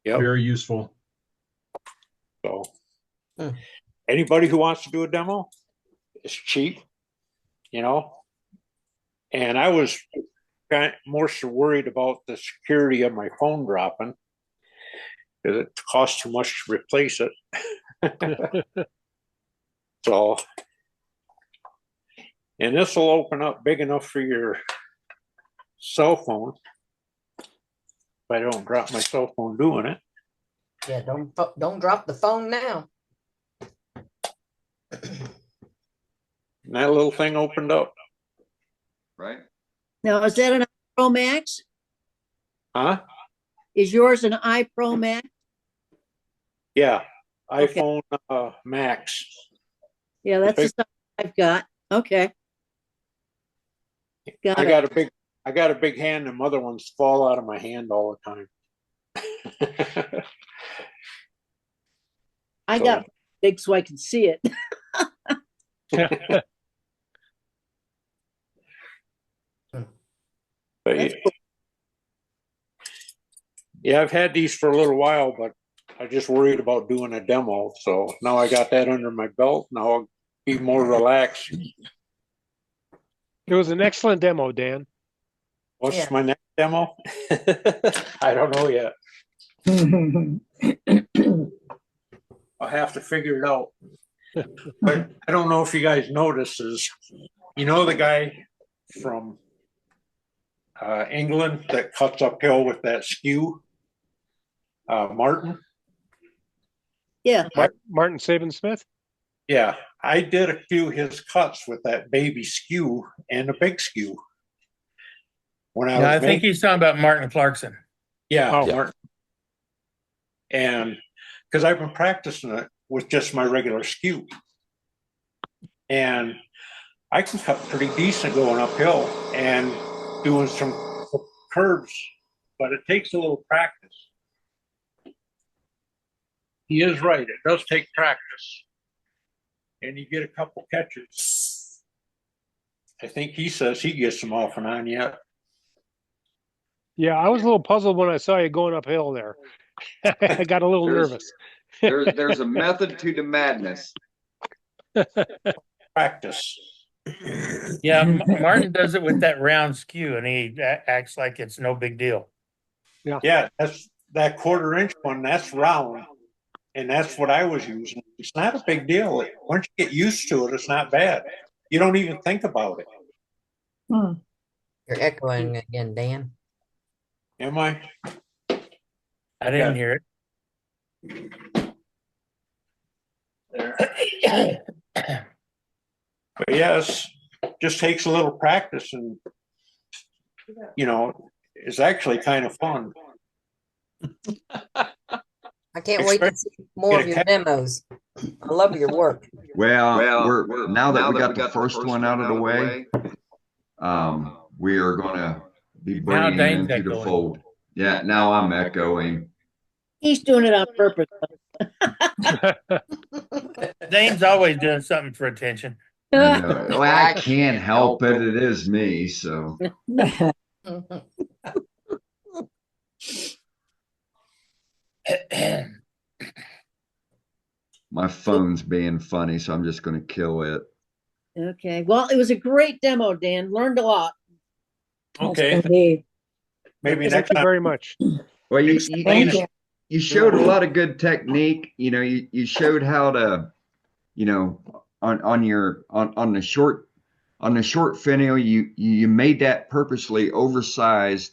Yep. Very useful. So anybody who wants to do a demo, it's cheap, And I was kind of more so worried about the security of my phone dropping because it costs too much to replace it. So, and this will open up big enough for your cell phone. If I don't drop my cell phone doing it. Yeah, don't drop the phone now. And that little thing opened up. Right. Now, is that an iPro Max? Huh? Is yours an iPro Max? Yeah. iPhone Max. Yeah, that's the stuff I've got. Okay. I got a big hand, and other ones fall out of my hand all the time. I got big so I can see it. But yeah, I've had these for a little while, but I just worried about doing a demo. So now I got that under my belt. Now I'll be more relaxed. It was an excellent demo, Dan. What's my next demo? I don't know yet. I'll have to figure it out. But I don't know if you guys notice is, the guy from England that cuts uphill with that skew, Martin. Yeah. Martin Saban-Smith? Yeah. I did a few of his cuts with that baby skew and a big skew. I think he's talking about Martin Clarkson. Yeah, Martin. And because I've been practicing it with just my regular skew. And I can cut pretty decent going uphill and doing some curves, but it takes a little practice. He is right. It does take practice. And you get a couple catches. I think he says he gets them off and on yet. Yeah, I was a little puzzled when I saw you going uphill there. I got a little nervous. There's a method to the madness. Practice. Yeah, Martin does it with that round skew, and he acts like it's no big deal. Yeah, that's that 1/4 inch one. That's round, and that's what I was using. It's not a big deal. Once you get used to it, it's not bad. You don't even think about it. You're echoing again, Dan. Am I? I didn't hear it. There. But yes, just takes a little practice, and it's actually kind of fun. I can't wait to see more of your demos. I love your work. Well, we're now that we got the first one out of the way, we are going to be bringing it into the fold. Yeah, now I'm echoing. He's doing it on purpose. Dane's always doing something for attention. Well, I can't help it. It is me, so. My phone's being funny, so I'm just going to kill it. Okay. Well, it was a great demo, Dan. Learned a lot. Okay. Maybe next Thank you time. very much. Well, you showed a lot of good technique. You showed how to, on the short finial, you made that purposely oversized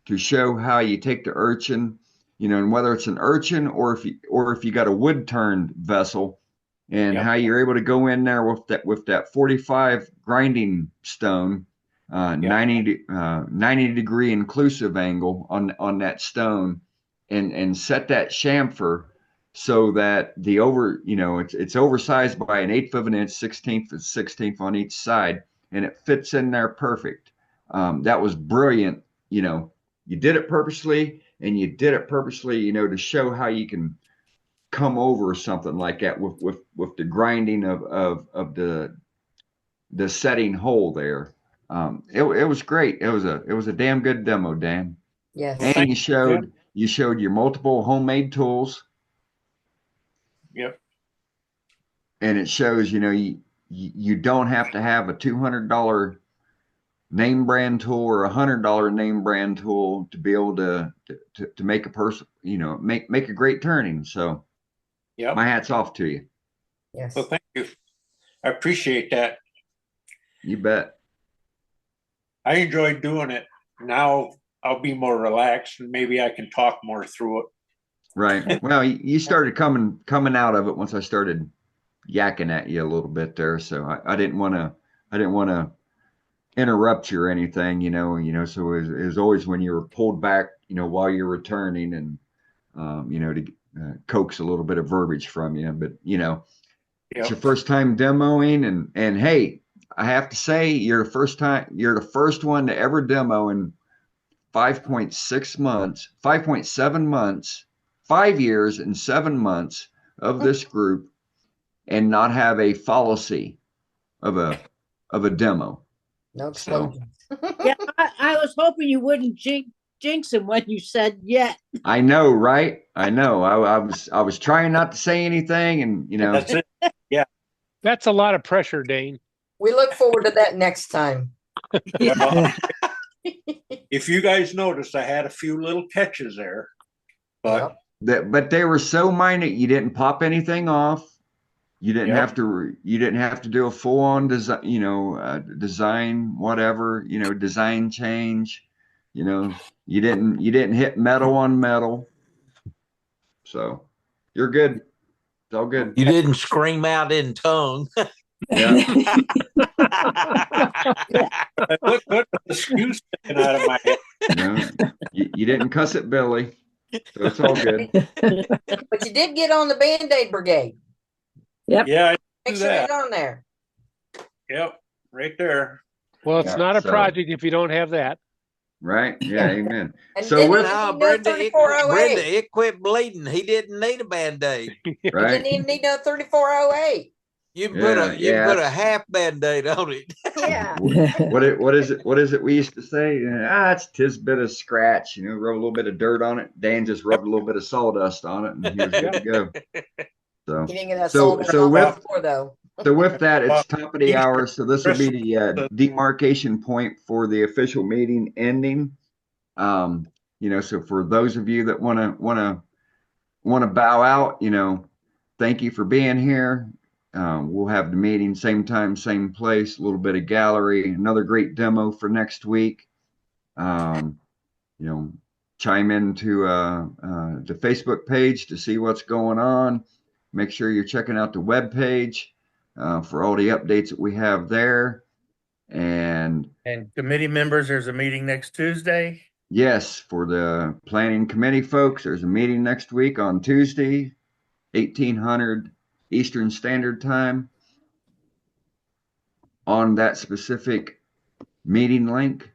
to show how you take the urchin, and whether it's an urchin or if you got a wood turned vessel, and how you're able to go in there with that 45 grinding stone, 90 degree inclusive angle on that stone, and set that chamfer so that it's oversized by an 1/8 of an inch, 1/16 and 1/16 on each side, and it fits in there perfect. That was brilliant. You did it purposely, and you did it purposely, to show how you can come over something like that with the grinding of the setting hole there. It was great. It was a damn good demo, Dan. Yes. And you showed your multiple homemade tools. Yep. And it shows, you don't have to have a $200 name brand tool or a $100 name brand tool to be able to make a person, make a great turning. So my hat's off to you. Yes. So thank you. I appreciate that. You bet. I enjoyed doing it. Now I'll be more relaxed, and maybe I can talk more through it. Right. Well, you started coming out of it once I started yakking at you a little bit there. So I didn't want to interrupt you or anything, so it was always when you were pulled back, while you're returning, and, to coax a little bit of verbiage from you, but, it's your first time demoing, and hey, I have to say you're the first one to ever demo in 5.7 months, 5 years and 7 months of this group, and not have a fallacy of a demo. No explosions. Yeah, I was hoping you wouldn't jinx him when you said yet. I know, right? I know. I was trying not to say anything, and That's it. Yeah. That's a lot of pressure, Dane. We look forward to that next time. Well, if you guys noticed, I had a few little catches there, but they were so minor. You didn't pop anything off. You didn't have to do a full on design, design whatever, design change. You didn't hit metal on metal. So you're good. It's all good. You didn't scream out in tongue. Yeah. What excuse sticking out of my head? No, you didn't cuss at Billy, so it's all good. But you did get on the Band-Aid brigade. Yep. Yeah, I Make do sure that. you're on there. Yep, right there. Well, it's Yeah, not a so- project if you don't have that. Right? Yeah, amen. And So didn't with even No, need Brenda, no 3408. Brenda, it quit bleeding. He didn't need a Band-Aid. right, Didn't even need no 3408. You can Yeah, you can put a it's- half Band-Aid on it. Yeah. what is it we used to say? It's tis bit of scratch, rub a little bit of dirt on it. Dan just rubbed a little bit of sawdust on it and he was good to go. So He didn't get that so soul with before though. so with that, it's top of the hour. So this will be the demarcation point for the official meeting ending. So for those of you that want to bow out, thank you for being here. We'll have the meeting same time, same place, a little bit of gallery, another great demo for next week. Chime into the Facebook page to see what's going on. Make sure you're checking out the web page for all the updates that we have there. And committee members, there's a meeting next Tuesday. yes, for the planning committee folks, there's a meeting next week on Tuesday, 1800 Eastern Standard Time on that specific meeting link.